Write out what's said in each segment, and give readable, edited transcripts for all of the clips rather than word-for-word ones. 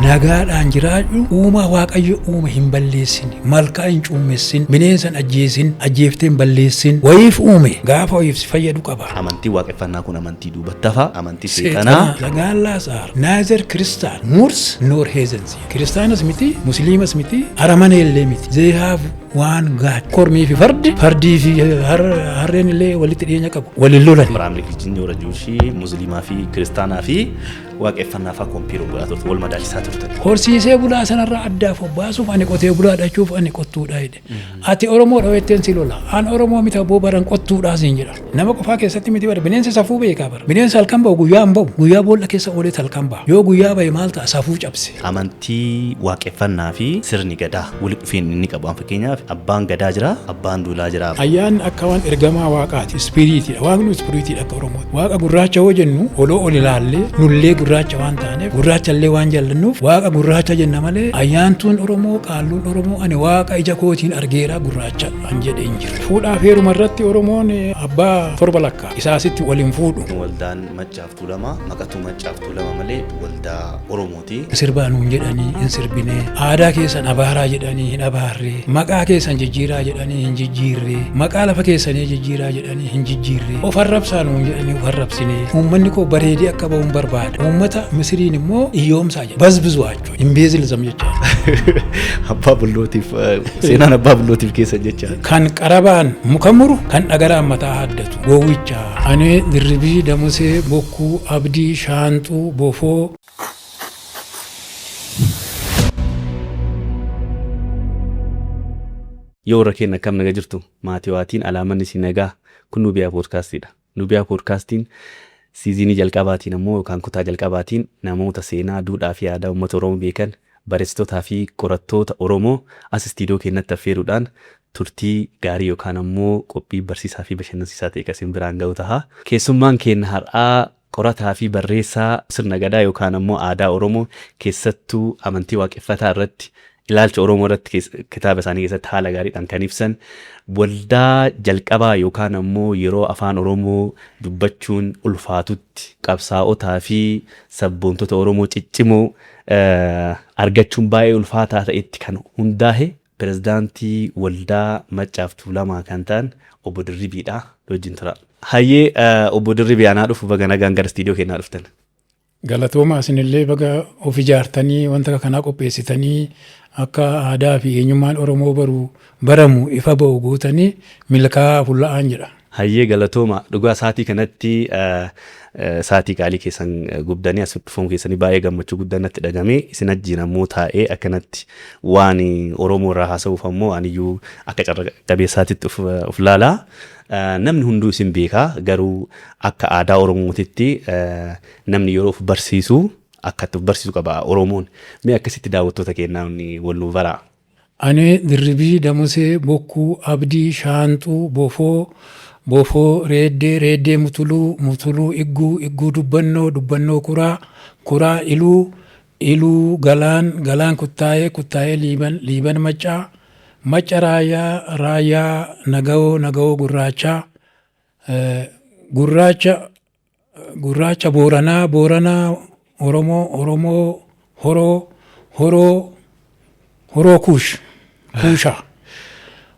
nagaadhaan jiraadhu uumaa waaqayyo uume hin balleessin malkaa hin cuumessin bineensan ajjeefteen balleessin wayiif uume gaafa wayiif si fayyadu qaba. Amantii waaqeffannaa kun amantii duubattafa amantii seexanaa Sagaalaa saar naazer kristaan murs noor heezensi kiristaanas miti musliimas miti aramaneellee miti they have one God. Kormii fi fardii fi harreen illee walitti dhiyeenya qabu waliin lolan. Abrahaam liqichi warra Juushii musliimaa fi kiristaanaa fi waaqeffannaa fa'aa kompiiruu godhaa turte wal madaalchisaa turte. Horsiisee bulaa sanarraa addaaf baasuuf ani qotee bulaa dhachuuf ani qottuudha jedhe. Ati Oromoo dhawetteen si lola. An Oromoo miti abboo baran qottuudhaa siin jedha. Nama qofaa keessatti miti bara bineensi safuu beekaa bara. Bineensi halkan ba'u guyyaa hin ba'u guyyaa boolla keessa oolee halkan ba'a. Yoo guyyaa ba'e maal ta'a safuu cabse. Amantii waaqeffannaa fi sirni gadaa walitti dhufeen inni qabu fakkeenyaaf abbaan gadaa jira abbaan duulaa jira. Ayyaan akka waan ergamaa waaqaati ispiriitiidha. Waaqni ispiriitiidha akka Oromooti. Waaqa gurraacha yoo jennu oloo ol ilaallee nullee gurraacha waan taaneef gurraachallee waan jaallannuuf waaqa gurraacha jenna malee ayyaantuun Oromoo qaalluun Oromoo ani waaqa ija kootiin argeera gurraacha an jedhe hin jiru. Fuudhaaf heeruma irratti Oromoon abbaa torba lakkaa isaasitti waliin fuudhu. Waldaan Maccaaf Tuulamaa maqatu Maccaaf Tuulamaa malee waldaa Oromooti. Sirbaanuun jedhanii hin sirbine aadaa keessan abaaraa jedhanii hin abaarree maqaa keessan jijjiiraa jedhanii hin jijjiirree maqaa lafa keessanii jijjiiraa jedhanii hin jijjiirree of arrabsaanuun jedhanii of arrabsine uummanni koo bareedee akka ba'uun barbaada. Uummata Misiriin immoo iyyoomsaa jedha bazbizuu jechuudha imbeezilizam jechaadha. Abbaa bullootiif seenaan abbaa bullootiif keessa jechaadha. Kan qarabaan muka muru kan dhagaraan mataa haddatu gowwicha ani dirribii damusee bokkuu abdii shaanxuu bofoo. Yoo warra keenya akkam naga jirtu maatiiwaatiin alaamanni isin nagaa kun Nubiyaa Poodkaastiidha. Nubiyaa Poodkaastiin siizinii jalqabaatiin ammoo yookaan kutaa jalqabaatiin namoota seenaa duudhaa fi aadaa uummata Oromoo beekan barreessitootaa fi qorattoota Oromoo as istiidiyoo keenyatti affeeruudhaan turtii gaarii yookaan ammoo qophii barsiisaa fi bashannansiisaa ta'e kan isin biraan ga'u ta'a. Keessummaan keenya har'aa qorataa fi barreessaa sirna gadaa yookaan ammoo aadaa Oromoo keessattuu amantii waaqeffataa irratti ilaalcha Oromoo irratti kitaaba isaanii keessatti haala gaariidhaan kan ibsan waldaa jalqabaa yookaan ammoo yeroo afaan Oromoo dubbachuun ulfaatutti qabsaa'otaa fi sabboontota Oromoo ciccimoo argachuun baay'ee ulfaataa ta'etti kan hundaa'e pirezidaantii waldaa Maccaaf Tuulamaa kan ta'an obbo Dirribiidha wajjin tura. Hayyee obbo Dirribii anaa dhufu baga nagaan gara istiidiyoo keenyaa dhuftan. Galatooma isinillee baga of ijaartanii wanta kanaa qopheessitanii akka aadaa fi eenyummaan Oromoo baramu ifa ba'u gootanii milkaa'aa fuulla'aan jedha. Hayyee galatooma dhugaa saatii kanatti saatii qaalii keessan gubdanii as dhufuun keessanii baay'ee gammachuu guddaan natti dhagamee isin ajjiin ammoo taa'ee akkanatti waan Oromoo irraa haasa'uuf ammoo aniyyuu akka carra qabeessaatitti of laalaa. Namni hunduu isin beekaa garuu akka aadaa Oromootitti namni yeroo of barsiisu akkatti of barsiisu qaba Oromoon. Mee akkasitti daawwattoota keenyaa wal nu baraa. Ani dirribii damusee bokkuu abdii shaanxuu bofoo reeddee mutuluu igguu dubbannoo kuraa iluu galaan kuttaayee liiban macca raayyaa nagawoo gurraacha booranaa Oromoo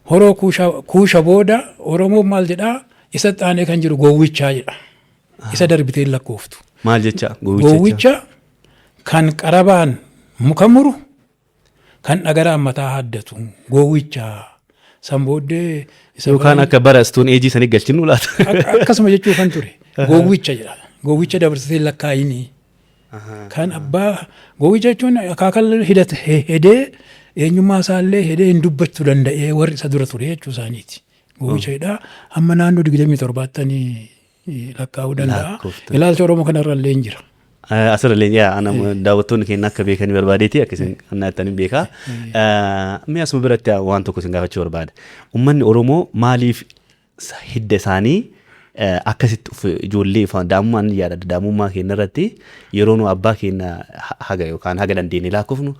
horoo kuusha booda Oromoo maal jedhaa isa xaanee kan jiru gowwichaa jedha. Isa darbitee lakkooftu. Maal jecha gowwicha kan qarabaan muka muru kan dhagaraan mataa haddatu gowwicha san booddee yookaan akka bara Stone Age sanii galchinu laata. Akkasuma jechuufan ture gowwicha jedha. Gowwicha dabarsitee lakkaayinii. Kan abbaa gowwicha jechuun akaakal hidhate hedee eenyummaa isaallee hedee hin dubbachuu danda'ee warri isa dura ture jechuu isaaniiti. Gowwicha jedhaa amma naannoo 27 lakkaa'uu danda'a. Ilaalcha Oromoo kanarrallee hin jira. Asirrallee ana daawwattoonni keenya akka beekanii barbaadeeti akkasiin annaatanii beekaa. Mee asuma biratti waan tokko isin gaafachuu barbaada. Uummanni Oromoo maaliif hidda isaanii akkasitti ijoollee daa'imummaan yaadada daa'imummaa keenya irratti yeroo nu abbaa keenya haga yookaan haga dandeenye lakkoofnu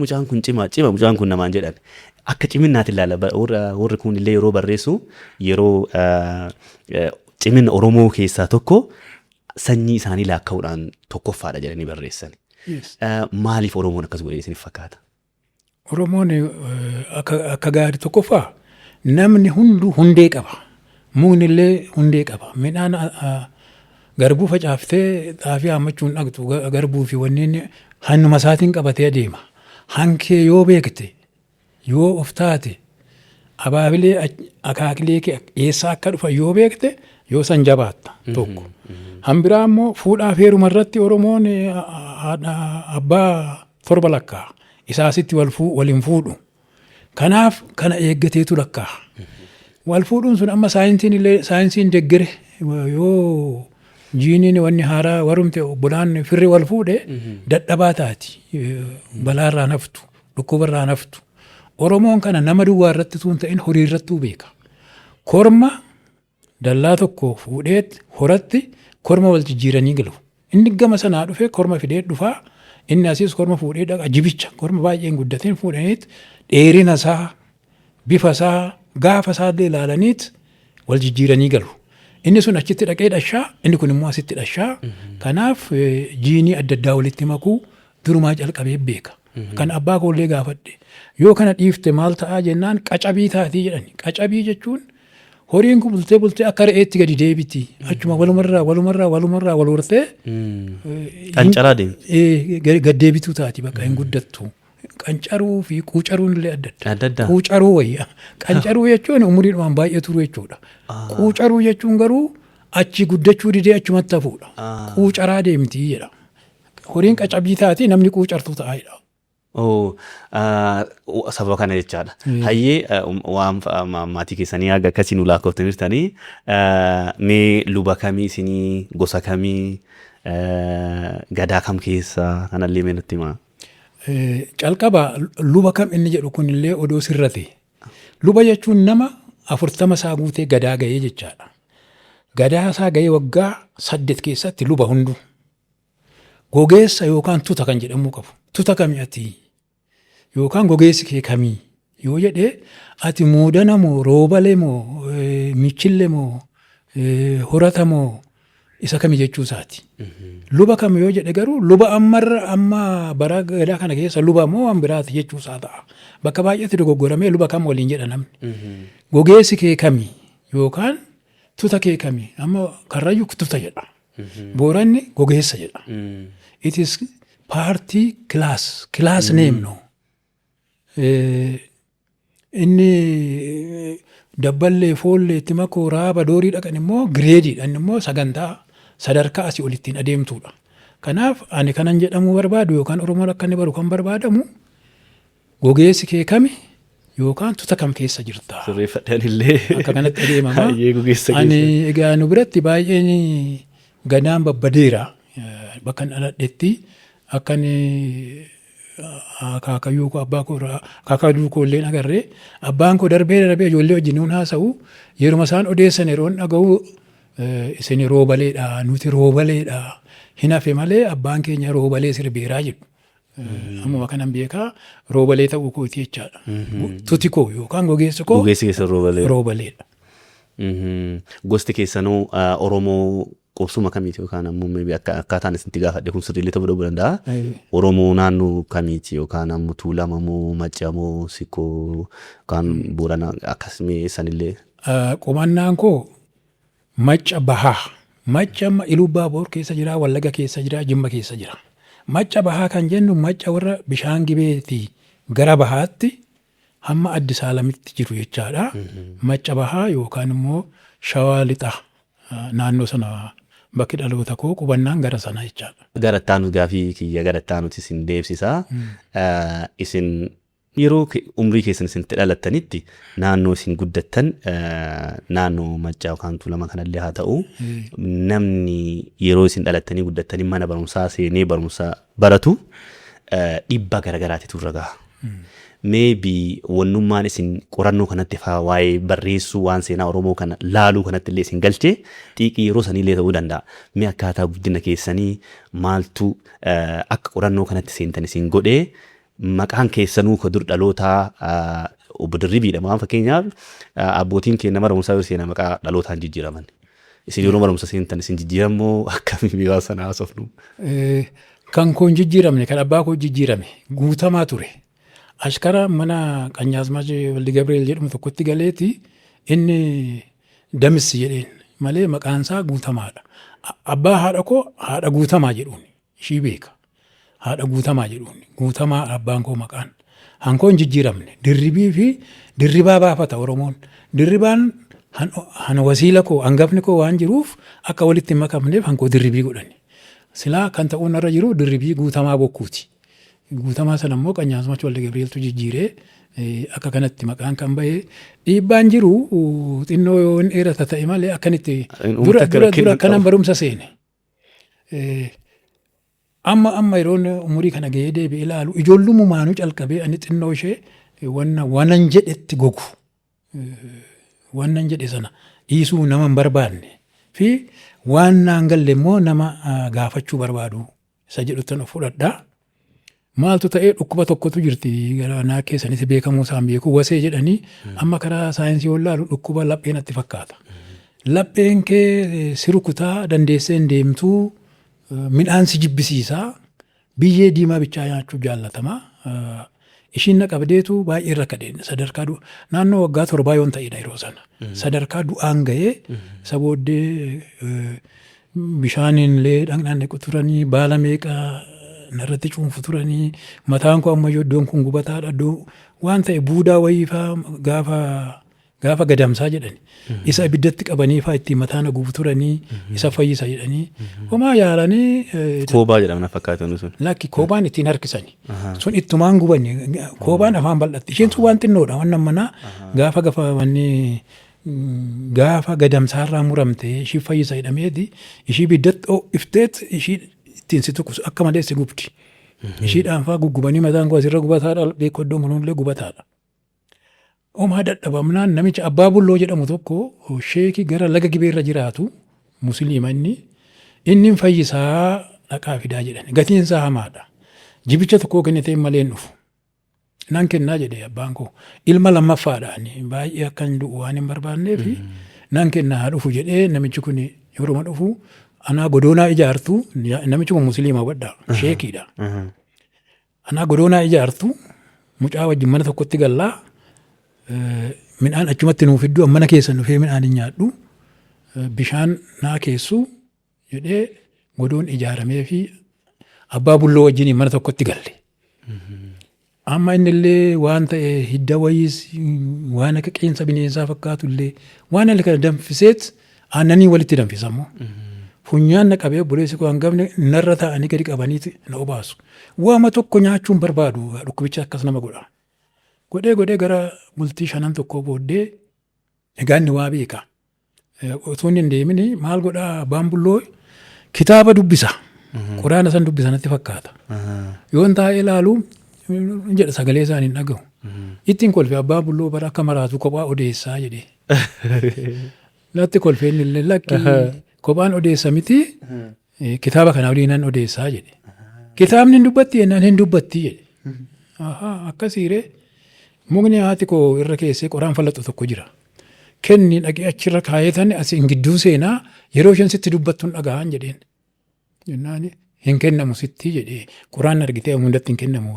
mucaan kun cima mucaan kun namaan jedhan akka ciminnaatti ilaala warri kun illee yeroo barreessu yeroo cimina Oromoo keessaa tokko sanyii isaanii laakkaa'uudhaan tokkoffaadha jedhanii barreessan. Maaliif Oromoon akkas godhee isiniif fakkaata? Oromoon akka gaarii tokkoffaa namni hunduu hundee qaba. Mukni illee hundee qaba. Midhaan garbuu facaaftee xaafii haammachuun dhaqxu garbuu fi wanneen hannuma isaatiin qabatee adeema. Hankee yoo beekte yoo of taate abaabilee akaakilee eessaa akka dhufan yoo beekte yoo san jabaatta tokko. Hambiraa immoo fuudhaaf heeruma irratti Oromoon abbaa torba lakkaa. Isaasitti waliin fuudhu. Kanaaf kana eeggateetu lakkaa. Wal fuudhuun sun amma saayinsiin deggere yoo jiiniin wanni haaraa warumte obbolaan firri wal fuudhe dadhabaa taati. Balaarraa naftu, dhukkubarraa naftu. Oromoon kana nama duwwaa irratti tuun ta'in horii irrattuu beeka. Korma dallaa tokko fuudheet horatti korma wal jijjiiranii galu. Inni gama sanaa dhufee korma fidee dhufaa. Inni asiis korma fuudhee dhaqa jibicha korma baay'een guddateen fuudhaniit dheerina isaa bifa isaa gaafa isaa illee ilaalaniit wal jijjiiranii galu. Inni sun achitti dhaqee dhashaa inni kun immoo asitti dhashaa. Kanaaf jiinii adda addaa walitti makuu durumaa calqabee beeka. Kan abbaa koollee gaafadhe yoo kana dhiifte maal ta'aa jennaan qacabii taatii jedhani. Qacabii jechuun horiin kun bultee akka re'eetti gadi deebiti. Achuma walumarraa wal hortee. Qancaraa deemti. Gad deebituu taati bakka hin guddattu. Qancaruu fi quucaruun illee adda adda. Quucaruu wayya. Qancaruu jechuun umuriidhumaan baay'ee turu jechuudha. Quucaruu jechuun garuu achi guddachuu didee achumatti hafuudha. Quucaraa deemti jedha. Horiin qacabii taati namni quucartuu ta'a jedha. Sababa kana jechaadha. Hayyee waan maatii keessanii haga akkasii nu lakkooftanirtanii mee luba kamii isinii gosa kamii gadaa kam keessa kanallee mee nutti himaa? Calqaba luba kam inni jedhu kunillee odoo sirrate. Luba jechuun nama 40 isaa guutee gadaa ga'ee jechaadha. Gadaa isaa ga'ee waggaa 8 keessatti luba hundu. Gogeessa yookaan tuta kan jedhamu qabu. Tuta kamii ati? Yookaan gogeessi kee kamii? Yoo jedhee ati muudana moo roobalee moo michille moo horata moo isa kamii jechuu isaati. Luba kam yoo jedhe garuu luba amma bara gadaa kana keessa luba moo waan biraati jechuu isaa ta'a. Bakka baay'eetti dogoggoramee luba kam waliin jedha namni. Gogeessi kee kamii? Yookaan tuta kee kamii? Amma Karrayyuu tuta jedha. Booranni gogeessa jedha. It is party class name no. Inni dabballee foollee itti makoo raaba doorii dhaqan immoo gireediidhaan immoo sadarkaa asii olittiin adeemtuudha. Kanaaf ani kanan jedhamuu barbaadu yookaan Oromoon akka inni baru kan barbaadamu gogeessi kee kami yookaan tuta kam keessa jirta. Sirreeffadhanillee. Akka kanatti adeemama. Ani egaa nu biratti baay'een gadaan babbadeera. Bakka dhaladhetti akka akaakayyuu koo abbaa koo irraa akaakayyuu koo illee agarree abbaan koo darbee ijoollee wajjin nuun haasa'u yeruma isaan odeessan yeroon dhaga'u isin roobaleedha nuti roobaleedha hin hafe malee abbaan keenya roobalee sirbeeraa jedhu. Ammuma kanan beekaa roobalee ta'uu kooti jechaadha. Tuti koo yookaan gogeessi koo roobaleedha. Gosti keessanuu Oromoo qubsuma kamiiti yookaan ammoo akkaataan isinitti gaafadhe kun sirriilee ta'uu danda'a. Oromoo naannoo kamiiti yookaan ammoo Tuulama moo Macca moo Sikkoo yookaan Boorana akkasumee sanillee. Qomannaan koo Macca Bahaa. Macca Ilubaaboor keessa jira, Wallaga keessa jira, Jimma keessa jira. Macca Bahaa kan jennu Macca warra bishaan gibeetii gara bahaatti hamma Addis Alamitti jiru jechaadha. Macca Bahaa yookaan immoo Shawaa Lixaa naannoo sana bakki dhaloota koo qubannaan gara sana jechaadha. Garattaan gaafii kiyya garattaanuti isin deebsisaa. Isin yeroo umrii keessan isinitti dhalattanitti naannoo isin guddattan naannoo Maccaa yookaan Tuulama kanallee haa ta'u namni yeroo isin dhalattanii guddattanii mana barumsaa seenee barumsa baratu dhibba garagaraatitu irra gaha. Maybe wannummaan isin qorannoo kanatti faa waa'ee barreessuu waan seenaa Oromoo kana laaluu kanatti illee isin galchee xiiqii yeroo sanillee ta'uu danda'a. Mee akkaataa guddina keessanii maaltu akka qorannoo kanatti seentan isin godhee maqaan keessanuu ka dur dhalootaa obbo Dirribiidha. Waan fakkeenyaaf abbootiin keenya nama barumsaa yoo seenaa maqaa dhalootaan jijjiiraman. Isin yeroo barumsa seentan isin jijjiiramoo akkamiin biraa sana haasofnu? kan koo hin jijjiiramne kan abbaa koo jijjiirame guutamaa ture. Ashkara mana Qanyaasmaach Waldi Gabriel jedhamu tokkotti galeeti inni Damis jedheen malee maqaan isaa guutamaadha. Abbaa haadha koo haadha guutamaa jedhuun ishii beeka. Haadha guutamaa jedhuun guutamaa abbaan koo maqaan. Hankoo hin jijjiiramne dirribii fi dirribaa baafata Oromoon. Dirribaan hana wasiila koo hangafni koo waan jiruuf akka walitti makamneef hankoo dirribii godhani. Silaa kan ta'uun irra jiru dirribii guutamaa bokkuuti. Guutamaa sana immoo Qanyaasmaach Waldi Gabrieltu jijjiiree akka kanatti maqaan kan bahee dhiibbaan jiru xinnoo yoo hin dheerata ta'e malee akkanitti dura kanan barumsa seene. Amma yeroon umurii kana gahee deebi'ee ilaalu ijoollummaanuu calqabee ani xinnoo ishee waanan jedhetti gogu. Waanan jedhe sana dhiisuu nama hin barbaanne fi waan naan galle immoo nama gaafachuu barbaadu isa jedhutti of fudhadhaa. Maaltu ta'ee dhukkuba tokkotu jirti garanaa keessanitti beekamuu isaan beeku wasee jedhanii amma karaa saayinsii yoo ilaalu dhukkuba lapheen natti fakkaata. Lapheen kee si rukutaa dandeessee hin deemtuu midhaan si jibbisiisaa biyyee diimaa bichaa nyaachuu jaallatama. Ishiin na qabdeetu baay'ee rakkadeen sadarkaa naannoo waggaa 7 yoon ta'edha yeroo sana. Sadarkaa du'aan ga'ee isa booddee bishaaniin illee dhaqnaan turanii baala meeqaa narratti cuunfu turanii mataan koo ammayyoo iddoon kun gubataadha waan ta'e buudaa wayiifaa gaafa gadamsaa jedhani. Isa ibiddatti qabaniifaa ittiin mataan gubu turanii isa fayyisa jedhanii. Homaa yaalanii. Koobaa jedhamna fakkaatan sun. Lakki koobaan ittiin harkisani. Sun ittumaan gubani koobaan afaan bal'atti. Isheen sun waan xinnoodha waan manaa gaafa gadamsaarraa muramte ishii fayyisa jedhameeti ishii ibiddatti ifteet ishii ittiin si tokkos akka malee si gubdi. Ishiidhaan fa'aa guggubanii mataan koo asirra gubataadha beekoddoon kunuunillee gubataadha. Homaa dadhabamnaan namicha abbaa bulloo jedhamu tokko sheekii gara laga gibeerra jiraatu musliima inni fayyisaa dhaqaa fidaa jedhan gatiin isaa hamaadha. Jibicha tokkoo kennitee malee dhufu. Nan kennaa jedhee abbaan koo ilma lammaffaadhaan baay'ee akkan du'u waan hin barbaanneef nan kennaa dhufu jedhee namichi kun yeroo dhufu anaa godoonaa ijaartu namichi kun musliima baddaa sheekiidha. Anaa godoonaa ijaartu mucaa wajjin mana tokkotti gallaa midhaan achumatti nuuf iddoo mana keessa dhufee midhaan hin nyaadhu bishaan naa keessu jedhee godoon ijaaramee fi abbaa bulloo wajjin mana tokkotti galle. Amma inni illee waan ta'e hidda wayiis waan akka qeensa bineensaa fakkaatu illee waan inni kana danfiseet aannanii walitti danfisamu. Funyaan na qabee buleessi koo hangafne narra taa'anii gadi qabaniiti na obaasu. Waama tokko nyaachuun barbaadu dhukkubicha akkas nama godha. Godhee gara bultii 5 tokko booddee egaa inni waa beeka. Otoo hin deemini maal godhaa abbaan bulloo kitaaba dubbisa. Quraana san dubbisa natti fakkaata. Yoon taa'ee ilaalu jedha sagalee isaanii hin dhagahu. Ittiin kolfee abbaa bulloo bara akka maraatu kophaa odeessaa jedhee. Latti kolfee inni illee lakki kophaan odeessa miti kitaaba kana waliinan odeessaa jedhe. Kitaabni hin dubbatti jennaan hin dubbatti jedhe. Akkasiiree mukni haati koo irra keessee qoraan fal'atu tokko jira. Kenni dhaqee achirra kaayatan asiin gidduu seenaa yeroo isheen sitti dubbattu hin dhaga'an jedheen. Jennaan hin kennamu sitti jedhee quraan argitee hundatti hin kennamu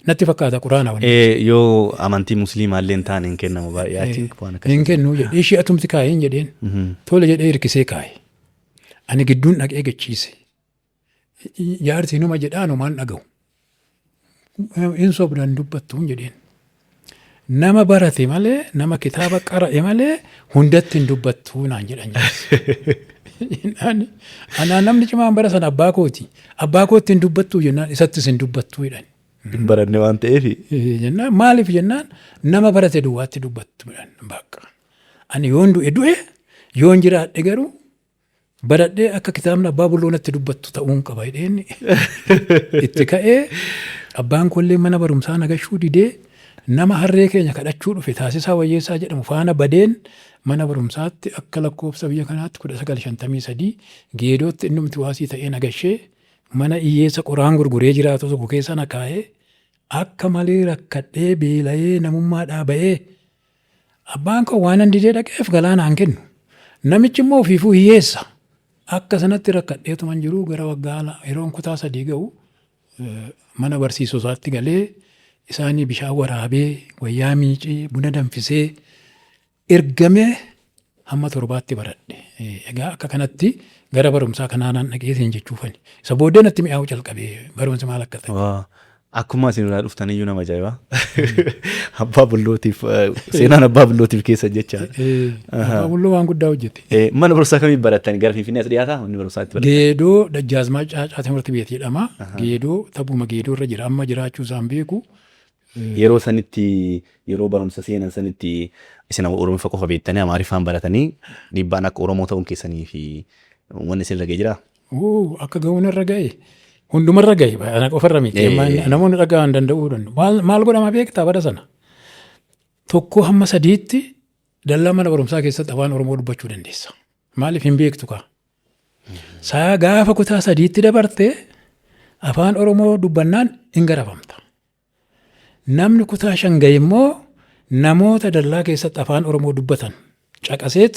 natti fakkaata quraana waliin. Yoo amantii musliimaa illee hin taane hin kennamu baay'ee. Hin kennu jedhee ishee atumti kaayeen jedheen. Tole jedhee hirkisee kaaye. Ani gidduun dhaqee gachiise. Jaarsi numa jedhaan homaan dhaga'u. Hin sobdan dubbattuun jedheen. Nama barate malee nama kitaaba qara'e malee hundatti hin dubbattuu naan jedhan. Anaan namni cimaan bara sana abbaa kooti. Abbaa kootti hin dubbattuu jennaan isattis hin dubbattuu jedhan. Hin baranne waan ta'eef. Jennaan maaliif jennaan nama barate duwwaatti dubbattu jedhan bakka. Ani yoon du'e yoon jiraadhe garuu baradhee akka kitaabni abbaa bulloo natti dubbattu ta'uun qaba jedheen itti ka'ee abbaan kollee mana barumsaa nagashuu didee nama harree keenya kadhachuu dhufe taasisaa wayyeessaa jedhamu faana badeen mana barumsaatti akka lakkoofsa biyya kanaatti 1953 geedootti innumti waasii ta'ee nagashee mana hiyyeessa qoraan gurguree jiraatu tokko keessa na kaa'ee akka malee rakkadhee beela'ee namummaadhaa ba'ee abbaan koo waan didee dhaqeef galaanaan kennu namichi immoo ofiifuu hiyyeessa akka sanatti rakkadheetuman jiru gara waggaa yeroon kutaa 3 ga'u mana barsiisuu isaatti galee isaanii bishaan waraabee wayyaa miicii buna danfisee ergamee hamma 7tti baradhe. Egaa akka kanatti gara barumsaa kanaan dhageessin jechuufani. Isa booddee natti mi'aawu calqabee barumsi maal akka ta'e. Akkuma isin irraa dhuftaniyyuu nama ajaa'ibaa. Abbaa bullootiif seenaan abbaa bullootiif keessa jecha. Abbaa bulloo waan guddaa hojjete. Mana barumsaa kamii barattani gara Finfinnee as dhiyaataa manni barumsaa itti barattani? Geedoo Dajjaazmaa Caacaa Timirti Beet jedhama. Geedoo tabbuma Geedoo irra jira amma jiraachuu isaan beeku. Yeroo sanitti yeroo barumsa seenan sanitti isin Oromoo qofa beektanii Amaariffaan baratanii dhiibbaan akka Oromoo ta'uun keessanii fi wanni isin irra ga'ee jiraa? Akka ga'uun irra ga'e. Hundumarra ga'e ana qofarra miti. Namoonni dhaga'uu hin danda'u. Maal godhama beektaa bara sana? 1 hamma 3tti dallaa mana barumsaa keessatti afaan Oromoo dubbachuu dandeessa. Maaliif hin beektu kaa? Saa gaafa kutaa 3tti dabartee afaan Oromoo dubbannaan hin garafamta. Namni kutaa 5 ga'e immoo namoota dallaa keessatti afaan Oromoo dubbatan caqaseet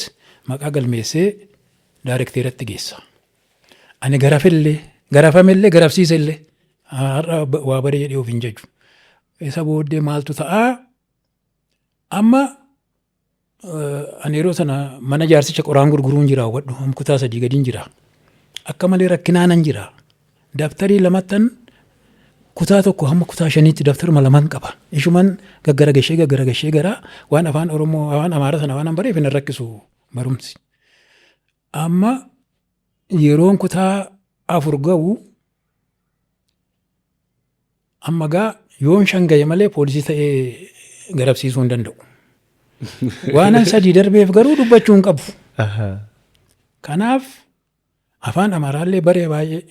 maqaa galmeessee daarekteeratti geessa. Ani garafamellee garafsiisellee har'a waa bare jedhee of hin jaju. Isa booddee maaltu ta'aa amma ani yeroo sana mana jaarsicha qoraan gurguruun jira wadhu kutaa 3 gadiin jira. Akka malee rakkinaanan jira. Daftarii lamattan kutaa 1 hamma kutaa 5tti daftaruma 2 qaba. Ishuman gaggaragashee gara waan afaan Oromoo waan Amaara sana waan bareef hin rakkisu barumsi. Amma yeroon kutaa 4 ga'u amma gaa yoon 5 ga'e malee poolisii ta'ee garafsiisuu hin danda'u. Waan 3 darbeef garuu dubbachuu hin qabu. Kanaaf afaan Amaaraallee baree baay'ee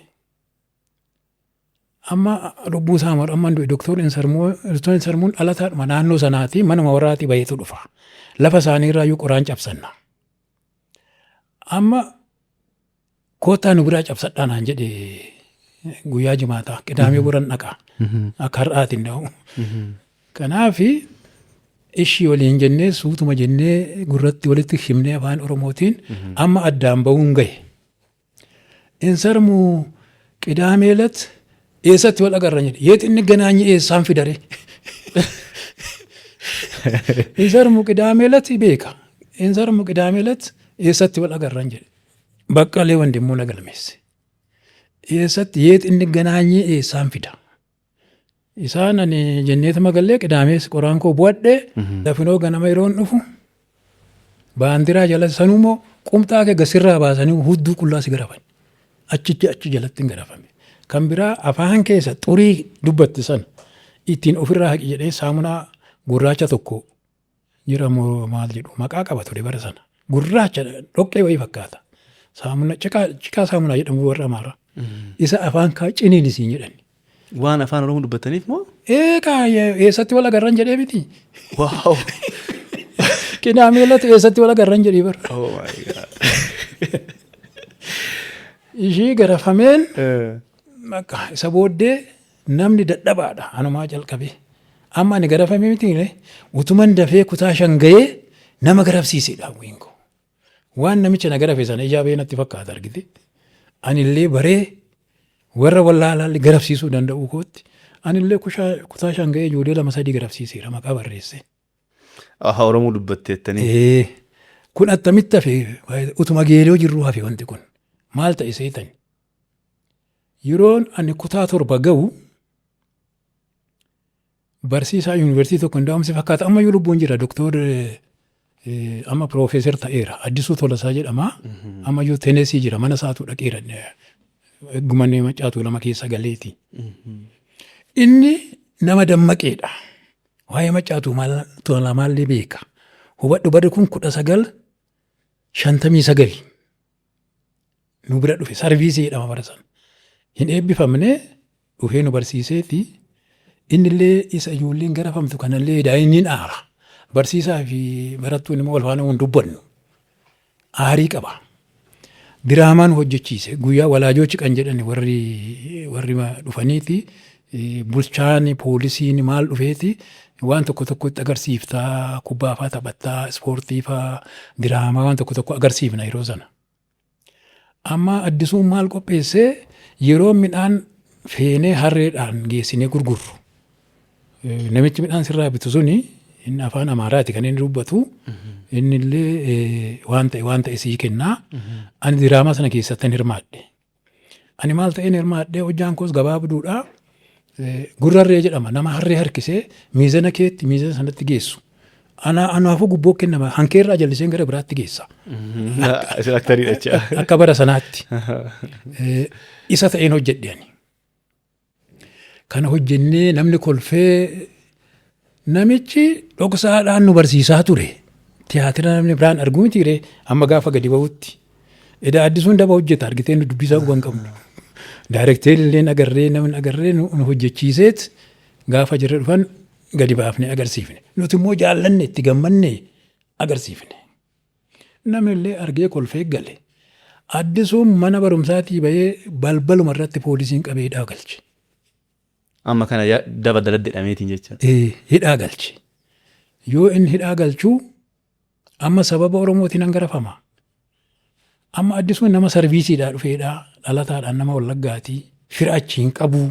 amma lubbuu isaa maru amma Dooktoriin Sarmuun dhalataadhuma naannoo sanaati manuma warraatii bayeetu dhufa. Lafa isaanii irraayyuu qoraan cabsanna. Amma kootaa nu biraa cabsadhaa naan jedhe guyyaa jimaataa qidaamee buran dhaqaa akka har'aatiin dha'u. Kanaaf ishii waliin jennee suutuma jennee gurratti walitti himnee afaan Oromootiin amma addaan ba'uun gahe. Insarmuu qidaameelat eessatti wal agarran jedhe yeet inni ganaanyi eessaan fidare. Insarmuu qidaameelat beeka. Insarmuu qidaameelat eessatti wal agarran jedhe. Baqqalee Wandimmoo na galmeesse. Eessatti yeet inni ganaanyi eessaan fida. Isaan ani jenneeta magallee qidaamees qoraan koo bu'adhee lafinoo ganama yeroon dhufu baandiraa jala sanumoo qumxaa kee gasirraa baasanii hudduu qullaas garafan. Achi jalatti hin garafame. Kan biraa afaan keessa xurii dubbatti san ittiin ofirraa haqi jedhee saamunaa gurraacha tokko jira maal jedhu maqaa qaba ture bara sana. Gurraacha dhoqqee wayii fakkaata. Saamuna cikaa saamunaa jedhamu warra Amaaraa. Isa afaan kaa ciniinisiin jedhani. Waan afaan Oromoo dubbataniif moo? Eessatti wal agarran jedhee miti. Waaw. Qidaameelatti eessatti wal agarran jedhee bara. Oh my God. Ishii garafameen isa booddee namni dadhabaadha anumaa jalqabee. Amma ani garafamee miti utuman dafee kutaa 5 ga'ee nama garafsiisedha wiinko. Waan namicha na garafe sana ijaabee natti fakkaata argite. Anillee baree warra wallaalaallee garafsiisuu danda'u kootti. Anillee kutaa 5 ga'ee ijoollee 2-3 garafsiiseera maqaa barreesse. Oromoo dubbatteettanii. Kun attamitti hafe utuma geeloo jirru hafe wanti kun maal ta'e seetani. Yeroon ani kutaa 7 ga'u barsiisaa yuunivarsiitii tokko hundaa'umsi fakkaata ammayyuu lubbuun jira Dooktor amma Piroofeesar ta'eera Addisuu Tolasaa jedhama. Ammayyuu Tenesii jira mana isaatu dhaqeera. Gumannee macaatuu 2 keessa galeeti. Inni nama dammaqeedha. Waa'ee macaatuu maallee beeka. Hubadhu bari kun 1959 nu bira dhufe sarviisii jedhama bara sana. Hin eebbifamne dhufee nu barsiiseeti. Innillee isa ijoolleen garafamtu kanallee daa'imni aara. Barsiisaa fi barattuun immoo wal faana hin dubbannu. Aarii qaba. Diraamaan hojjechiise guyyaa walaajochi kan jedhan warri dhufaniiti. Bulchaan poolisiin maal dhufeeti waan tokko itti agarsiiftaa kubbaa fa'aa taphattaa ispoortii fa'aa diraamaa waan tokko agarsiifna yeroo sana. Amma Addisuun maal qopheessee yeroo midhaan feenee harreedhaan geessinee gurgurru. Namichi midhaan sirraa bitu suni inni afaan Amaaraati kan inni dubbatu. Inni illee waan ta'e sii kennaa. Ani diraamaa sana keessatti hirmaadhe. Ani maal ta'een hirmaadhee hojjaan koos gabaabduudha. Gurrarree jedhama nama harree harkisee miizana keetti miizana sanatti geessu. Anaafuu gubboo kennama hankeerraa jalliseen gara biraatti geessa. Akka bara sanaatti. Isa ta'een hojjedhe ani. Kana hojjennee namni kolfee namichi dhoksaadhaan nu barsiisaa ture. Tiyaatira namni biraan arguu mitiiree amma gaafa gadi ba'utti. Edaa addisuun daba hojjeta argitee nu dubbisaa guban qabnu. Daarekteerri illee agarree namni agarree nu hojjechiiseet gaafa jirre dhufan gadi baafnee agarsiifne. Nuti immoo jaallanne itti gammanne agarsiifne. Namni illee argee kolfee gale. Addisuun mana barumsaatii bahee balbaluma irratti poolisiin qabee hidhaa galche. Amma kana daba daladdeedhameetiin jecha. Hidhaa galche. Yoo inni hidhaa galchuu amma sababa Oromootiin hangarafama. Amma addisuun nama sarviisiidhaa dhufeedhaa dhalataadhaan nama Wallaggaatii fira achiin qabuu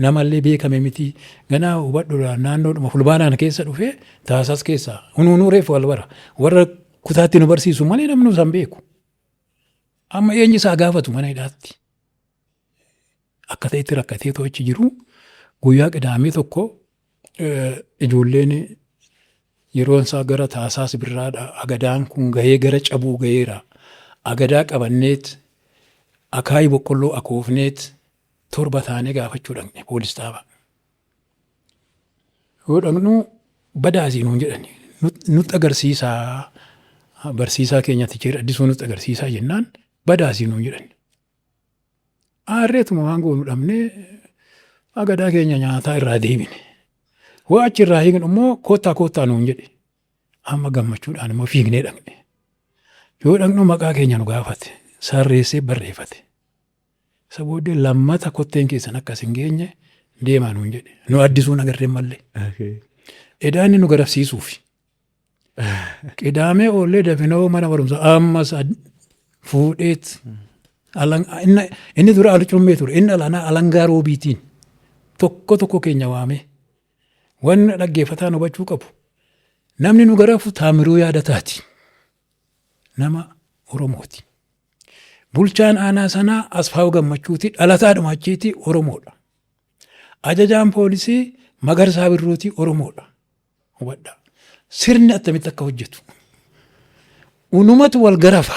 namallee beekame miti ganaa hubadhuudha naannoodhuma fulbaanaan keessa dhufee taasas keessaa hununuu reefu wal bara warra kutaatti nu barsiisu malee namni isaan beeku. Amma eenyu isaa gaafatu mana hidhaatti. Akka ta'etti rakkatee to'achi jiru guyyaa qidaamee tokko ijoolleen yeroon isaa gara taasaas birraadha. Agadaan kun gahee gara cabuu gaheera. Agadaa qabanneet akaayii boqqolloo akoofneet torba taanee gaafachuu dhaqne poolis dhaaba. Yoo dhaqnu badaasii nuun jedhani. Nutti agarsiisaa barsiisaa keenyatti jira addisuu nutti agarsiisaa jennaan badaasii nuun jedhani. Aarreetuma waan goonu dhabnee agadaa keenya nyaataa irraa deebine. Waa achi irraa hiiknu immoo koottaa nuun jedhe. Amma gammachuudhaan immoo fiignee dhaqne. Yoo dhaqnu maqaa keenya nu gaafate sarreessee barreeffate. Isa booddee lammata kotteen keessan akkas hin geenye deemaa nuun jedhe. Nu addisuun agarreen mallee. Edaa inni nu garafsiisuufi. Qidaamee oollee dafinoo mana barumsaa ammas fuudheet. Inni dura alcummee ture. Inni alanaa alangaa roobiitiin tokko keenya waame. Wanni dhaggeeffataan hubachuu qabu. Namni nu garafu Taamiruu Yaadataati. Nama Oromooti. Bulchaan aanaa sanaa Asfaawu Gammachuuti dhalataadhuma achiiti Oromoodha. Ajajaan poolisii Magarsaa Birruuti Oromoodha. Hubadhaa. Sirni attamitti akka hojjetu. Unumatu wal garafa.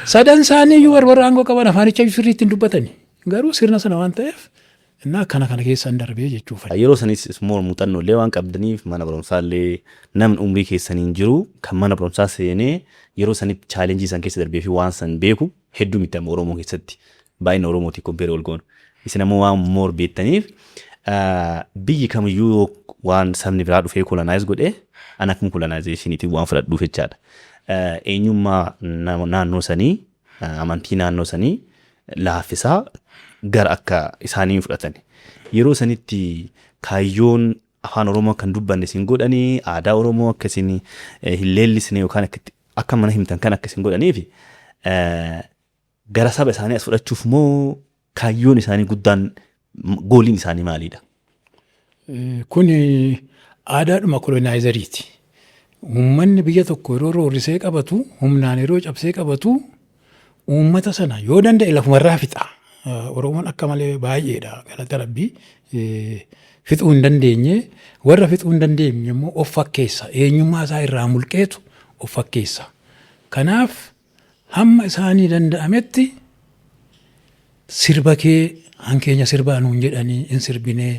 Sadan isaanii iyyuu warra aangoo qaban afaanicha sirriitti hin dubbatani. Garuu sirna sana waan ta'eef innaa kana keessan darbee jechuudha. Yeroo sanis immoo muuxannoo illee waan qabdaniif mana barumsaa illee namni umrii keessaniin jiru kan mana barumsaa seenee yeroo sanitti chaalenjii isaan keessa darbee fi waan san beeku hedduu miti amma Oromoo keessatti baay'ina Oromootii kompeeree ol goonu. Isin ammoo waan moor beektaniif biyyi kamiyyuu waan sabni biraa dhufee kolonaayiz godhee an akkuma kolonaayizeeshiniitiin waan fudhadhuuf jechaadha. Eenyummaa naannoo sanii amantii naannoo sanii laaffisaa gara akka isaanii fudhatan. Yeroo sanitti kaayyoon afaan Oromoo kan dubbanne isin godhanii aadaa Oromoo akkasiin hin leellisne yookaan akka mana himtan kan akkasiin godhaniif gara saba isaanii as fudhachuuf moo kaayyoon isaanii guddaan gooliin isaanii maalidha? Kun aadaadhuma kolonaayizeeriiti. Uummanni biyya tokko yeroo roorrisee qabatu humnaan yeroo cabsee qabatu uummata sana yoo danda'e lafumarraa fixa. Oromoon akka malee baay'eedha galata Rabbii fixuu hin dandeenye warra fixuu hin dandeenye immoo of fakkeessa eenyummaa isaa irraa mulqeetu of fakkeessa. Kanaaf hamma isaanii danda'ametti sirba kee hankeenya sirbaa nuun jedhanii hin sirbinee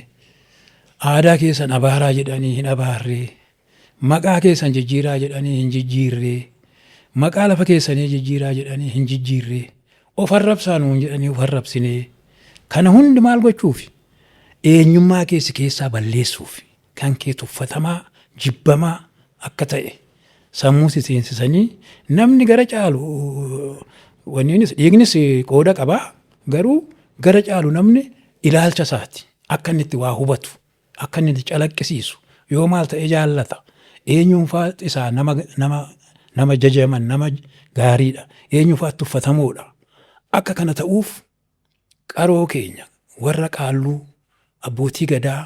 aadaa keessan abaaraa jedhanii hin abaarree maqaa keessan jijjiiraa jedhanii hin jijjiirree maqaa lafa keessanii jijjiiraa jedhanii hin jijjiirree. Of arrabsaa nuun jedhanii of arrabsinee kana hundi maal gochuufi eenyummaa keessaa balleessuuf kan kee tuffatamaa jibbamaa akka ta'e sammuu seensisanii namni gara caalu wanniinis dhiignis qooda qabaa garuu gara caalu namni ilaalcha isaati akka inni itti waa hubatu akka inni itti calaqqisiisu yoo maal ta'e jaallata eenyummaa isaa nama jajaman nama gaariidha eenyummaa tuffatamoodha. Akka kana ta'uuf qaroo keenya warra qaalluu abbootii gadaa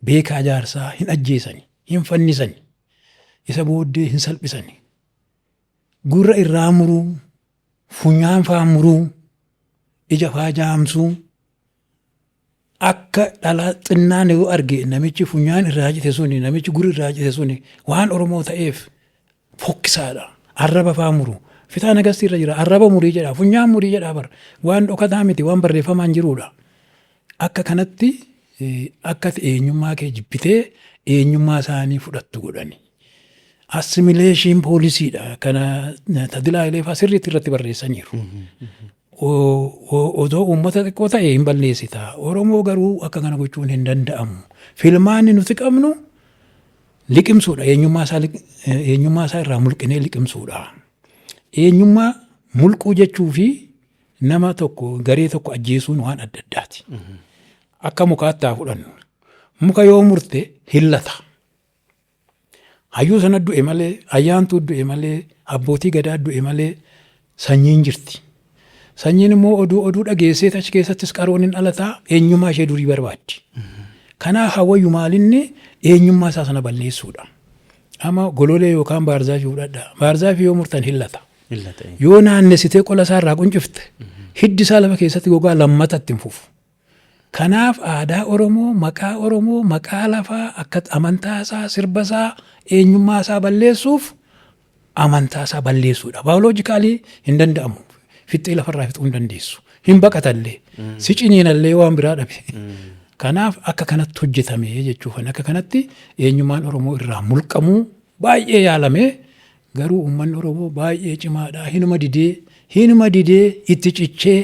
beekaa jaarsaa hin ajjeesani, hin fannisani, isa booddee hin salphisani. Gurra irraa muruu, funyaan faa muruu, ija faa jaamsuu, akka dhala xinnaan yoo arge namichi funyaan irraa cite suni, namichi gurri irraa cite suni waan Oromoo ta'eef fokkisaadha. Arraba faa muruu. Fitaa nagastii irra jira. Arraba murii jedha. Funyaan murii jedha bar. Waan dhokataa miti. Waan barreeffamaan jirudha. Akka kanatti akka eenyummaa kee jibbitee eenyummaa isaanii fudhattu godhani. Assimileeshiin poolisiidha. Kana Tadilaa Ileefaa sirriitti irratti barreessaniiru. Otoo uummata xiqqoo ta'e hin balleessita. Oromoo garuu akka kana gochuun hin danda'amu. Filmaanni nuti qabnu liqimsuudha. Eenyummaa isaa irraa mulqinee liqimsuudha. Eenyummaa mulquu jechuu fi nama tokko garee tokko ajjeesuun waan adda addaati. Akka mukaatti haa fudhannu. Muka yoo murte hillata. Hayyuu sana du'e malee, ayyaantuu du'e malee, abbootii gadaa du'e malee sanyiin jirti. Sanyiin immoo oduu dhageessee achi keessattis qaroon hin dhalataa eenyummaa ishee durii barbaaddi. Kanaaf hawwayyu maalinni eenyummaa isaa sana balleessuudha. Amma gololee yookaan baarzaafii fudhadha. Baarzaafii yoo murtan hillata. Yoo naannessitee qola isaa irraa quncifte hiddi isaa lafa keessatti gogaa lammatatti hin fufu. Kanaaf aadaa Oromoo, maqaa lafaa akka amantaa isaa, sirba isaa, eenyummaa isaa balleessuuf amantaa isaa balleessuudha. Baayoloojikaalii hin danda'amu. Fixxee lafarraa fixuu hin dandeessu. Hin baqatallee. Si ciniinallee waan biraa dhabe. Kanaaf akka kanatti hojjetame jechuuf akka kanatti eenyummaan Oromoo irraa mulqamuu baay'ee yaalamee garuu uummanni Oromoo baay'ee cimaadha. Hinuma didee itti cichee,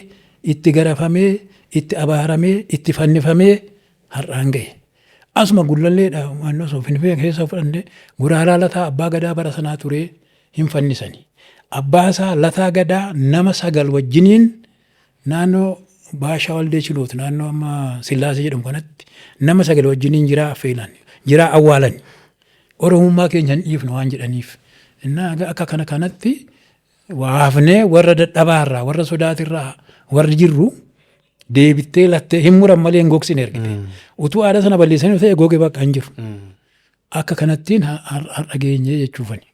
itti garafamee, itti abaaramee, itti fannifamee har'aan ga'e. Asuma gullalleedha waan osoo Finfinnee keessa fudhannee Guraaraa Lataa abbaa gadaa bara sanaa turee hin fannisani. Abbaa isaa Lataa Gadaa nama 9 wajjiniin naannoo Baashaa Waldee Chiloot naannoo amma Sillaasee jedhamu kanatti nama 9 wajjiniin jiraa affeelan, jiraa awwaalan. Oromummaa keenya hin dhiifnu waan jedhaniif. Akka kanatti waafnee warra dadhabaarraa, warra sodaatirraa, warri jirru deebittee lattee hin muran malee hin gogsine ergite. Utuu aadaa sana balleessanii ta'e goge bakka hin jiru. Akka kanattiin har'a geenyee jechuufani.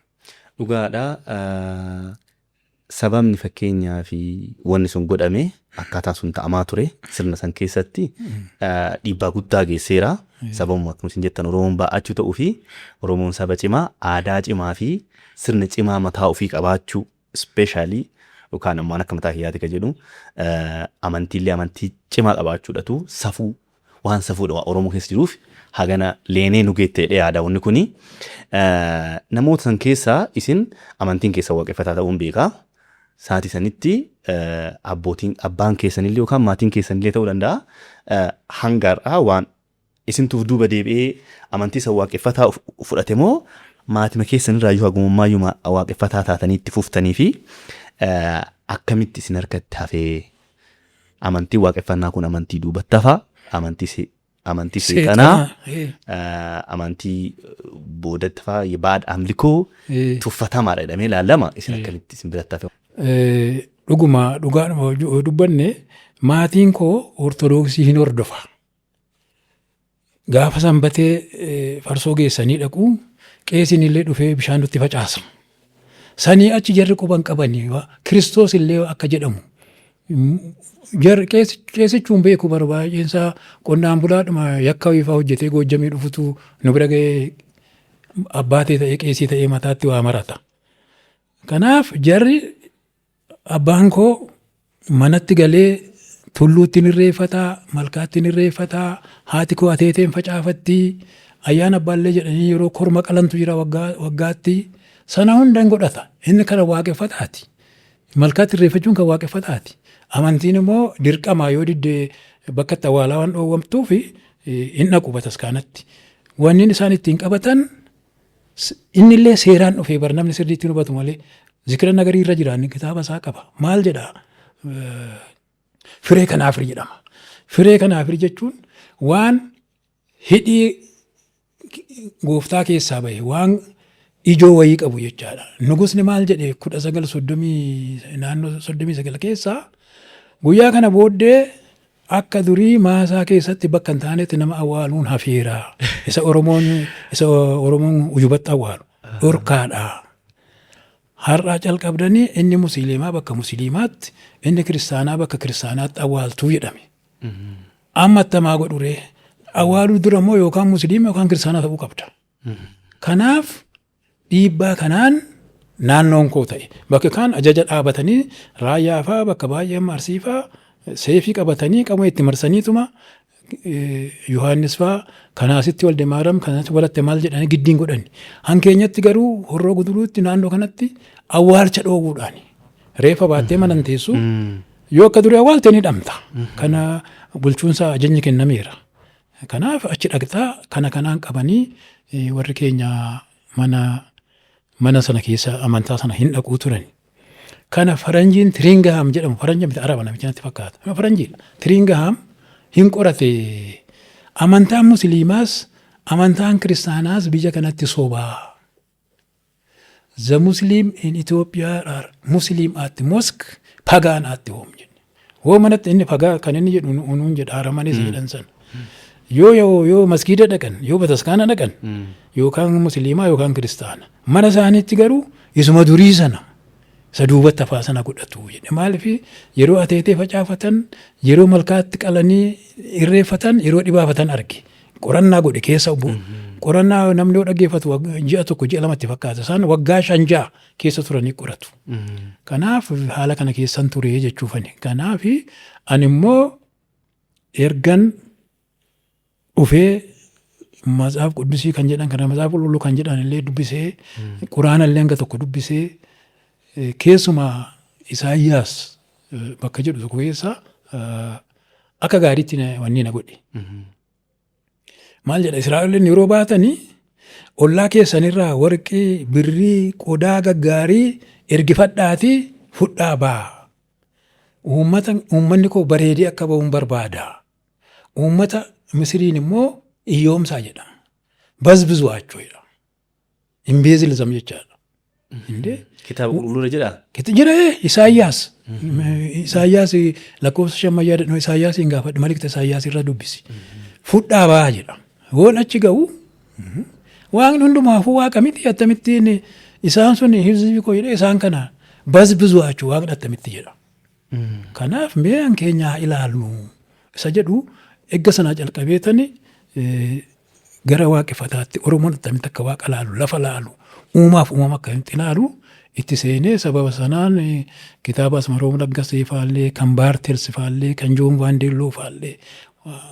Dhugaadhaa sababni fakkeenyaa fi wanni sun godhame akkaataa sun ta'amaa ture sirna san keessatti dhiibbaa guddaa geesseera. Sababuma akkuma isin jettan Oromoon baay'achuu ta'uu fi Oromoon saba cimaa, aadaa cimaa fi sirna cimaa mataa ofii qabaachuu ispeeshaalii yookaan ammoo akka mataa kiyyaati kan jedhu amantiillee amantii cimaa qabaachuudhatu safuu waan safuudha Oromoo keessa jiruuf hagana leenee nu geetteedha yaadawwanni kuni. Namoota san keessaa isin amantiin keessa waaqeffataa ta'uun beekaa. Saatii sanitti abbaan keessanillee yookaan maatiin keessanillee ta'uu danda'a. Hangaarraa waan isintuuf duuba deebi'ee amantii isa waaqeffataa fudhate moo maatima keessanirraa yoo hagumummaa waaqeffataa taatanii itti fuftanii fi akkamitti isin harkatti hafee amantii waaqeffannaa kun amantii duubatti hafaa amantii seexanaa amantii boodatti fa'aa baadha amlikoo tuffatamaadha jedhamee ilaalama isin akkamitti isin biratti hafe. Dhugaadhuma dubbanne maatiin koo ortodoksii hin hordofa. Gaafa sanbatee farsoo geessanii dhaqu qeesiin illee dhufee bishaan nutti facaasa. Sanii achi jarri quban qabanii Kiristoos illee akka jedhamu. Qeesichuun beeku barbaacheensaa qonnaan bulaadhuma yakka ifaa hojjetee goojjamee dhufutu nu bira ga'ee abbaatee ta'ee qeesii ta'ee mataatti waa marata. Kanaaf jarri abbaan koo manatti galee tulluutti ni irreeffataa, malkaatti ni irreeffataa, haati koo ateeteen facaafatti, ayyaana abbaallee jedhanii yeroo korma qalantu jira waggaatti sana hunda hin godhata. Inni kana waaqeffataati. Malkaatti irreeffachuun kan waaqeffataati. Amantiin immoo dirqamaa yoo diddee bakka itti awwaalaa waan dhoowwamtuuf hin dhaqu bataskaanatti. Wanni isaan ittiin qabatan innillee seeraan dhufee bar namni sirriitti hubatu malee zikira nagarii irra jiraanni kitaaba isaa qaba. Maal jedhaa? Firee kanaafir jedhama. Firee kanaafir jechuun waan hidhii gooftaa keessaa bahe waan ijoo wayii qabu jechaadha. Nugusni maal jedhee 1930 naannoo 39 keessaa guyyaa kana booddee akka durii maasaa keessatti bakka hin taanetti nama awwaaluun hafeera. Isa Oromoon ujubatti awwaalu dhorkaadha. Har'aa calqabdanii inni musliimaa bakka musliimaatti inni kiristaanaa bakka kiristaanaatti awwaaltuu jedhame. Amma attamaa godhuree awwaaluu dura immoo yookaan musliima yookaan kiristaanaa ta'uu qabda. Kanaaf dhiibbaa kanaan naannoon koo ta'e bakka kaan ajaja dhaabatanii raayyaa fa'aa bakka baay'ee Arsii fa'aa seefii qabatanii qaama itti marsaniituma Yohaannis fa'aa kanaasitti wal demaaram kanaatti walatte maal jedhanii giddiin godhani. Hankeenyatti garuu Horroo Guduruutti naannoo kanatti awwaalcha dhoowwuudhaani. Reeffa baattee mana hin teessu yoo akka durii awwaalte ni dhamta. Kana bulchuunsa ajajni kennameera. Kanaaf achi dhaqxaa kana kanaan qabanii warri keenya mana sana keessa amantaa sana hin dhaquu turani. Kana faranjiin Tiriingaham jedhamu faranja miti araba namicha natti fakkaata. Faranjiin Tiriingaham hin qorate amantaan musliimaas amantaan kiristaanaas biyya kanatti sobaa. The Muslim in Ethiopia are Muslim at the mosque, pagan at the home. Woo manatti inni pagaa kan inni jedhu unuun jedha aramanis jedhan sana. Yoo masgiida dhaqan yoo bataskaana dhaqan yookaan musliimaa yookaan kiristaana mana isaaniitti garuu isuma durii sana isa duubatti hafaa sana godhatu jedhe. Maaliif yeroo ateetee facaafatan yeroo malkaatti qalanii irreeffatan yeroo dhibaafatan arge qorannaa godhe keessa qorannaa namni yoo dhaggeeffatu ji'a tokko ji'a lamatti fakkaata isaan waggaa 5 keessa turanii qoratu. Kanaaf haala kana keessan ture jechuufani. Kanaaf ani immoo ergan dhufee matsaaf quddusii kan jedhan kana matsaaf qulqulluu kan jedhan illee dubbisee quraana illee hanga tokko dubbisee keessumaa Isaayyaas bakka jedhu tokko keessa akka gaariitti wanni na godhe. Maal jedha Israa'eleen yeroo baatanii ollaa keessanirraa warqii birrii qodaa gaggaarii ergifadhaatii fudhaa baa. Uummanni koo bareedee akka ba'uun barbaada. Uummata Misiriin immoo iyyoomsaa jedha. Bazbizuu jechuudha. Imbeezilizam jechaadha. Kitaaba qulqulluu jedhaa? Jedhee Isaayyaas. Isaayyaas lakkoofsa 5 yaadannoo Isaayyaas hin gaafadhu malikta Isaayyaas irra dubbisi. Fudhaa baa jedha. Woon achi ga'u waaqni hundumaafuu waaqa miti attamittiin isaan sun hizbii koo jedhee isaan kana bazbizuu jechuudha waaqni attamitti jedha. Kanaaf mee keenya ilaallu isa jedhu egga sanaa calqabeetani gara waaqeffataatti Oromoon attamitti akka waaqa laalu lafa laalu uumaaf uumama akkamitti ilaalu itti seenee sababa sanaan kitaaba Asmaroom Laggasee faallee kan Baartels faallee kan Joon Vaandeelloo faallee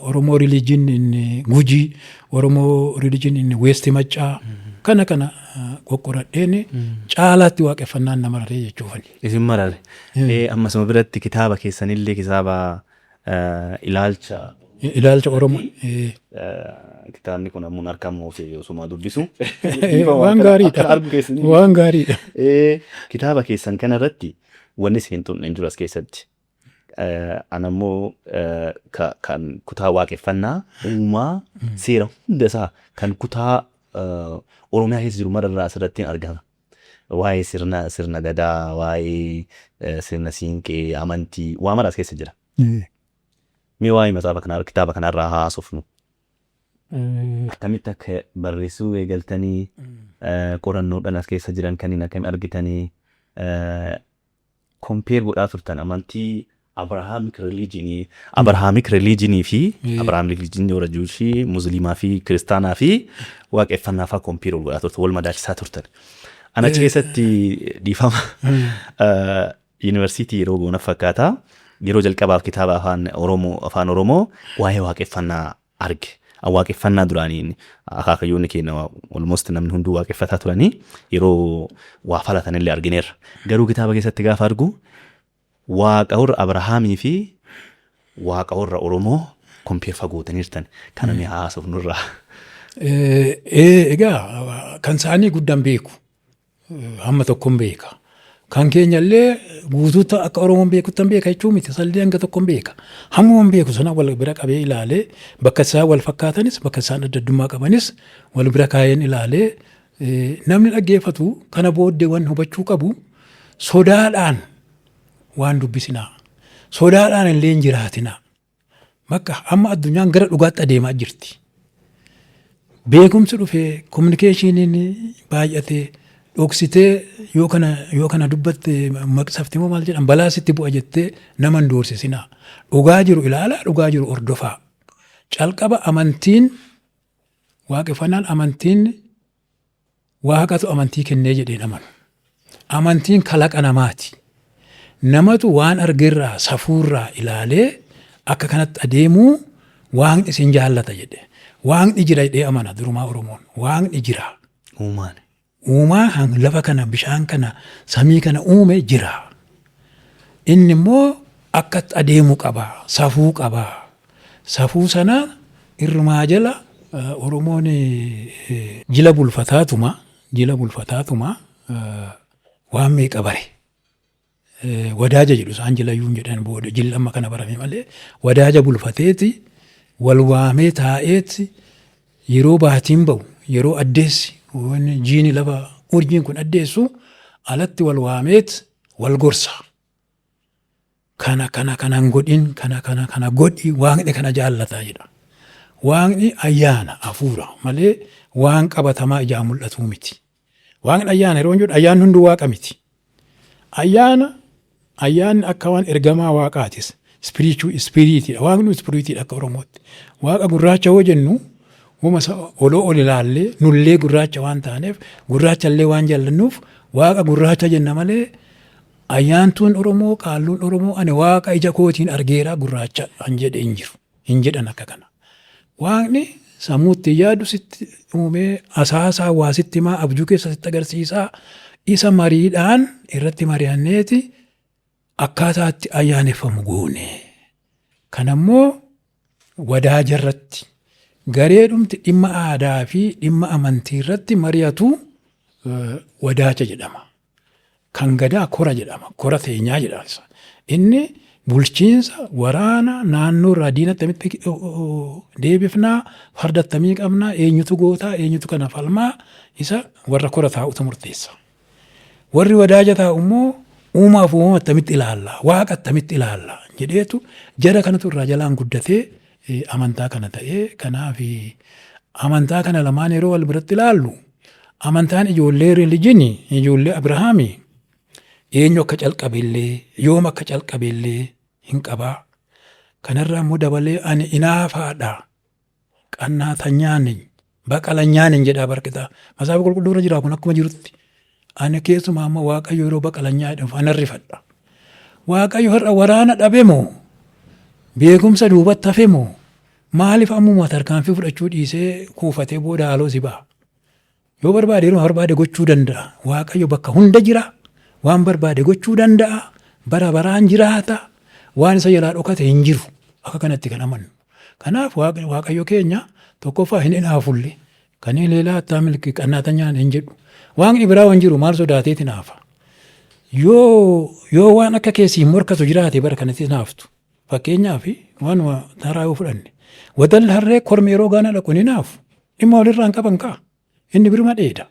Oromoo religion in Gujii Oromoo religion in West Maccaa kana qoqqoradheen caalaatti waaqeffannaan nama mararee jechuufani. Isin marare. Ammasuma biratti kitaaba keessanillee kitaaba ilaalcha Oromoo. Kitaabni kun ammoo harkaan moofee osuma dubbisu. Waan gaariidha. Waan gaariidha. Kitaaba keessan kanarratti wanni isin tunne hin jiru as keessatti. Anammoo kan kutaa waaqeffannaa uumaa seera hunda isaa kan kutaa Oromiyaa keessa jiru mararraa asirratti argama. Waa'ee sirna gadaa, waa'ee sirna siinqee, amantii, waa maraas keessa jira. Mee waa'ee kitaaba kanarraa haasofnu. Akkamitti akka barreessuu eegaltanii qorannoodhaan as keessa jiran kanneen akkamitti argitanii kompeer godhaa turtan amantii Abrahaamic religionii fi Abrahaamic religionii warra Juushii, Musliimaa fi Kiristaanaa fi waaqeffannaa fa'aa kompeer godhaa turtan wal madaalchisaa turtan. Ana achi keessatti dhiifama yuunivarsiitii yeroo goona fakkaata yeroo jalqabaaf kitaaba afaan Oromoo waa'ee waaqeffannaa arge. Waaqeffannaa duraaniin akaakayyoonni keenya almost namni hunduu waaqeffataa turanii yeroo waa falatan illee argineerra. Garuu kitaaba keessatti gaafa argu waaqa warra Abrahaamii fi waaqa warra Oromoo kompeer fagootaniirtan kana mee haasofnurraa. Egaa kan isaanii guddaan beeku hamma tokkoon beeka. Kan keenya illee guutuutti akka Oromoon beekuttan beeka jechuun miti sallee hanga tokkoon beeka. Hamma beeku sana wal bira qabee ilaalee bakka isaan wal fakkaatanis bakka isaan adda addummaa qabanis wal bira kaayeen ilaalee namni dhaggeeffatu kana booddee waan hubachuu qabu sodaadhaan waan dubbisinaa. Sodaadhaan illee hin jiraatinaa. Bakka amma addunyaan gara dhugaatti adeemaa jirti. Beekumsi dhufee kominikeeshiniin baay'atee dhoksitee yoo kana dubbatte maqsafti moo maal jedhan balaa sitti bu'a jettee nama hin doorsisinaa. Dhugaa jiru ilaalaa, dhugaa jiru hordofaa. Calqaba amantiin waaqeffannaan amantiin waaqatu amantii kennee jedheen amanu. Amantiin kalaqa namaati. Namatu waan argeerraa safuurraa ilaalee akka kanatti adeemuu waaqni isin jaallata jedhe. Waaqni jira jedhee amana durumaa Oromoon. Waaqni jira. Uumaa lafa kana bishaan kana samii kana uume jira. Inni immoo akkatti adeemuu qaba. Safuu qaba. Safuu sana irrumaa jala Oromoon jila bulfataatuma waan meeqa bare. Wadaaja jedhu isaan jilayyuun jedhan booda jilli amma kana barame malee wadaaja bulfateeti wal waamee taa'eeti yeroo baatiin ba'u yeroo addeessi jiini lafa urjiin kun addeessu alatti wal waameeti wal gorsa. Kana godhin kana godhi waaqni kana jaallataa jedha. Waaqni ayyaana hafuura malee waan qabatamaa ijaan mul'atu miti. Waaqni ayyaana yeroo jedhu ayyaanni hunduu waaqa miti. Ayyaanni akka waan ergamaa waaqaatis ispiriitiidha. Waaqni ispiriitiidha akka Oromootti. Waaqa gurraacha yoo jennu oloo ol ilaallee nullee gurraacha waan taaneef gurraachallee waan jaallannuuf waaqa gurraacha jenna malee ayyaantuun Oromoo qaalluun Oromoo ani waaqa ija kootiin argeera gurraacha an jedhe hin jiru. Hin jedhan akka kana. Waaqni sammuutti yaadu sitti uumee asaasaa waa sitti himaa abjuu keessa sitti agarsiisaa isa mariidhaan irratti mari'anneeti akkaataatti ayyaaneffamu goone. Kanammoo wadaaja irratti gareedhumti dhimma aadaa fi dhimma amantii irratti mari'atu wadaaja jedhama. Kan gadaa kora jedhama. Kora teenyaa jedhama. Inni bulchiinsa waraana naannoo irraa diina attamitti deebifnaa farda attamii qabnaa eenyutu gootaa eenyutu kana falmaa isa warra kora taa'utu murteessa. Warri wadaaja taa'u immoo uumaaf uumama attamitti ilaalla waaqa attamitti ilaalla jedheetu jara kanatu irraa jalaan guddatee amantaa kana ta'ee kanaaf amantaa kana lamaan yeroo wal biratti ilaallu amantaan ijoollee rilijinii ijoollee Abrahaamii eenyu akka calqabeellee yoom akka calqabeellee hin qabaa. Kanarraa immoo dabalee ani inaafaadha qannaata nyaanin baqala nyaanin jedhaa barqitaa masaafa qulqulluu irra jiraa kun akkuma jirutti. Ani keessumaa amma Waaqayyo yeroo baqala nyaadhaaf anarrifadha. Waaqayyo har'a waraana dhabe moo beekumsa duubatti hafe moo maaliif ammuma tarkaanfii fudhachuu dhiisee kuufatee booda haaloo si ba'a. Yoo barbaade yeroo barbaade gochuu danda'a. Waaqayyo bakka hunda jira. Waan barbaade gochuu danda'a. Bara baraan jiraata. Waan isa jalaa dhokate hin jiru. Akka kanatti kan amannu. Kanaaf Waaqayyo keenya tokkoffaa hin inaafulle. Kan leelaa attaa milki qannaata nyaan hin jedhu. Waaqni biraa waan jiru maal sodaateeti naafa. Yoo waan akka keessii morkatu jiraate bara kanatti naaftu. Fakkeenyaaf waan taraa yoo fudhanne. Wadalli harree kormi yeroo gaana dhaqu ni naafu. Dhimma walirraa hin qaban kaa. Inni birma dheeda.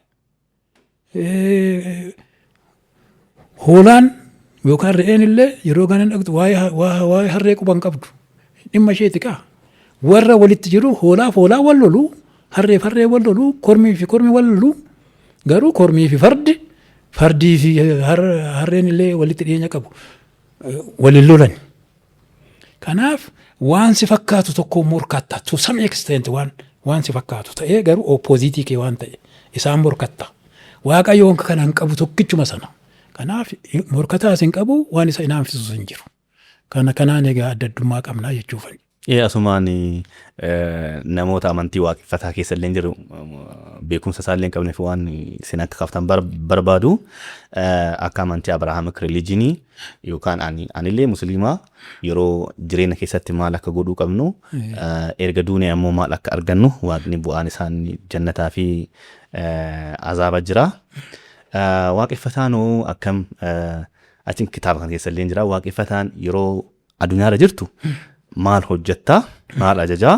Hoolaan yookaan re'een illee yeroo gaana dhaqtu waa'ee harree quban qabdu. Dhimma isheeti kaa. Warra walitti jiru hoolaaf hoolaa wal lolu harreef harree wal lolu kormii fi kormi wal lolu. Garuu kormii fi fardii fi harreen illee walitti dhiyeenya qabu waliin lolan. Kanaaf waan si fakkaatu tokko morkatta to some extent waan si fakkaatu ta'ee garuu oppositii kee waan ta'e isaan morkatta. Waaqayyoon kana hin qabu tokkichuma sana. Kanaaf morkataas hin qabu waan isa inaanfisus hin jiru. Kanaan egaa adda addummaa qabnaa jechuufani. Asumaan namoota amantii waaqeffataa keessa illee jiru beekumsa isaa illee hin qabneef waan isin akka kaaftan barbaadu akka amantii Abrahaamik rilijinii yookaan anillee musliimaa yeroo jireenya keessatti maal akka godhuu qabnu erga duunee ammoo maal akka argannu waaqni bu'aan isaan jannataa fi azaaba jira. Waaqeffataan akkam achiin kitaaba kan keessa illee jira waaqeffataan yeroo addunyaarra jirtu. Maal hojjettaa maal ajajaa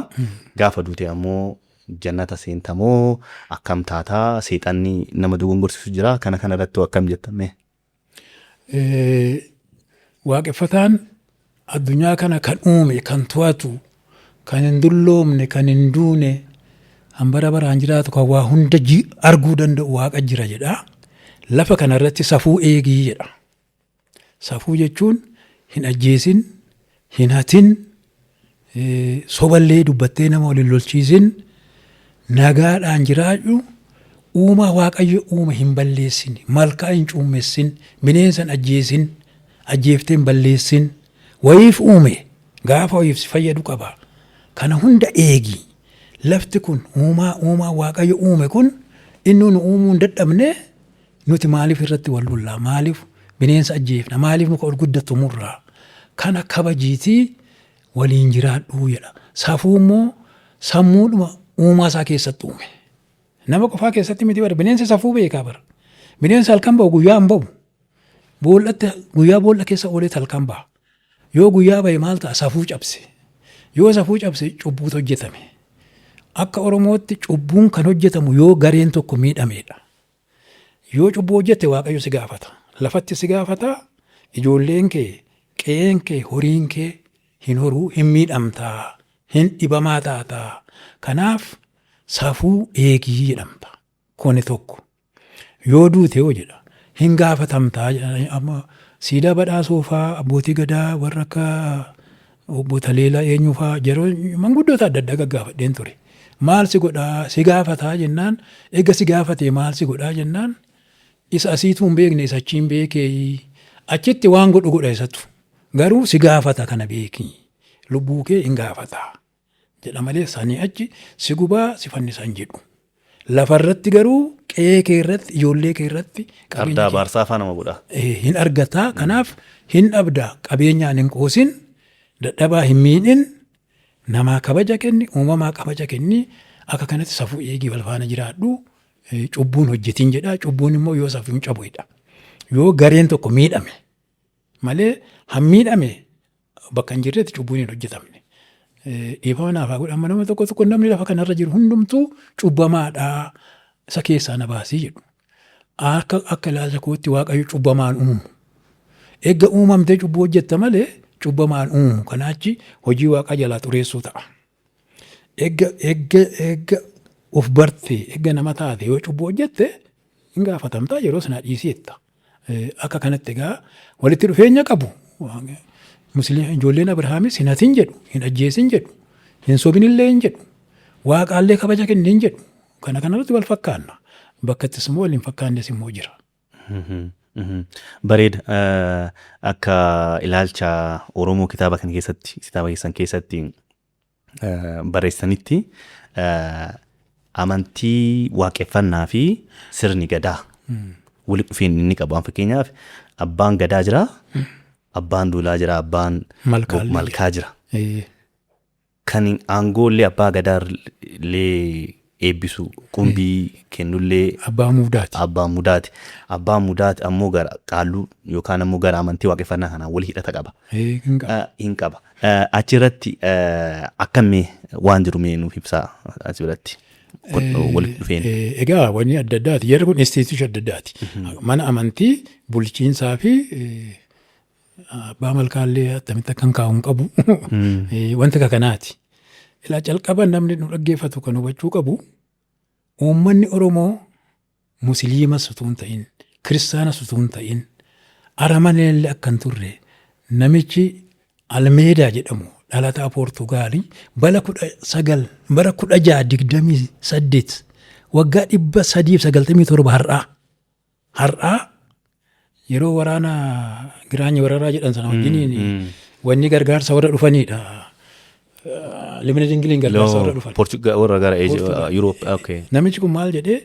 gaafa duute ammoo jannata seentamoo akkam taataa seexanni nama dogongorsiisu jira kana irratti akkam jettame. Waaqeffataan addunyaa kana kan uume kan to'atu kan hin dulloomne, kan hin duune, hambara baraan jiraatu kan waa hunda arguu danda'u waaqa jira jedha. Lafa kanarratti safuu eegii jedha. Safuu jechuun hin ajjeesin, hin hatin, soballee dubbattee nama waliin lolchiisin, nagaadhaan jiraadhu, uumaa waaqayyo uuma hin balleessin, malkaa hin cuumessin, bineensa hin ajjeesin, ajjeeftee hin balleessin, wayiif uume gaafa wayiif si fayyadu qaba. Kana hunda eegi. Lafti kun uumaa waaqayyo uume kun inni nu uumuu hin dadhabne nuti maaliif irratti wal lollaa? Maaliif bineensa ajjeefna? Maaliif muka ol guddatu murraa? Kana kabajiitii waliin jiraadhuu jedha. Safuu immoo sammuudhuma uumaa isaa keessatti uume. Nama qofaa keessatti miti bara. Bineensi safuu beekaa bara. Bineensi halkan ba'u guyyaa hin ba'u. Guyyaa boolla keessa oolee halkan ba'a. Yoo guyyaa ba'e maal ta'a? Safuu cabse. Yoo safuu cabse cubbuutu hojjetame. Akka Oromootti cubbuun kan hojjetamu yoo gareen tokko miidhameedha. Yoo cubbuu hojjette waaqayyo si gaafata. Lafatti si gaafata. Ijoolleen kee, qe'een kee, horiin kee hin horuu, hin miidhamtaa, hin dhibamaa taataa. Kanaaf safuu eegii jedhamta. Kuni tokko. Yoo duute yoo jedha hin gaafatamtaa. Amma siidaa badhaasoo fa'aa abbootii gadaa warra akka obbo Taleelaa eenyu fa'aa yeroo manguddoota adda addaa gaggaafadheen ture. Maal si godhaa? Si gaafataa jennaan. Eega si gaafatee maal si godhaa jennaan. Isa asiituu hin beekne isa achi hin beekee. Achitti waan godhu godha isatu. Garuu si gaafata kana beeki. Lubbuu kee hin gaafataa. Jedha malee sanii achi si gubaa si fannisan jedhu. Lafarratti garuu qe'ee kee irratti, ijoollee kee irratti. Ardaa baarsaa afaan nama godha. Hin argataa. Kanaaf hin dhabdaa. Qabeenyaan hin qoosin. Dadhabaa hin miidhin. Namaa kabaja kenni, uumamaa kabaja kenni. Akka kanatti safuu eegii wal faana jiraadhu. Cubbuun hojjetiin jedha. Cubbuun immoo yoo safuun cabuudha. Yoo gareen tokko miidhame malee han miidhame bakka hin jirretti cubbuun hin hojjetamne. Dhiifama naaf haa godhan nama tokko namni lafa kanarra jiru hundumtuu cubbamaadhaa isa keessaa na baasii jedhu. Akka ilaalcha kootti waaqayyo cubbamaan uumu. Eegga uumamtee cubbuu hojjetta malee cubbamaan uumu. Kanaachi hojii waaqaa jalaa xureessuu ta'a. Eegga of bartee eegga nama taate yoo cubbuu hojjette hin gaafatamtaa yeroo sanaa dhiisietta. Akka kanatti egaa walitti dhufeenya qabu. Ijoolleen Abrahaamis hin hatin jedhu, hin ajjeesin jedhu, hin sobinillee hin jedhu, waaqaallee kabaja kennin hin jedhu. Kana kanarratti wal fakkaanna. Bakkattis immoo wal hin fakkaannes immoo jira. Bareeda. Akka ilaalcha Oromoo kitaaba kan keessatti, kitaaba keessan keessatti barreessanitti amantii waaqeffannaa fi sirni gadaa walitti dhufeen inni qabu. Fakkeenyaaf abbaan gadaa jira, abbaan duulaa jira, abbaan malkaa jira. Kan aangoollee abbaa gadaa illee eebbisu qumbii kennullee abbaa mudaati. Abbaa mudaati ammoo gara qaalluu yookaan ammoo gara amantii waaqeffannaa kanaan wal hidhata qaba. Hin qaba. Achirratti akkamii waan jiru mee nuuf ibsaa achirratti. Walitti dhufeen. Egaa wanni adda addaati. Yeroo kun institution adda addaati. Mana amantii bulchiinsaa fi abbaa malkaallee attamitti akkan kaa'uun qabu. Wanta kanaati. Ilaa calqaba namni nu dhaggeeffatu kan hubachuu qabu. Uummanni Oromoo musliimas utuu hin ta'in, kiristaanas utuu hin ta'in, aramanillee akka hin turre namichi Almeedaa jedhamu dhalataa Poortugaalii bara 1628 waggaa 397 har'aa yeroo waraana giraanya wararaa jedhan sana wajjiniin wanni gargaarsa warra dhufanidha. Limina Ingiliin gargaarsa warra dhufan. Poortugaal warra gara Yuuroop. Namichi kun maal jedhee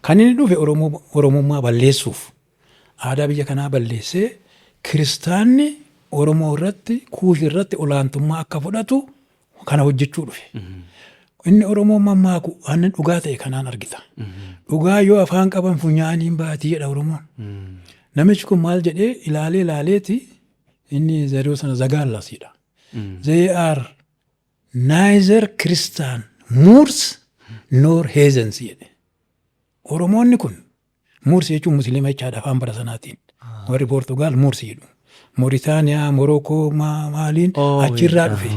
kan inni dhufe Oromummaa balleessuuf aadaa biyya kanaa balleessee kiristaanni Oromoo irratti kuushi irratti olaantummaa akka fudhatu kana hojjechuu dhufe. Inni Oromoo mammaaku waan dhugaa ta'e kanaan argita. Dhugaa yoo afaan qaban funyaaniin baatii jedha Oromoon. Namichi kun maal jedhee ilaaleeti inni zeroo sana zagaallasiidha. They are neither Christian Moors nor Heathens jedhe. Oromoonni kun Moors jechuun musliima jechaadha afaan bara sanaatiin. Warri Poortugaal Moors jedhu. Mooritaaniyaa, Morokoo maaliin achirraa dhufe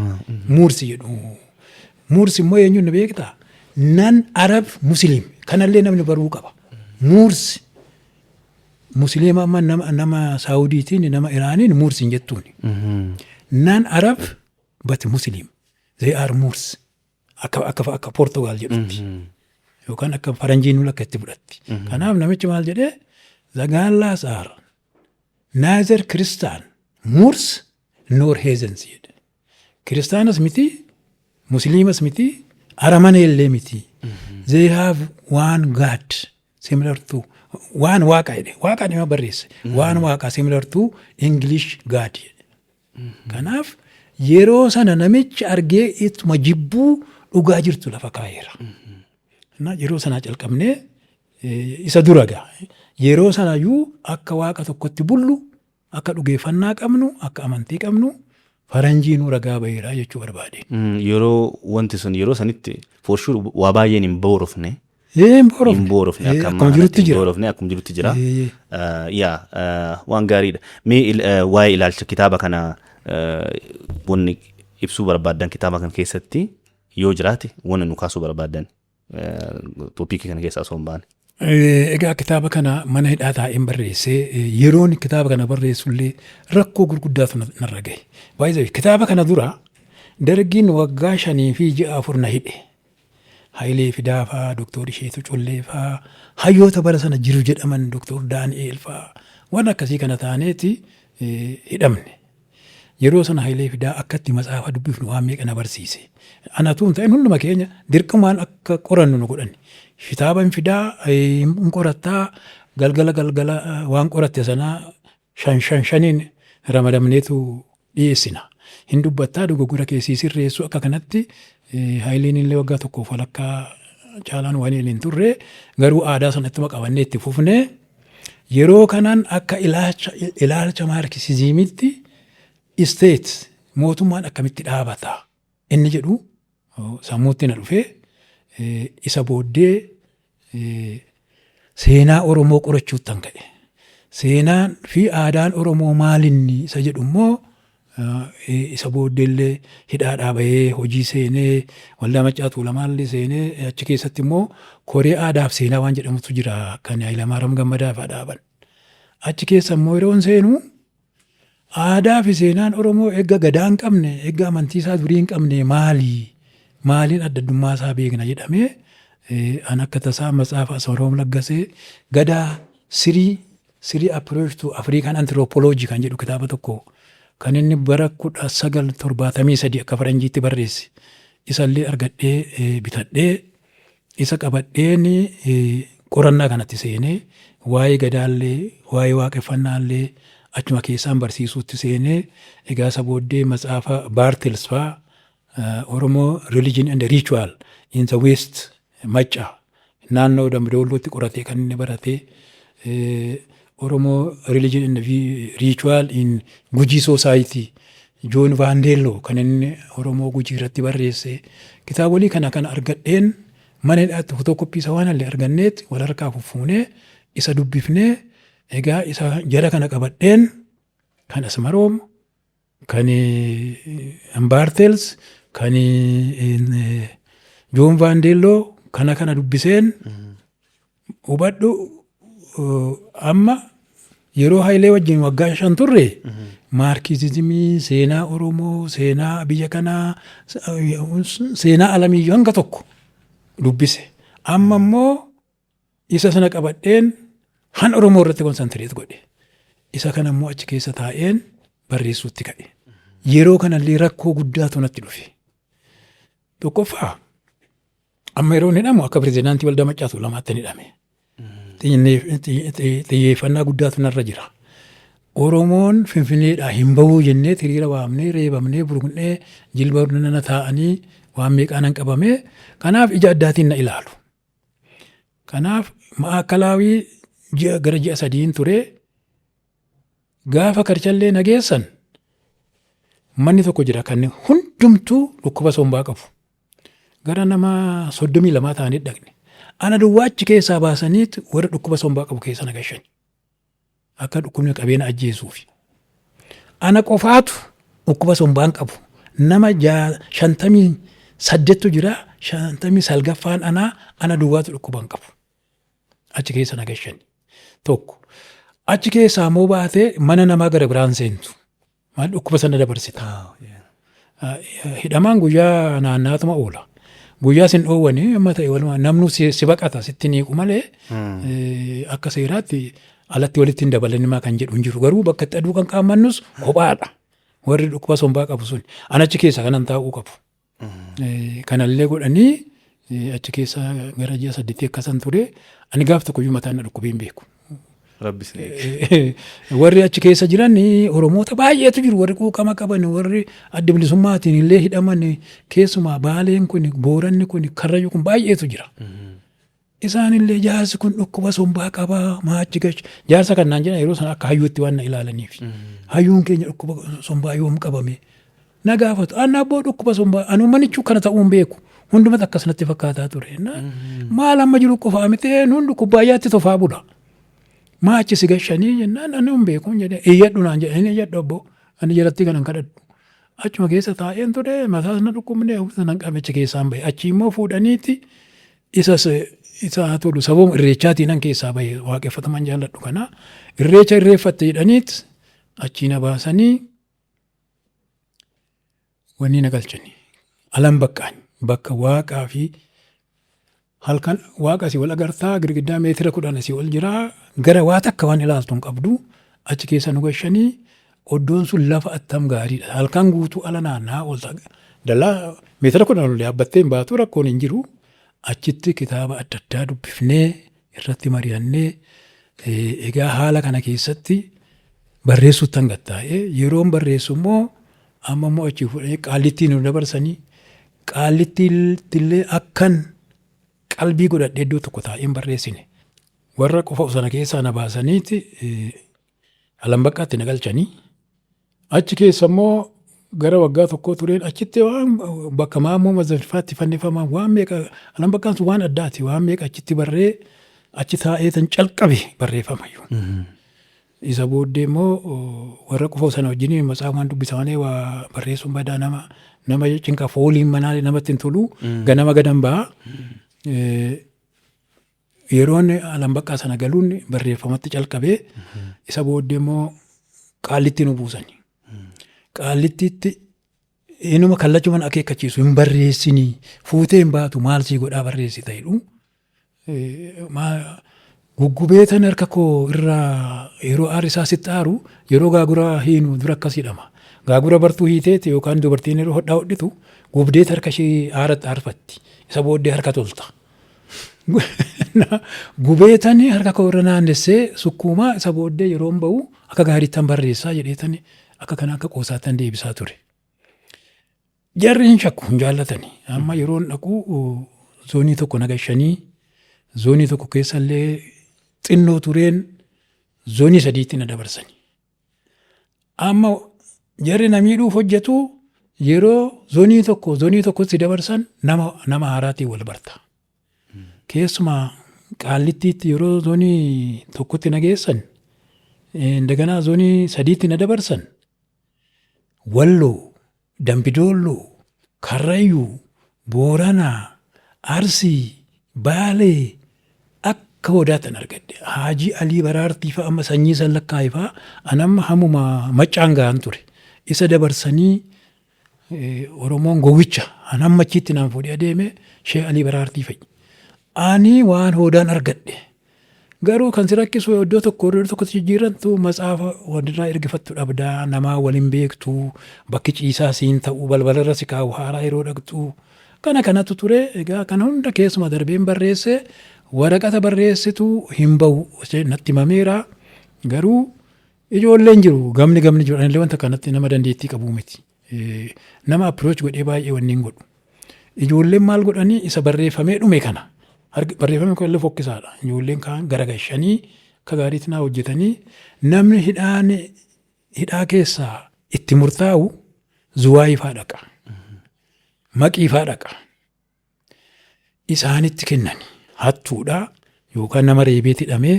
Moors jedhu. Muurs immoo eenyuun beektaa? Nan Arab Musliim kanallee namni baruu qaba. Muursi Musliima amma nama Saawudiitiin nama Iraaniin muursi hin jettuuni. Nan Arab but Musliim. They are Moors. Akka Portugaal jedhutti. Yookaan akka Faranjiin akka itti fudhatti. Kanaaf namichi maal jedhee Zagaalaas are neither Christian, Moors nor heathens jedhe. Kiristaanas miti, Musliimas miti, Aramana illee miti. They have one God similar to waan waaqa jedhe. Waaqa nima barreesse. Waan waaqa similar to English God jedhe. Kanaaf yeroo sana namichi argee ittuma jibbuu dhugaa jirtu lafa kaa'eera. Yeroo sanaa calqabnee isa dura gaa. Yeroo sanayyuu akka waaqa tokkotti bullu, akka dhugeeffannaa qabnu, akka amantii qabnu faranjiinuu ragaa baheeraa jechuu barbaade. Yeroo wanti sun yeroo sanitti for sure waa baay'een hin boorofne. Hin boorofne akkuma jirutti jira. Akkuma jirutti jira. Waan gaariidha. Mee waa'ee ilaalcha kitaaba kana wanni ibsuu barbaadan kitaaba kana keessatti yoo jiraate wanni nu kaasuu barbaadan toopikii kana keessaa osoo hin baane. Egaa kitaaba kana mana hidhaa taa'een barreessee yeroon kitaaba kana barreessullee rakkoo gurguddaatu narra gahe. Baay'ee kitaaba kana dura dargiin waggaa 5 fi 6 na hidhe. Hayilee Fidaafaa, Dooktor Isheetu Colleefaa, hayyoota bara sana jiru jedhaman Dooktor Daani'eel faa waan akkasii kana taaneeti hidhamne. Yeroo sana Hayilee Fidaa akkatti matsaafa dubbifnu waan meeqa na barsiise. Anatu hin ta'in hunduma keenya dirqamaan akka qorannu nu godhanne. Kitaaba Fidaa hin qorattaa galgala waan qoratte sanaa shaniin ramadamneetu dhiyeessina. Hin dubbattaa dogoggora keessii sirreessu akka kanatti Hayileen illee waggaa tokkoof walakkaa caalaan waan hin turre garuu aadaa sanatti qabannee itti fufnee yeroo kanaan akka ilaalcha maarkisiizimiitti isteet mootummaan akkamitti dhaabata inni jedhu sammuutti na dhufee isa booddee seenaa Oromoo qorachuuttan ka'e. Seenaan fi aadaan Oromoo maalinni isa jedhu immoo isa booddeellee hidhaadhaa bahee hojii seenee waldaa Maccaa Tuulamaallee seenee achi keessatti immoo koree aadaaf seenaa waan jedhamutu jira kan Hayilamaariyaam Gammadaaf dhaaban. Achi keessa immoo yeroon seenu aadaa fi seenaan Oromoo eegga gadaa hin qabne eegga amantiisaa durii hin qabne maaliin adda addummaa isaa beekna jedhamee an akka tasaa matsaafa Asaroom Laggasee gadaa sirii approach to African anthropology kan jedhu kitaaba tokko kan inni bara 1973 akka faranjiitti barreesse. Isallee argadhee bitadhee isa qabadheen qorannaa kanatti seenee waa'ee gadaallee waa'ee waaqeffannaallee achuma keessaan barsiisuutti seenee egaa isa booddee matsaafa Baartels faa Oromoo Religion and Ritual in the West Maccaa naannoo Dambidollootti qoratee kan inni baratee Oromoo Religion and Ritual in Gujii Society Joon Vaandeelloo kan inni Oromoo Gujii irratti barreesse kitaabolii kana argadheen mana hidhaatti fotokoppii isa waan illee arganneetti wal harkaa fuffuunee isa dubbifnee egaa isa jara kana qabadheen kan Asmaroom kan Baartels kan Joon Vaandeelloo kana dubbiseen hubadhu amma yeroo Hayilee wajjin waggaa 5 turre maarkizimii seenaa Oromoo seenaa biyya kanaa seenaa alamiyyuu hanga tokko dubbise. Amma immoo isa sana qabadheen han Oromoo irratti konsantireet godhe. Isa kana immoo achi keessa taa'een barreessuutti ka'e. Yeroo kanallee rakkoo guddaatu natti dhufe. Tokkoffaa amma yeroo hidhamu akka pirezidaantii waldaa Maccaa Tuulamaatti hidhame. Xiyyeeffannaa guddaatu narra jira. Oromoon Finfinneedhaa hin bahuu jennee hiriira waamnee reebamnee burgunnee jilba nana taa'anii waan meeqaan qabamee kanaaf ija addaatiin na ilaalu. Kanaaf maakalaawii gara ji'a 3 ture gaafa karchallee nageessan manni tokko jira kan hundumtuu dhukkuba sombaa qabu. Gara nama 32 ta'anii dhaqne. Ana duwwaachi keessaa baasaniitu warra dhukkuba sombaa qabu keessa nagashan. Akka dhukkubni qabeena ajjeesuufi. Ana qofaatu dhukkuba sombaan qabu. Nama 8 jira 59 ana duwwaatu dhukkuban qabu. Achi keessa nagashani. Tokko. Achi keessaa immoo baatee mana namaa gara biraan seentu. Maal dhukkuba sana dabarsita. Hidhamaan guyyaa naannaatuma oola. Guyyaa sin dhoowwanii amma ta'e walumaa namnu si baqata sitti niiqu malee akka seeraatti alatti walitti hin dabalanimaa kan jedhu hin jiru. Garuu bakka itti aduu kan qaammannus kophaadha. Warri dhukkuba sombaa qabu sun. Ani achi keessa kanan taa'uu qabu. Kanallee godhanii achi keessa gara ji'a 8 akkasan ture. Ani gaaf tokkoyyuu mataan na dhukkubee hin beeku. Warri achi keessa jiran Oromoota baay'eetu jiru. Warri quuqama qaban, warri adda bilisummaatiin illee hidhaman keessumaa Baaleen kun, Booranni kun, Karrayyuu kun baay'eetu jira. Isaan illee jaarsi kun dhukkuba sombaa qabaa maachi gacha. Jaarsa kannaan jedhan yeroo sana akka hayyuutti waan na ilaalaniif. Hayyuun keenya dhukkuba sombaa yoom qabame. Na gaafatu. Anna abboo dhukkuba sombaa anuu manichuu kana ta'uun beeku. Hundumatu akkasumatti fakkaataa ture. Maal amma jiru qofaa miti hundi kubbaayyaatti tofaa bula. Maachi si gashanii jennaan ani hin beekuun jedhee iyyadhu naan jedhanii iyyadhu abboo ani jalatti kanan kadhadhu. Achuma keessa taa'een ture mataas na dhukkubnee nan qabecha keessaan bahe. Achi immoo fuudhaniiti isa haa tolu sababa irreechaatiin nan keessaa bahe waaqeffataman jaalladhu kana irreecha irreeffatte jedhaniit achii na baasanii wanni na galchanii. Alan baqqaan bakka waaqaa fi halkan waaqa asii wal agartaa girgiddaa meetira 10 asii ol jira gara waa takka waan ilaaltu hin qabdu achi keessa nu gashanii oddoon sun lafa attam gaariidha. Halkan guutuu ala naannaa oolta dallaa meetira 10 ol yaabbattee hin baatu rakkoon hin jiru. Achitti kitaaba adda addaa dubbifnee irratti mari'annee egaa haala kana keessatti barreessuutti hangattaa'ee yeroon barreessu immoo amma immoo achi fudhanii qaallittii nu dabarsanii qaallittiillee akkan qalbii godhadhee iddoo tokko taa'een barreessine. Warra qofa sana keessaa na baasaniiti Alan Baqqaatti na galchanii. Achi keessa immoo gara waggaa tokkoo tureen achitti waan bakka Maammoo Mazarfaatti fannifaman waan meeqa Alan Baqqaan sun waan addaati waan meeqa achitti barree achi taa'ee tan calqabe barreeffamayyuu. Isa booddee immoo warra qofa sana wajjin matsaafaan dubbisamanii waa barreessuun badaa nama cinqa fooliin manaa namatti hin tolu ganama gadan ba'a. Yeroon Alan Baqqaa sana galuun barreeffamatti calqabee isa booddee immoo qaallitti nu buusani. Qaallittiitti inuma kallachuman akeekkachiisu hin barreessinii fuutee hin baatu maal sii godhaa barreessi ta'edhu. Guggubeetan harka koo irraa yeroo aarri isaa sitti aaru yeroo gaagura hiinu dura akkas jedhama. Gaagura bartuu hiiteeti yookaan dubartiin yeroo hodhaa hodhitu gubdeet harka ishee aaratti aarfatti. Isa booddee harka tolta. Gubeetanii harka koo irra naannessee sukkuumaa isa booddee yeroon ba'u akka gaariittan barreessaa jedheetanii akka kana akka qoosaattan deebisaa ture. Jarri hin shakku hin jaallatani. Amma yeroon dhaqu zoonii tokko nagashanii zoonii tokko keessallee xinnoo tureen zoonii 3tti na dabarsani. Amma jarri na miidhuuf hojjetu yeroo zoonii tokkotti dabarsan nama haaraatiin wal barta. Keessumaa qaallittiitti yeroo zoonii tokkotti na geessan daganaa zoonii 3tti na dabarsan Walloo, Dambidoolloo, Karrayyuu, Booranaa, Arsii, Baalee akka odaatan argadde. Haajii Alii Baraartii fa'a amma sanyii san lakkaa'e fa'a anamma hamuma maccaan ga'an ture. Isa dabarsanii Oromoon gowwicha anamma achitti naan fuudhee adeeme Shee Alii Baraartii fa'i. Ani waan hodaan argadde. Garuu kan si rakkisu iddoo tokkotti jijjiirantu matsaafa walirraa ergifattu dhabdaa namaa waliin beektu bakki ciisaa siin ta'u balbalarra si kaa'u haaraa yeroo dhaqxu kana kanatu ture. Egaa kana hunda keessuma darbeen barreesse waraqata barreessitu hin bahu natti himameera. Garuu ijoolleen jiru gamni jiru anillee wanta kanatti nama dandeettii qabu miti. Nama approach godhee baay'ee wanni hin godhu. Ijoolleen maal godhanii isa barreeffamee dhume kana. Barreeffamni kun illee fokkisaadha. Ijoolleen kaan garagashanii akka gaariitti naa hojjetanii namni hidhaa keessaa itti murtaa'u zuwaayifaa dhaqa. Maqiifaa dhaqa. Isaanitti kennani. Hattuudha yookaan nama reebeetti hidhamee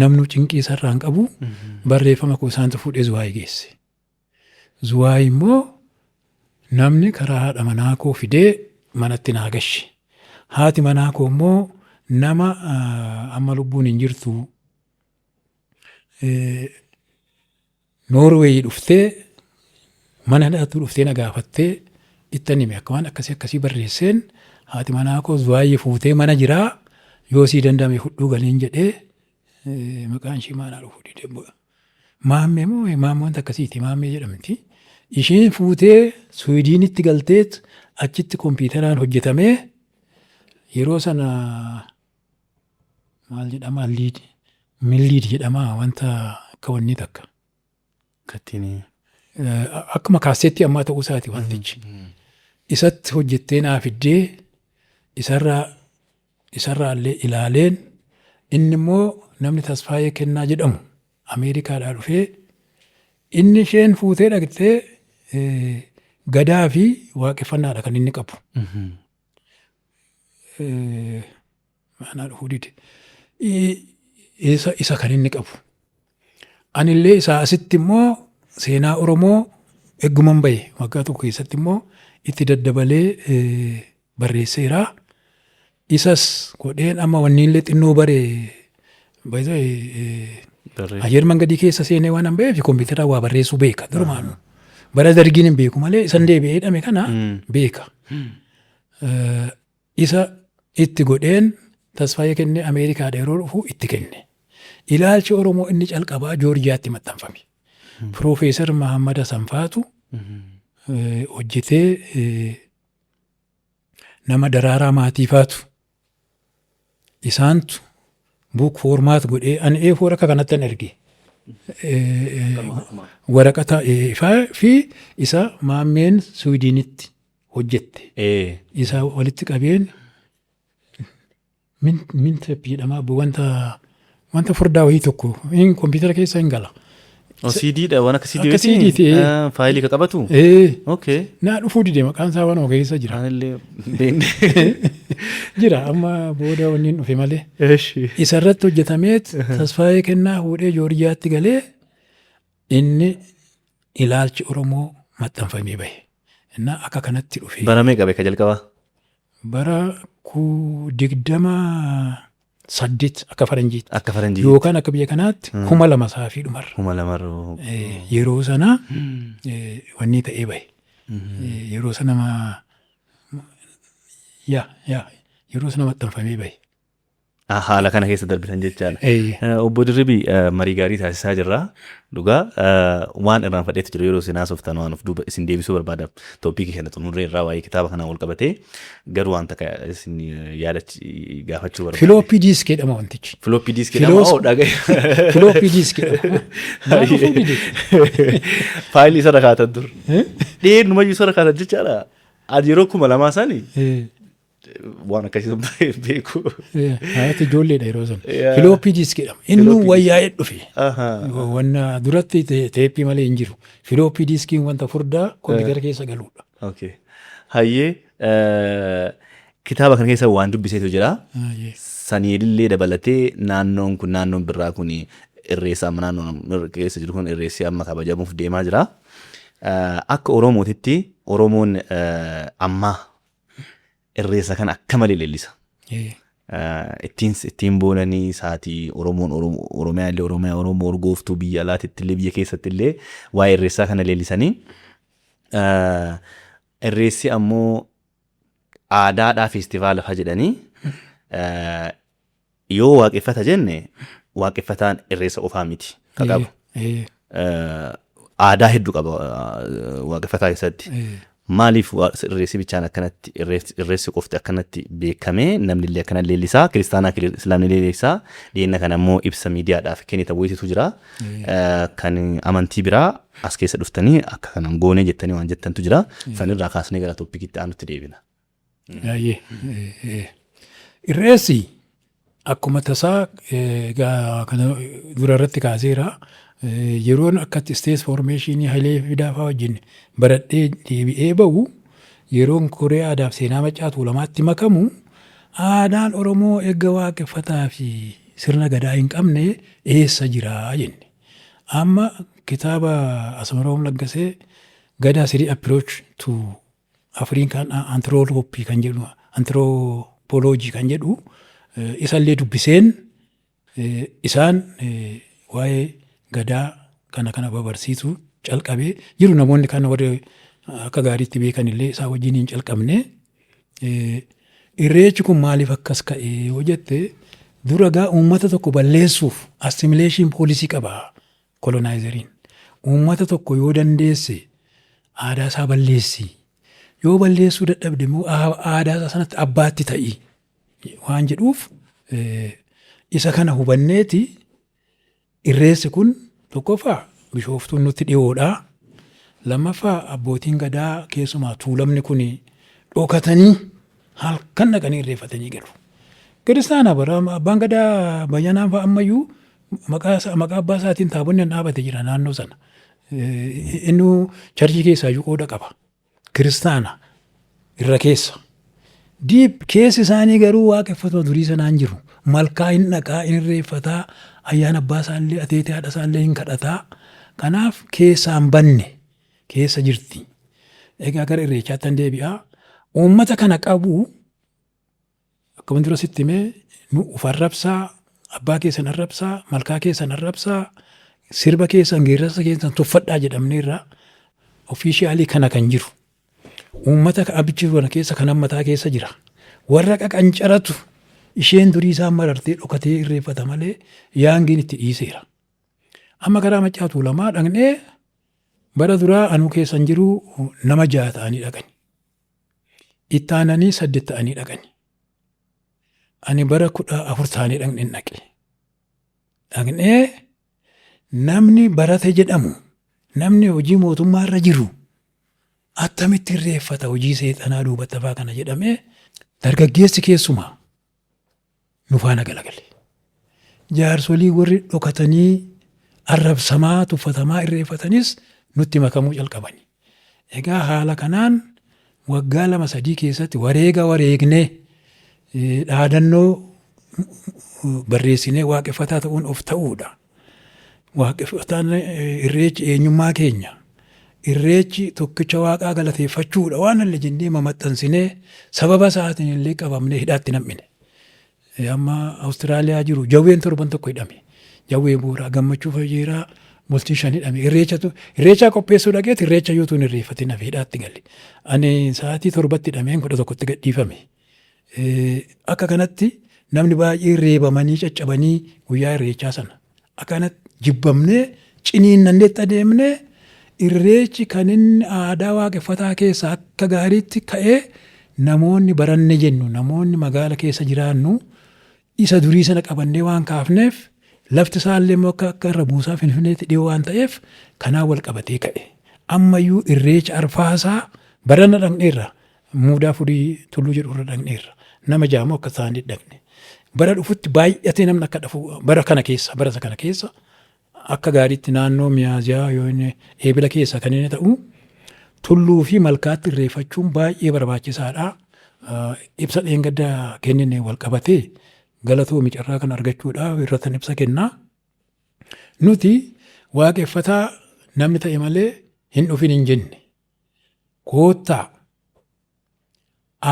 namnu cinqii isarraan qabu barreeffama koo isaantu fuudhee zuwaayii geesse. Zuwaayii immoo namni karaa haadha manaa koo fidee manatti naa gashe. Haati manaa koo immoo nama amma lubbuun hin jirtu Noorweeyii dhuftee mana hidhaatu dhuftee na gaafattee ittan hime akka waan akkasii barreesseen haati manaa koos baay'ee fuutee mana jiraa yoo sii danda'ame fudhuu galiin jedhee maqaan ishii maanaa dhufuu dide. Maammee moo maammee wanta akkasiiti maammee jedhamti. Ishiin fuutee Suwiidinitti galteet achitti kompiitaraan hojjetamee yeroo sana maal jedhama milliid jedhama wanta akka wanni takka. Kattiini. Akkuma kaaseetti ammaa ta'uu isaati wantichi. Isatti hojjettee naa fiddee isarraa illee ilaaleen inni immoo namni Tasfaayee Kennaa jedhamu Ameerikaadhaa dhufee inni isheen fuutee dhaqxee gadaa fi waaqeffannaadha kan inni qabu. Maanaa dhufuu dide. Isa kan inni qabu. Anillee isaa asitti immoo seenaa Oromoo eegguman bahe waggaa tokko keessatti immoo itti daddabalee barreesseera. Isas godheen amma wanniillee xinnoo bare ayer mangadii keessa seenee waan hin beefi kompiitara waa barreessuu beeka durumaanu. Bara dargiin hin beeku malee isan deebi'ee hidhame kana beeka. Isa itti godheen Tasfaayee Kennee Ameerikaadha yeroo dhufu itti kenne. Ilaalchi Oromoo inni calqabaa Joorjiyaatti maxxanfame. Piroofeesar Mahammad Asanfaatu hojjetee nama Daraaraa Maatiifaatu isaantu buuk foormaat godhee ani eefoo akka kanatti hin erge. Waraqata fi isa maammeen Suwiidinitti hojjette. Isa walitti qabeen minteeppii jedhama wanta furdaa wayii tokko kompiitara keessa hin gala. CDdha waan akka CD CDti. Faayilii ka qabatu? Okay. Naa dhufuu dide maqaan isaa waan keessa jira. Jira amma booda wanni dhufe malee. Isarratti hojjetameet Tasfaayee Kennaa fuudhee Joorjiyaatti galee inni ilaalchi Oromoo maxxanfamee bahe. Innaa akka kanatti dhufe. Bara meeqa beeka jalqabaa? Bara 28 akka faranjiitti. Akka faranjiitti. Yookaan akka biyya kanaatti 2000 saafii dhumarra. 2000. Yeroo sana wanni ta'ee bahe. Yeroo sana yeroo sana maxxanfamee bahe. Haala kana keessa darbitan jechaadha. Obbo Dirribii marii gaarii taasisaa jirra. Dhugaa waan irraan fadheetu jiru yeroo isin haasoftan waan of duuba isin deebisuu barbaada. Tooppikii kana xumurree irraa waa'ee kitaaba kanaa wal qabatee garuu waan takka isin gaafachuu barbaada. Filooppii diiskii jedhama wantichi. Filooppii diiskii jedhama dhagaye. Filooppii diiskii jedhama. Faayilii isa rakkaatan dur. Dheenumayyuu isa rakkaatan jechaadha. Ati yeroo 2000 sani. Waan akkasii beeku. Haati ijoolleedha yeroo sana. Filooppii diiskii jedhama. Inni wayyaa'ee dhufe. Wanna duratti teeppii malee hin jiru. Filooppii diiskiin wanta furdaa kompiitara keessa galuudha. Okay. Hayyee kitaaba kana keessa waan dubbiseetu jira. Saniillee dabalatee naannoon kun naannoon birraa kun irreessa amma naannoon keessa jiru kun irreessi amma kabajamuuf deemaa jira. Akka Oromootitti Oromoon ammaa irreessa kana akka malee leellisa. Ittiin boonanii saatii Oromiyaa illee Oromoo urgooftuu biyya alaatitti illee biyya keessatti illee waa'ee irreessaa kana leellisanii. Irreessi ammoo aadaadhaa feestivaala fa jedhanii yoo waaqeffata jenne waaqeffataan irreessa ofaa miti ka qabu. Aadaa hedduu qaba waaqeffataa keessatti. Maaliif irreessi bichaan akkanatti irreessi qofti akkanatti beekamee namni illee akkana leellisaa kiristaanaa islaamni leellisaa dhiyenna kana immoo ibsa miidiyaadhaaf kennita wayiitu jira. Kan amantii biraa as keessa dhuftanii akka kanaan goonee jettanii waan jettantu jira. Sanirraa kaasnee gara tooppikitti aanutti deebina. Irreessi akkuma tasaa kana dura irratti kaaseera. Yeroon akkatti istees foormeeshinii Hayilee Fidaafaa wajjin baradhee deebi'ee bahu yeroon koree aadaaf seenaa Maccaatu lamaatti makamu aadaan Oromoo eegga waaqeffataa fi sirna gadaa hin qabne eessa jiraa jenne. Amma kitaaba Asmaroom Laggasee Gadaa Sirii Approach to Afrikaan antiroopoolojii kan jedhu isallee dubbiseen isaan waa'ee gadaa kana babarsiisuu calqabee jiru. Namoonni kana warri akka gaariitti beekan illee isaa wajjin hin calqabne. Irreechi kun maaliif akkas ka'e yoo jette dura gaa uummata tokko balleessuuf assimileeshin poolisii qaba kolonaayizeeriin. Uummata tokko yoo dandeesse aadaa isaa balleessi. Yoo balleessuu dadhabde immoo aadaa isaa sanatti abbaatti ta'i waan jedhuuf isa kana hubanneeti irreessi kun tokkoffaa Bishooftuun nutti dhiyoodha. Lammaffaa abbootiin gadaa keessumaa tuulamni kun dhokatanii halkan dhaqanii irreeffatanii galu. Kiristaana bara abbaan gadaa bayyanaan fa'a ammayyuu maqaa abbaa isaatiin taabonni dhaabate jira naannoo sana. Inni charchii keessaa qooda qaba. Kiristaana irra keessa. Keessi isaanii garuu waaqeffatuma durii sanaan jiru. Malkaa hin dhaqaa, hin irreeffataa, ayyaana abbaa isaallee, ateetee haadha isaallee hin kadhataa. Kanaaf keessaan banne keessa jirti. Egaa gara irreechaatti hin deebi'aa. Uummata kana qabu akkuma dura sitti himee nu uf arrabsaa, abbaa keessan arrabsaa, malkaa keessan arrabsaa, sirba keessan geerrasa keessan tuffadhaa jedhamneerra ofiishiyaalii kana kan jiru. Uummata abichi kana keessa kan hammataa keessa jira. Warra qaqancaratu isheen durii isaan marartee dhokatee irreeffata malee yaangiin itti dhiiseera. Amma karaa Maccaa Tuulamaa dhaqnee bara duraa anuu keessan jiru nama 6 ta'anii dhaqani. Itti aananii 8 ta'anii dhaqani. Ani bara 14 ta'anii dhaqne. Dhaqnee namni barate jedhamu namni hojii mootummaa irra jiru attamitti irreeffata hojii seexanaa duubatti fa'aa kana jedhamee dargaggeessi keessumaa nu faana galagale. Jaarsolii warri dhokatanii arrabsamaa tuffatamaa irreeffatanis nutti makamuu calqabani. Egaa haala kanaan waggaa 2-3 keessatti wareegnee dhaadannoo barreessinee waaqeffataa ta'uun of ta'uudha. Waaqeffataan irreechi eenyummaa keenya. Irreechi tokkicha waaqaa galateeffachuudha waan illee jennee maxxansinee sababa isaatiin illee qabamnee hidhaatti nam'ine. Amma Awustiraaliyaa jiru jawween 7 tokko hidhame. Jawwee Booraa Gammachuu Fayyeeraa bultii 5 hidhame. Irreecha qopheessuu dhaqeeti irreecha yoo tuun irreeffatiin hafe hidhaatti galle. Ani sa'aatii 7tti hidhameen 11tti gadhiifame. Akka kanatti namni baay'ee reebamanii caccabanii guyyaa irreechaa sana. Akkanatti jibbamnee ciniinnanneetti adeemnee irreechi kan inni aadaa waaqeffataa keessaa akka gaariitti ka'ee namoonni baranne jennu namoonni magaala keessa jiraannu isa durii sana qabannee waan kaafneef lafti isaallee immoo akka irra buusaa Finfinneetti dhiyoo waan ta'eef kanaan wal qabatee ka'e. Ammayyuu irreecha arfaasaa barana dhaqneerra muudaa furii tulluu jedhu irra dhaqneerra nama jaamoo akka isaanii dhaqne. Bara dhufutti baay'atee namni akka dhufu bara kana keessa akka gaariitti naannoo Miyaaziyaa yoo eebila keessa kan inni ta'u tulluu fi malkaatti irreeffachuun baay'ee barbaachisaadha. Ibsa dheengaddaa kennine wal qabatee galatoomi carraa kan argachuudhaaf irratti ibsa kennaa. Nuti waaqeffataa namni ta'e malee hin dhufin hin jenne. Koottaa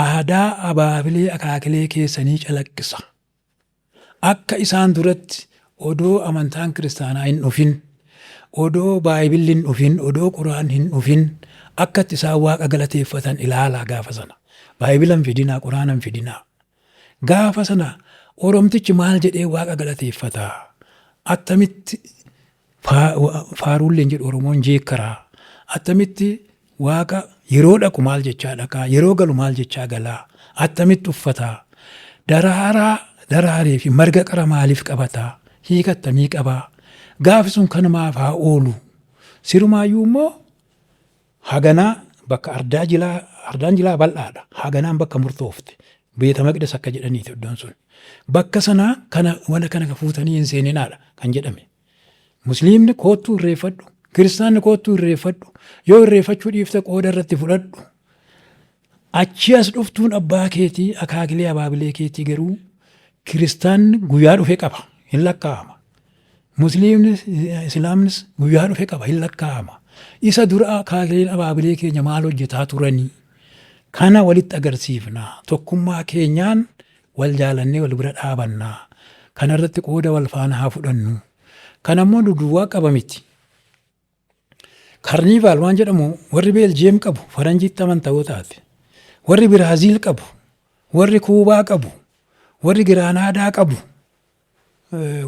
aadaa abaabilee akaakilee keessanii calaqqisa. Akka isaan duratti odoo amantaan kiristaanaa hin dhufin, odoo baayibilli hin dhufin, odoo quraan hin dhufin akkatti isaan waaqa galateeffatan ilaalaa gaafa sana. Baayibila hin fidinaa, quraana hin fidinaa. Gaafa sana Oromtichi maal jedhee waaqa galateeffataa? Attamitti faaruulleen jedhu Oromoon jeekkaraa? Attamitti waaqa yeroo dhaqu maal jechaa dhaqaa? Yeroo galu maal jechaa galaa? Attamitti uffataa? Daraaree fi marga qara maaliif qabataa? Hiikattamii qabaa? Gaafi sun kanumaaf haa oolu. Sirumaayyuu immoo haganaa bakka ardaan jilaa bal'aadha. Haganaan bakka murtoofte. Beeta Maqdes akka jedhaniiti iddoon sun. Bakka sanaa wala kana fuutanii hin seeninaadha kan jedhame. Musliimni koottuu irreeffadhu. Kiristaanni koottuu irreeffadhu. Yoo irreeffachuu dhiifte qooda irratti fudhadhu. Achi as dhuftuun abbaa keetii akaakilee abaabilee keetii garuu kiristaanni guyyaa dhufe qaba hin lakkaa'ama. Musliimnis Islaamnis guyyaa dhufe qaba hin lakkaa'ama. Isa dura akaakileen abaabilee keenya maal hojjetaa turanii? Kana walitti agarsiifnaa. Tokkummaa keenyaan wal jaalannee wal bira dhaabannaa. Kanarratti qooda wal faana haa fudhannu. Kanammoo duwwaa qaba miti. Karniivaal waan jedhamu warri Beeljiyeem qabu faranjiitti amanta'ootaati. Warri Biraaziil qabu, warri Kuubaa qabu, warri Giraanaadaa qabu,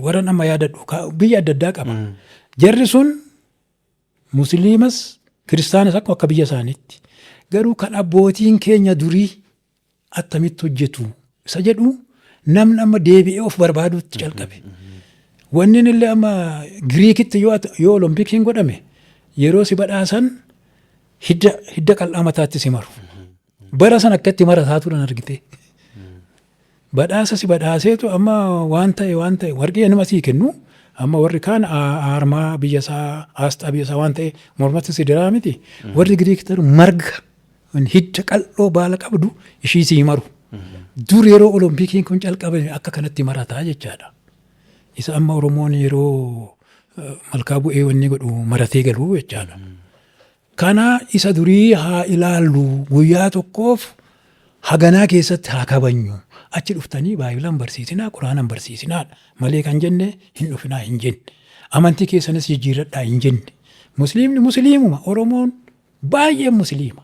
warra nama yaadadhu biyya adda addaa qaba. Jarri sun Musliimas Kiristaanas akka biyya isaaniitti. Garuu kan abbootiin keenya durii attamitti hojjetu isa jedhu namni amma deebi'ee of barbaaduutti calqabe. Wanni illee amma Giriikitti yoo Oloompikiin godhame yeroo si badhaasan hidda qal'aa mataatti si maru. Bara san akkatti marataa turan argite. Badhaasa si badhaaseetu amma waan ta'e warqee nama sii kennu amma warri kaan aarmaa biyya isaa aasxaa biyya isaa waan ta'e mormatti si diraa miti. Warri Giriik taru marga hidda qal'oo baala qabdu ishii sii maru. Dur yeroo Oloompikiin kun calqabame akka kanatti marataa jechaadha. Isa amma Oromoon yeroo malkaa bu'ee wanni godhu maratee galuu jechaadha. Kana isa durii haa ilaallu guyyaa tokkoof haganaa keessatti haa kabajnu. Achi dhuftanii Baayibilaan barsiisinaa, Quraanan barsiisinaadha. Malee kan jenne hin dhufinaa hin jenne. Amantii keessanis jijjiirradhaa hin jenne. Musliimni musliimuma. Oromoon baay'een musliima.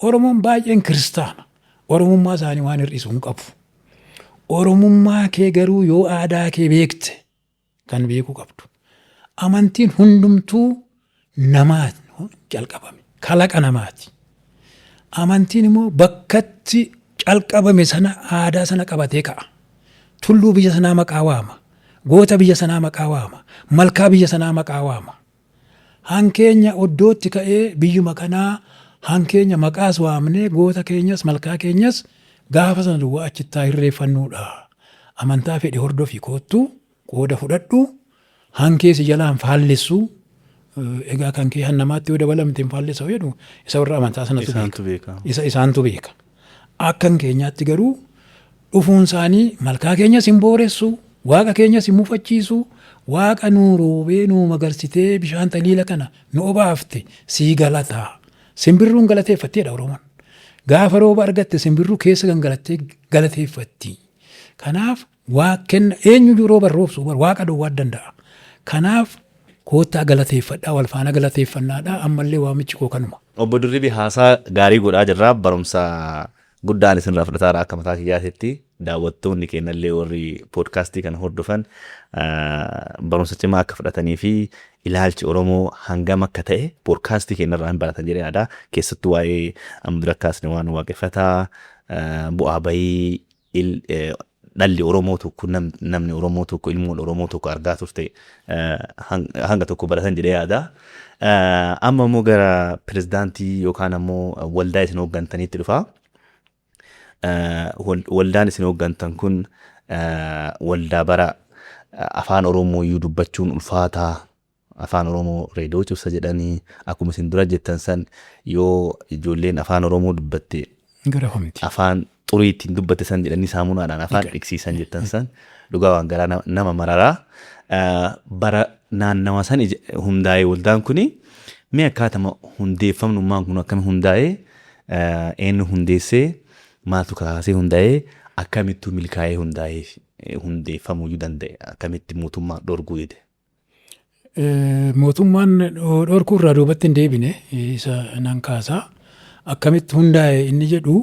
Oromoon baay'een kiristaana. Oromummaa isaanii waan hir'isu hin qabu. Oromummaa kee garuu yoo aadaa kee beekte kan beekuu qabdu. Amantiin hundumtuu namaati calqabame. Kalaqa namaati. Amantiin immoo bakkatti calqabame sana aadaa sana qabatee ka'a. Tulluu biyya sanaa maqaa waama. Goota biyya sanaa maqaa waama. Malkaa biyya sanaa maqaa waama. Hankeenya oddootti ka'ee biyyuma kanaa hankeenya maqaas waamnee goota keenyas malkaa keenyas gaafa sana duwwaa achittaa hirreeffannuudha. Amantaa fedhe hordofii koottu qooda fudhadhu hankeesi jalaan faallessu egaa kan kee hannamaatti yoo dabalamte hin faallessa jedhu isa warra amantaa sanatu beeka. Isaantu beeka. Akkan keenyaatti garuu dhufuun isaanii malkaa keenyas hin booressu, waaqa keenyas hin mufachiisu, waaqa nuu roobee nuu magarsitee bishaan taliila kana nu obaafte sii galataa. Simbirruun galateeffatteedha Oromoon. Gaafa rooba argatte simbirruu keessa gangalattee galateeffatti. Kanaaf eenyu rooba roobsu waaqa duwwaa danda'a. Kanaaf koottaa galateeffadhaa wal faana galateeffannaadhaa ammallee waamichi koo kanuma. Obbo Dirribii haasaa gaarii godhaa jirraa barumsa guddaan isinirraa fudhataara akka mataa kiyyaatitti daawwattoonni keenyallee warri poodkaastii kana hordofan barumsa cimaa akka fudhatanii fi ilaalchi Oromoo hangam akka ta'e poodkaastii keenyarraa hin baratan jedhee yaada. Keessattuu waa'ee amma dura kaasne waan waaqeffataa bu'aa bahii dhalli Oromoo tokko namni Oromoo tokko ilmoon Oromoo tokko argaa turte hanga tokko baratan jedhee yaada. Amma immoo gara pirezidaantii yookaan ammoo waldaa isin hooggantaniitti dhufaa. Waldaan isin hooggantan kun waldaa bara afaan Oromoo iyyuu dubbachuun ulfaataa afaan Oromoo reediyoo cibsa jedhanii akkuma isin dura jettan san yoo ijoolleen afaan Oromoo dubbatte afaan xurii ittiin dubbatte san jedhanii saamunaadhaan afaan dhiqsiisan jettan san dhugaa waan garaa nama mararaa. Bara naannawa san hundaa'ee waldaan kuni mee akkaatama hundeeffamnummaan kun akkami hundaa'ee eenyu hundeessee maaltu kaasee hundaa'ee akkamittuu milkaa'ee hundaa'ee hundeeffamuu danda'e akkamitti mootummaa dhorguu dide. Mootummaan dhorkuu irraa duubatti hin deebine isa nan kaasaa akkamitti hundaa'e inni jedhu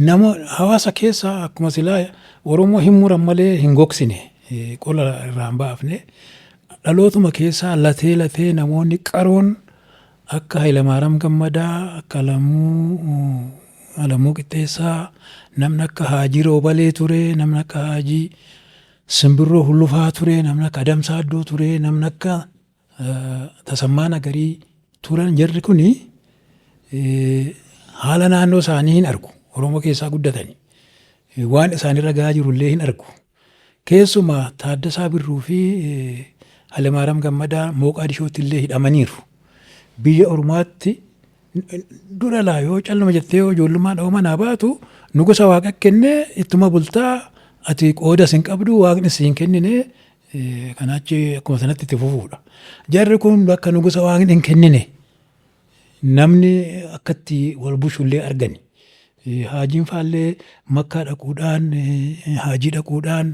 nama hawaasa keessa akkuma silaa Oromoo hin muran malee hin gogsine qola irraa hin baafne dhalootuma keessaa latee namoonni qaroon akka Hayilamaariyaam Gammadaa akka Alamuu Qixxeessaa namni akka Haajii Roobalee ture namni akka Haajii Simbirroo Hullufaa ture namni akka Adamsaa Addoo ture namni akka Tasammaa Nagarii turan jarri kuni haala naannoo isaanii hin argu. Oromoo keessaa guddatanii waan isaanirra gahaa jirullee hin argu. Keessumaa Taaddasaa Birruu fi Hayilamaariyaam Gammadaa Mooqaadishootti illee hidhamaniiru. Biyya Oromaatti dura laa yoo calluma jettee yoo ijoollummaa dha'uu manaa baatu nu gosa waaqa kennee ittuma bultaa ati qooda sin qabdu waaqni siin kennine kanaachi akkuma sanatti itti fufuudha. Jarri kun bakka nu gosa waaqni hin kennine namni akkatti wal bushullee argani. Haajiin faallee makkaa dhaquudhaan haajii dhaquudhaan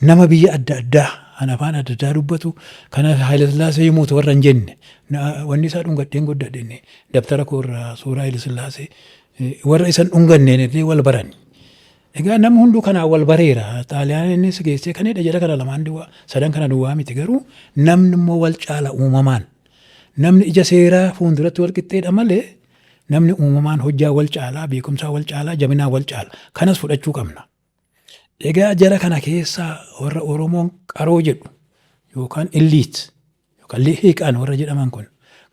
nama biyya adda addaa kan afaan adda addaa dubbatu kana Haayilasillaasee himuutu warra hin jenne wanni isaa dhungadheen guddadhenne dabtara koorraa suuraa Haayilasillaasee warra isan dhunganneen illee wal barani. Egaa namni hunduu kanaan wal bareera. Xaaliyaan innis geessee kanadha jedha kana lamaan sadan kana duwwaa miti garuu namni immoo wal caala uumamaan. Namni ija seeraa fuulduratti wal qixxeedha malee namni uumamaan hojjaa wal caalaa beekumsaa wal caalaa jabinaa wal caala. Kanas fudhachuu qabna. Egaa jara kana keessaa warra Oromoon qaroo jedhu yookaan illiit yookaan hiiqaan warra jedhaman kun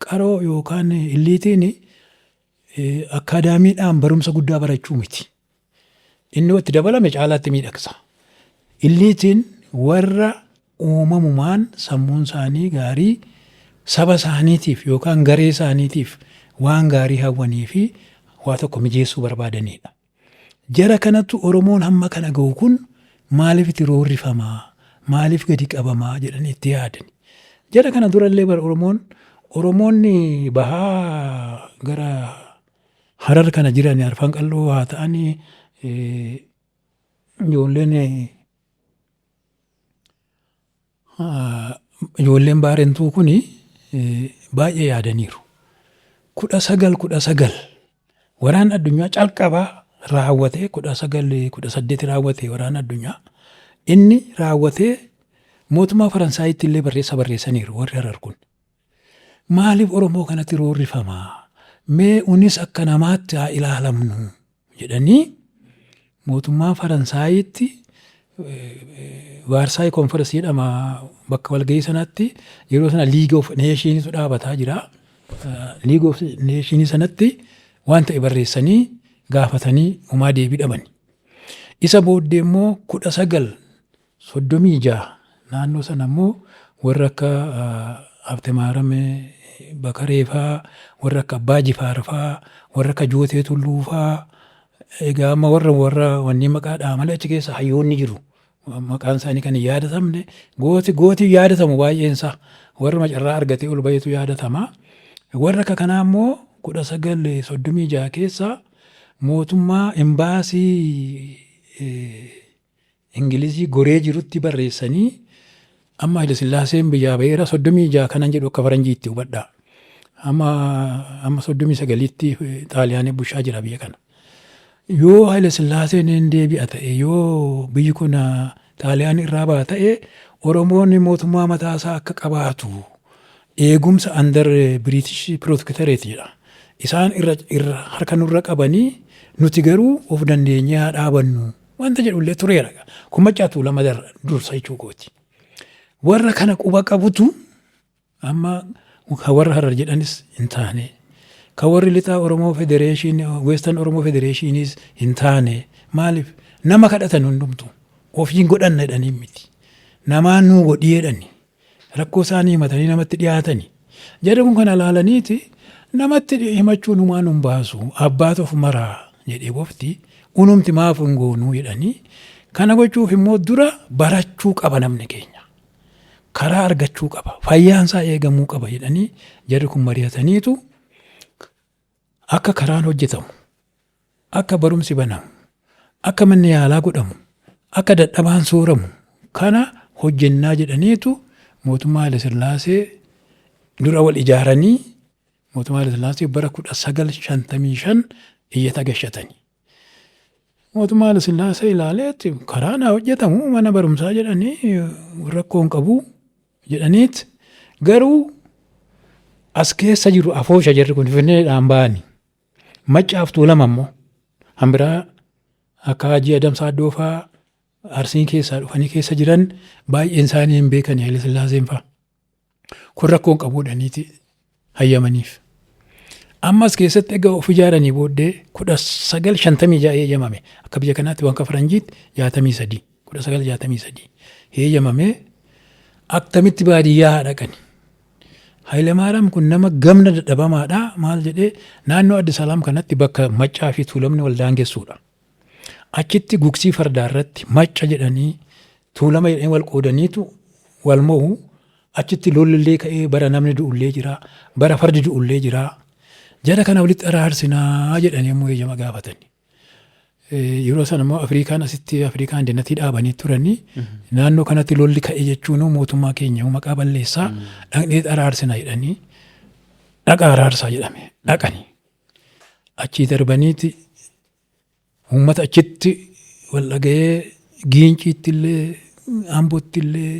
qaroo yookaan illiitiin akkaadaamiidhaan barumsa guddaa barachuu miti. Inni itti dabalame caalaatti miidhagsa. Illiitiin warra uumamumaan sammuun isaanii gaarii saba isaaniitiif yookaan garee isaaniitiif waan gaarii hawwanii fi waa tokko mijeessuu barbaadanidha. Jara kanattu Oromoon hamma kana gahu kun maaliif itti roorrifamaa maaliif gadi qabamaa jedhanii itti yaadani. Jara kana durallee bara Oromoonni bahaa gara Harar kana jiran Arfan Qalloo haa ta'anii ijoolleen baarentuu kun baay'ee yaadaniiru. 1919 waraan addunyaa calqabaa raawwatee 1918 raawwatee waraan addunyaa inni raawwatee mootummaa Faransaayitti illee barreessaniiru warri Harar kun. Maaliif Oromoo kanatti roorrifamaa? Mee unis akka namaatti haa ilaalamnu jedhanii mootummaa Faransaayitti Vaarsaay konferensii jedhama bakka walgahii sanatti yeroo sana League of Nations'tu dhaabataa jira. League of Nations sanatti waan ta'e barreessanii gaafatanii homaa deebii dhaban. Isa booddee immoo 1936 naannoo sana immoo warra akka Habte Maaramee Bakareefaa warra akka Abbaa Jifaarfaa warra akka Jootee Tulluufaa egaa amma warra wanni maqaadhaa malee achi keessa hayyoonni jiru. Maqaan isaanii kan hin yaadatamne gooti yaadatamu baay'eensaa warra macarraa argatee ol bahetu yaadatama. Warra akka kanaa immoo 1936 keessa mootummaa embaasii Ingilizii goree jirutti barreessanii amma Haayilasillaaseen biyyaa baheera 36 kanan jedhu akka faranjiitti hubadhaa. Amma 39tti Xaaliyaanii bushaa jira biyya kana. Yoo Haayilasillaaseen hin deebi'a ta'e yoo biyyi kun Xaaliyaan irraa ba'a ta'e Oromoonni mootummaa mataasaa akka qabaatu eegumsa under British Protectorate jedha. Isaan irra harka nurra qabanii nuti garuu of dandeenyee haa dhaabannu wanta jedhullee tureera. Kun maccaatu lama dursa jechuu kooti. Warra kana quba qabutu amma warra Harar jedhanis hin taane. Kan warri lixaa Oromoo Federation Western Oromoo Federationis hin taane maaliif nama kadhatan hundumtu ofiin godhanna jedhanii miti. Namaan nuu godhii jedhani. Rakkoo isaanii himatanii namatti dhiyaatani. Jara kun kana ilaalaniiti namatti himachuun humaan hin baasu abbaatu of maraa jedhee bofti unumti maaf hin goonuu jedhanii kana gochuuf immoo dura barachuu qaba namni keenya. Karaa argachuu qaba. Fayyaansaa eegamuu qaba jedhanii jarri kun mari'ataniitu akka karaan hojjetamu, akka barumsi banamu, akka manni yaalaa godhamu, akka dadhabaan sooramu kana hojjennaa jedhaniitu mootummaa Haayilasillaasee dura wal ijaaranii mootummaa Haayilasillaasee bara 1955 iyyata gashatanii. Mootummaa Haayilasillaasee ilaaleetti karaan haa hojjetamu mana barumsaa jedhanii rakkoo hin qabu jedhaniit garuu as keessa jiru afoosha jarri kun Finfinneedhaan ba'anii. Maccaaf Tuulama immoo hambiraa akka Haajii Adamsaa Addoofaa Arsiin keessaa dhufanii keessa jiran baay'een isaanii hin beekani Haayilasillaaseen fa'a. Kun rakkoo hin qabuudhaniiti hayyamaniif. Ammas keessatti egaa of ijaaranii booddee 1956 heeyyamame akka biyya kanaatti waan akka faranjiitti 63 1963 heeyyamame akkamitti baadiyyaa haa dhaqani. Haayilemaariyaam kun nama gamna dadhabamaadha maal jedhee naannoo Addis Salaam kanatti bakka maccaa fi tuulamni wal daangessuudha. Achitti gugsii fardaa irratti macca jedhanii tuulama jedhanii wal qoodaniitu wal mo'u achitti lolillee ka'ee bara namni du'ullee jira bara fardi du'ullee jira. Jara kana walitti araarsinaa jedhanii immoo eeyyama gaafatani. Yeroo sana immoo Afrikaan asitti Afrikaan jannatti dhaabanii turanii naannoo kanatti lolli ka'e jechuun mootummaa keenya maqaa balleessaa dhaqnee araarsina jedhanii dhaqa araarsaa jedhame dhaqanii achii darbaniiti uummata achitti wal dhaga'ee giinciitti illee ambootti illee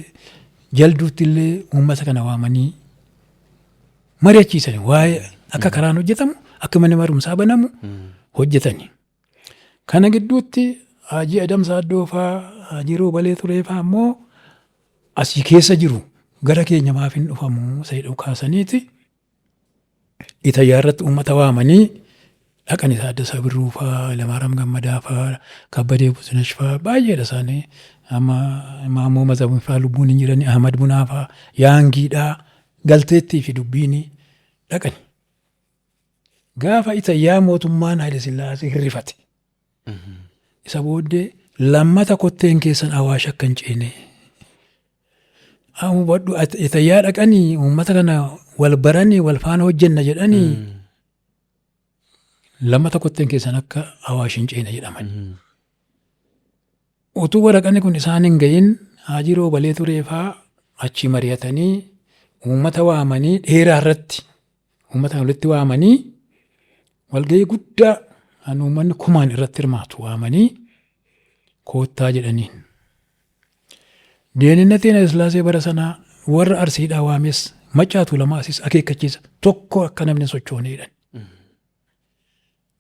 jalduutti illee uummata kana waamanii mari'achiisanii waa'ee akka karaan hojjetamu akka manni barumsaa banamu hojjetanii. Kana gidduutti Haajii Adamsaa Addoofaa Haajii Roobalee Tureefaa immoo asii keessa jiru gara keenya maaf hin dhufamu sayidhuu kaasaniiti Itaayyaa irratti uummata waamanii dhaqan isaa Addasaa Birruufaa Lamaaram Gammadaafaa Kabbadee Buzinashfaa baay'eedha isaanii amma Maammoo Mazamufaa lubbuun hin jirani Ahmad Bunaafaa Yaangiidhaa galteettii fi dubbiini dhaqani. Gaafa Itaayyaa mootummaan Haayile Sillaasee hirrifate. Isa booddee lammata kotteen keessan Awaash akka hin ceene. Itaayyaa dhaqanii uummata kana wal baranii wal faana hojjenna jedhanii lammata kotteen keessan akka Awaash hin ceene jedhaman. Utuu waraqanni kun isaan hin gahin Haajii Roobalee Tureefaa achi mari'atanii uummata waamanii dheeraa irratti uummata walitti waamanii walgahii guddaa kan uummanni kumaan irratti hirmaatu waamanii koottaa jedhaniin. Deeninnatiin Haayile Sillaasee bara sanaa warra Arsiidhaa waames Maccaatu Lamaasis akeekkachiisa tokko akka namni sochoonee jedhan.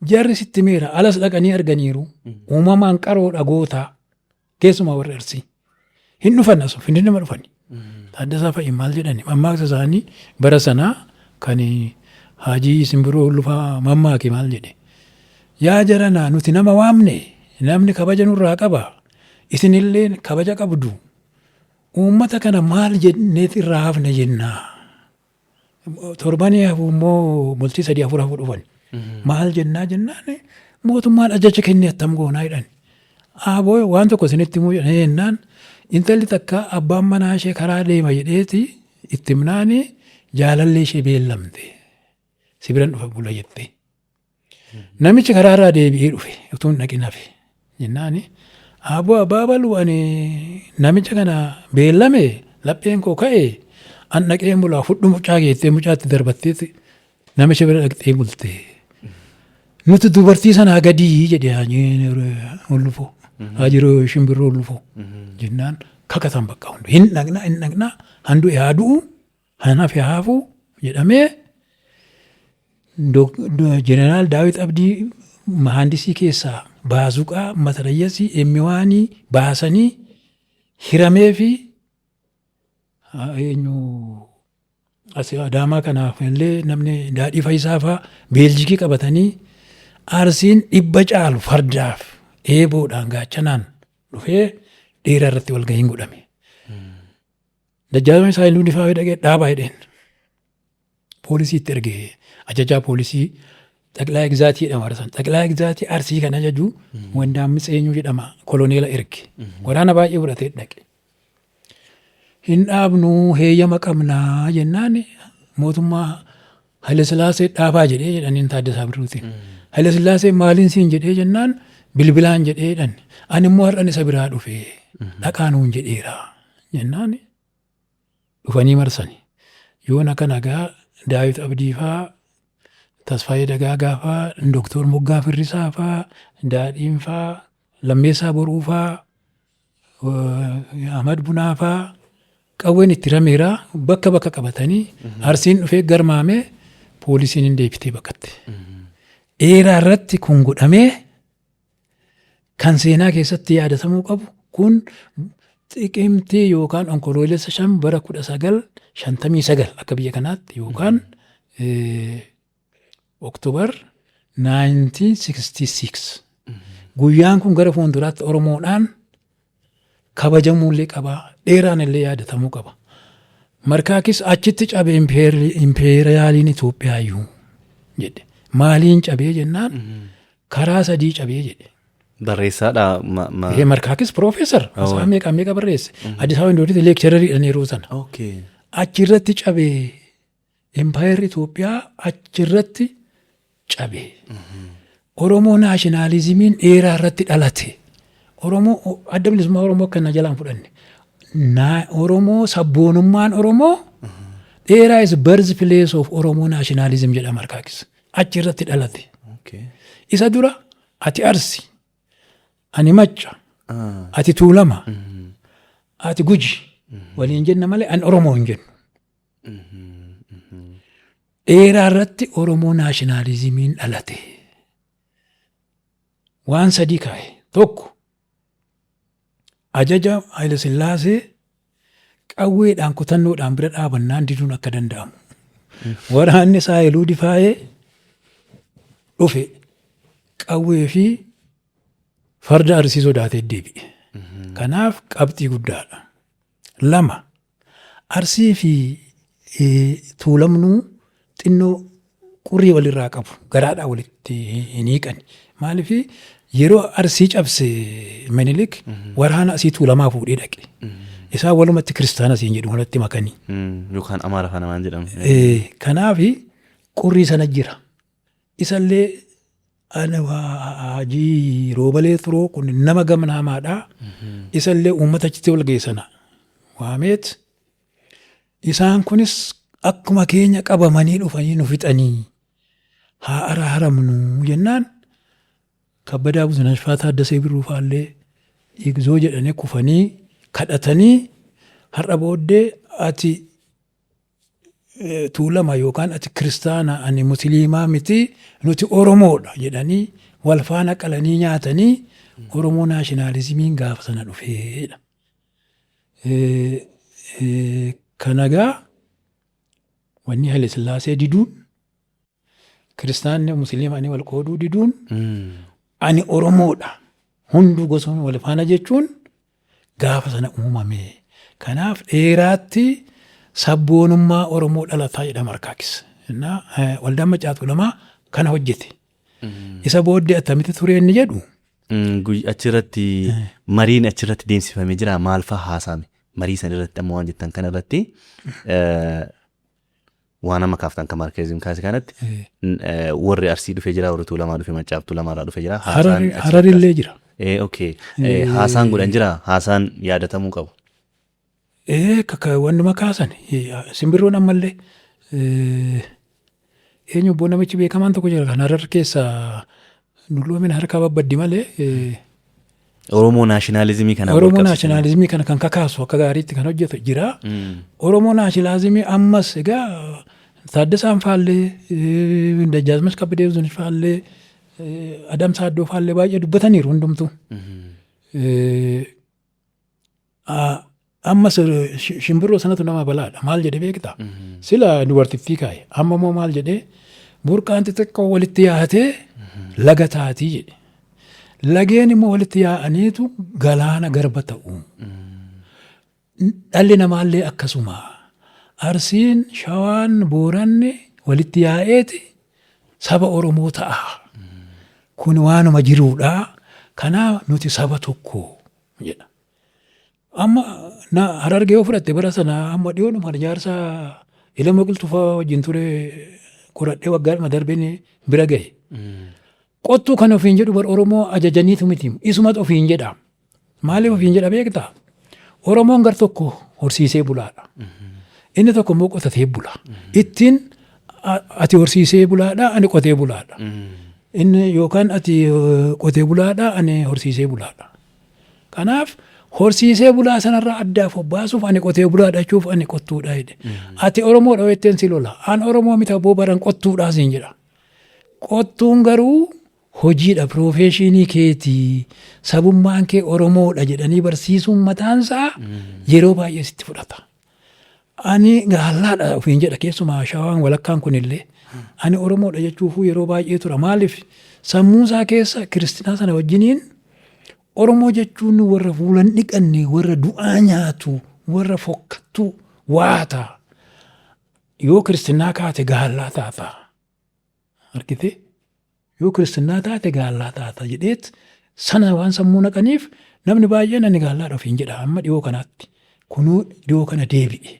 Jarri sitti meera alas dhaqanii arganiiru uumamaan qaroo dhagootaa keessumaa warri Arsii hin dhufan asuuf hin nama dhufani. Taaddasaa Fa'i maal jedhani mammaaksa isaanii bara sanaa kan Haajii Simbiroo Hullufaa mammaake maal jedhe. Yaa jaranaa nuti nama waamne namni kabaja nurraa qaba isinillee kabaja qabdu uummata kana maal jenneet irraa hafne jennaa torbanii hafu immoo bultii 3-4 hafu dhufan maal jennaa jennaan mootummaan ajaja kennee attam goonaa jedhan aboo waan tokko isinitti himuu jedhanii jennaan intalli takka abbaan manaa ishee karaa deema jedheeti itti himnaani jaalallee ishee beellamte sibiran dhufa bula jettee. Namichi karaarraa deebi'ee dhufe utuu hin dhaqin hafe jennaani aboo abaabalu ani namicha kana beellame lapheen koo ka'e an dhaqee bulaa fudhu mucaa geettee mucaatti darbatteeti namicha bira dhaqxee bulte. Nuti dubartii sanaa gadii jedhe Hullufoo Haajii Simbiroo Hullufoo jennaan kakatan bakka hundu hin dhaqnaa handu yaaduu hanaaf haafuu jedhamee. Jeneraal Daawit Abdii mahandisii keessaa baazuqaa matarayyasii emmiwaanii baasanii hiramee fi Adaamaa kanaaf illee namni Daadhii Fayisaa fa'aa Beeljikii qabatanii Arsiin 100 caalu fardaaf eeboodhaan gaachanaan dhufee dheeraa irratti walgahiin godhame. Dajjaalamni Saayiluu Nifaa dhaqee dhaabaa jedheen poolisiitti ergee. Ajajaa poolisii xaqilaa egzaatii jedhama warsan xaqilaa egzaatii Arsii kan ajaju Wandaammi Tseenyuu jedhama koloneela erge waraana baay'ee fudhatee dhaqe. Hin dhaabnuu heeyyama qabnaa jennaan mootummaa Haayile Sillaasee dhaabaa jedhee jedhaniin Taaddasaa Birruutiin. Haayile Sillaasee maaliin siin jedhee jennaan bilbilaan jedhee jedhan ani immoo har'an isa biraa dhufee dhaqaanuun jedheera jennaan dhufanii marsani yoona kana gaa Daawit Abdii fa'aa Tasfaayee Dagaagaa fa'aa Dooktor Moggaa Firrisaa fa'aa Daadhiin fa'aa Lammeessaa Boruu fa'aa Ahmad Bunaa fa'aa qawween itti rameeraa bakka qabatanii Arsiin dhufee garmaamee poolisiin hin deebitee baqatte. Dheeraa irratti kun godhamee kan seenaa keessatti yaadatamuu qabu kun xiqimtii yookaan onkoloolessa 5 bara 1959 akka biyya kanaatti yookaan Oktoobar 1966 guyyaan kun gara fuulduraatti Oromoodhaan kabajamuullee qaba dheeraan illee yaadatamuu qaba. Markaakis achitti cabee impeeriyaaliin Itoophiyaayyuu jedhe maaliin cabee jennaan karaa 3 cabee jedhe. Barreessaadha. Markaakis Piroofeesar Asaa meeqa barreesse Addis Ababa Yuunivarsiitii leekchararii yeroo sana. Achirratti cabee Empaayerii Itoophiyaa achirratti cabee Oromoo naashinaalizimiin dheeraa irratti dhalate. Oromoo adda bilisummaa Oromoo kana jalaan fudhanne. Oromoo sabboonummaan Oromoo dheeraa is birth place of Oromoo nationalism jedhama harkaakis. Achi irratti dhalate. Isa dura ati Arsi, ani Macca, ati Tuulama, ati Guji waliin jenna malee ani Oromoo hin jennu. Dheeraa irratti Oromoo naashinaalizimiin dhalate. Waan sadii kaa'e. Tokko ajaja Haile Sillaasee qawweedhaan kutannoodhaan bira dhaabannaan diduun akka danda'amu. Waraanni Saayiluu Difaayee dhufe qawwee fi farda Arsii sodaatee deebi'e. Kanaaf qabxii guddaadha. 2 Arsii fi Tuulamnuu xinnoo qurrii walirraa qabu. Garaadhaa walitti hin hiiqan. Maaliif yeroo Arsii cabse Minilik waraana asii Tuulamaa fuudhee dhaqe. Isaan walumatti kiristaana siin jedhu walatti makanii. Yookaan Amaara kana waan jedhamu. Kanaaf qurrii sana jira. Isallee Haajii Roobalee Turoo kun nama gamnaamaadha. Isallee uummata achitti wal geessana. Waameet isaan kunis akkuma keenya qabamanii dhufanii nu fixanii haa araaramnu jennaan Kabbadaa Buzinashfaa Taaddasee Birruufaallee igzoo jedhanii kufanii kadhatanii har'a booddee ati Tuulama yookaan ati kiristaana ani musliimaa miti nuti Oromoodha jedhanii wal faana qalanii nyaatanii Oromoo naashinaalizimiin gaafa sana dhufeedha. Kanagaa wanni Haile Sillaasee diduun kiristaanni musliimaa wal qooduu diduun ani Oromoodha hunduu gosoonni wal faana jechuun gaafa sana uumame. Kanaaf dheeraatti sabboonummaa Oromoo dhalataa jedhama harkaakis. Waldaan Maccaa Tuulamaa kana hojjete. Isa booddee attamitti ture inni jedhu. Achirratti mariin achirratti deemsifamee jira maal fa'aa haasa'ame? Marii sana irratti amma waan jettan kana irratti waan amma kaaftan kan maarkeezim kaase kanatti warri Arsii dhufee jira, warri Tuulamaa dhufee Maccaa Tuulamaarraa dhufee jira. Hararillee jira. Okay. Haasaan godhan jira. Haasaan yaadatamuu qabu. Wanni makaasan simbirroon ammallee eenyu obbo namichi beekamaan tokko jira kan Harar keessa nulloomina harkaa babbaddi malee. Oromoo naashinaalizimii kana. Oromoo naashinaalizimii kana kan kakaasu akka gaariitti kan hojjetu jira. Oromoo naashinaalizimii ammas egaa Taaddasaan faallee Dajjaazmaach Kabbadee Buzinaash faallee Adam Saaddoo faallee baay'ee dubbataniiru hundumtu. Ammas shimbirroo sanatu nama balaadha. Maal jedhee beektaa? Sila dubartittii kaa'e. Amma immoo maal jedhee burqaan xixiqqoo walitti yaatee laga taatii jedhe. Lageen immoo walitti yaa'aniitu galaana garba ta'u. Dhalli namaallee akkasuma. Arsiin, Shawaan, Booranni walitti yaa'eeti saba Oromoo ta'a. Kun waanuma jiruudha. Kanaaf nuti saba tokko jedha. Amma Harargee yoo fudhatte bara sana amma dhiyoodhuma jaarsa Ilma Qilxufaa wajjin ture qoradhee waggaadhuma darbeen bira gahe. Qottuu kan ofiin jedhu bara Oromoo ajajaniitu miti. Isumatu ofiin jedha. Maaliif ofiin jedha beektaa? Oromoon gar tokko horsiisee bulaadha. Inni tokko immoo qotatee bula. Ittiin ati horsiisee bulaadha, ani qotee bulaadha. Inni yookaan ati qotee bulaadha, ani horsiisee bulaadha. Kanaaf horsiisee bulaa sanarraa addaaf obbaasuuf ani qotee bulaadha jechuuf ani qottuudha jedhe. Ati Oromoodha jetteen si lola. An Oromoo miti abboo baran qottuudhaa siin jedha. Qottuun garuu hojiidha, piroofeeshinii keetii, sabummaan kee Oromoodha jedhanii barsiisuun mataansaa yeroo baay'ee sitti fudhata. Ani gaallaadha ofiin jedha keessumaa Shawaan walakkaan kunillee. Ani Oromoodha jechuufuu yeroo baay'ee tura. Maaliif sammuusaa keessa kiristinaa sana wajjiniin Oromoo jechuun warra fuulan dhiqanne, warra du'aa nyaatu, warra fokkattu, waata. Yoo kiristinaa kaate gaallaa taata. Argitee? Yoo kiristinaa taate gaallaa taata jedheet sana waan sammuu naqaniif namni baay'een ani gaallaadha ofiin jedha amma dhiyoo kanaatti. Kunuu dhiyoo kana deebi'e.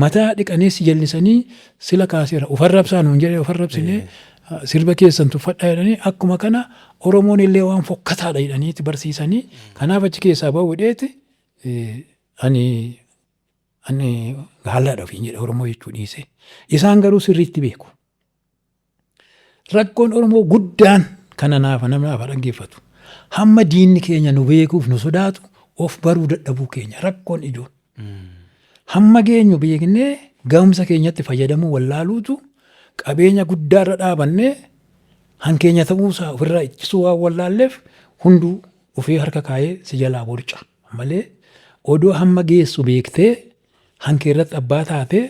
Mataa dhiqanii si jallisanii sila kaaseera. Ufarrabsaa nuun jedhee ufarrabsinee sirba keessan tuffadhaa jedhanii akkuma kana Oromoon illee waan fokkataadha jedhaniiti barsiisanii kanaaf achi keessaa ba'uudheeti ani gaallaadha ofiin jedha Oromoo jechuu dhiise. Isaan garuu sirriitti beeku. Rakkoon Oromoo guddaan kana naafa dhaggeeffatu. Hamma diinni keenya nu beekuuf nu sodaatu of baruu dadhabuu keenya rakkoon ijoon. Hamma geenyu beeknee ga'umsa keenyatti fayyadamuu wallaaluutu qabeenya guddaarra dhaabannee hankeenya ta'uusaa ofirraa ittisuu waan wallaalleef hunduu ofii harka kaayee si jalaa borca malee odoo hamma geessu beektee hankee irratti abbaa taatee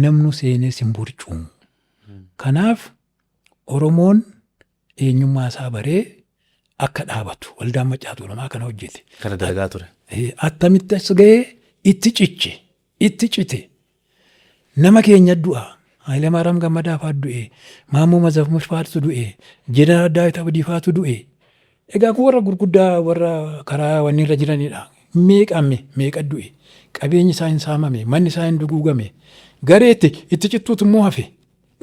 namnu seenee sin borcuu. Kanaaf Oromoon eenyummaa isaa baree akka dhaabatu waldaan Maccaa Tuulamaa kana hojjete. Kana dalagaa ture. Attamitti as ga'ee itti cite nama keenya du'a. Hayilamaariyaam Gammadaa fa'aa du'e, Maammoo Mazammil fa'aatu du'e, Jeneraal Daawit Abdii fa'aatu du'e. Egaa kun warra gurguddaa warra karaa wanni irra jiranidha. Meeqa du'e, qabeenyi isaa hin saamame, manni isaa hin duguugame, gareetti itti cittuutu immoo hafe.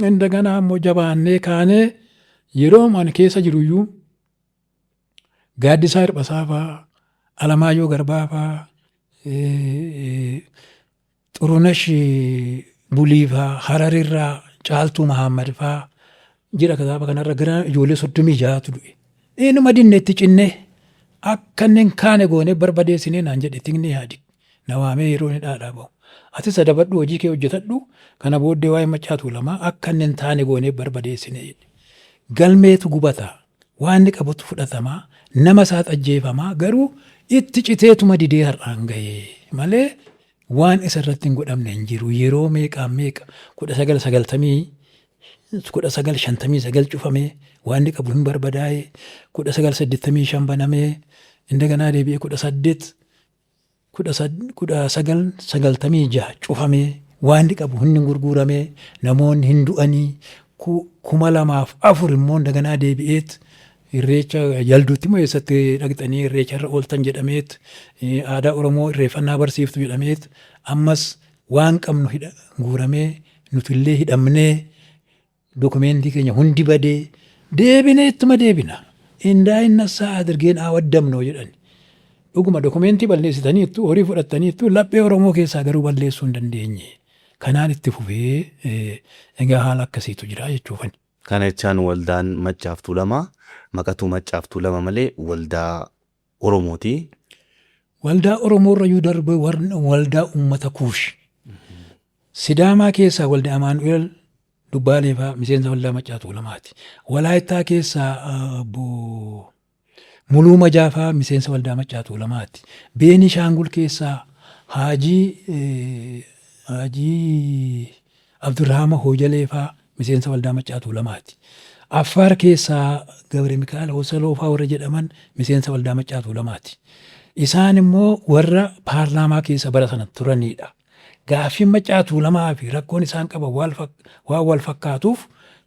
Indaganaa immoo jabaannee kaanee yeroo mana keessa jiruyyuu Gaaddisaa Hirphasaa fa'aa, Alamaayyoo Garbaa fa'aa, Xurunesh Buliifaa, Hararirraa, Caaltuu Mahammad fa'aa jira kitaaba kanarra gara ijoollee 36tu du'e. Eenyuma dinne itti cinnee akka inni hin kaane goonee barbadeessinee naan jedhe xiqqni yaadi. Na waamee yeroo inni dhaadhaa bahu. Ati sadabadhu hojii kee hojjetadhu kana booddee waa'ee Maccaa Tuulamaa akka inni hin taane goonee barbadeessinee jedhe. Galmeetu gubata. Waan inni qabutu fudhatamaa. Nama isaa ajjeefamaa garuu itti citeetuma didee har'aan ga'ee malee waan isa irratti hin godhamne hin jiru. Yeroo meeqa 1959 cufamee waan inni qabu hin barbadaa'e 1985 banamee indaganaa deebi'ee 1996 cufamee waan inni qabu hin gurguramee namoonni hin du'anii 2004 immoo indaganaa deebi'eet irreecha jalduutti moo eessatti dhaqxanii irreecha irra ooltan jedhameet aadaa Oromoo irreeffannaa barsiiftu jedhameet ammas waan qabnu guuramee nutillee hidhamnee dokumentii keenya hundi badee deebinee ittuma deebina. Indaa'inna sa'a dirgeen aawaddamnoo jedhani. Dhuguma dokumentii balleessitaniittu horii fudhattaniittu laphee Oromoo keessaa garuu balleessuu hin dandeenye. Kanaan itti fufee egaa haala akkasiitu jira jechuufani. Kana jechaan waldaan Maccaa Tuulamaa maqatuu Maccaa Tuulamaa malee waldaa Oromooti. Waldaa Oromoo irra darbe waldaa uummata Kuush. Sidaamaa keessaa waldaa Amaanu'eel Dubbaalee fa'aa miseensa waldaa Maccaa Tuulamaati. Walaayittaa keessaa Muluu Majaa fa'aa miseensa waldaa Maccaa Tuulamaati. Beenishaangul keessaa Haajii Abdurrahama Hoojalee fa'aa miseensa waldaa Maccaa Tuulamaati. Affaar keessaa Gabre Mikaa'el Hosaloo fa'aa warra jedhaman miseensa waldaa Maccaa Tuulamaati. Isaan immoo warra paarlaamaa keessa bara sana turanidha. Gaaffiin Maccaa Tuulamaa fi rakkoon isaan qaban waan wal fakkaatuuf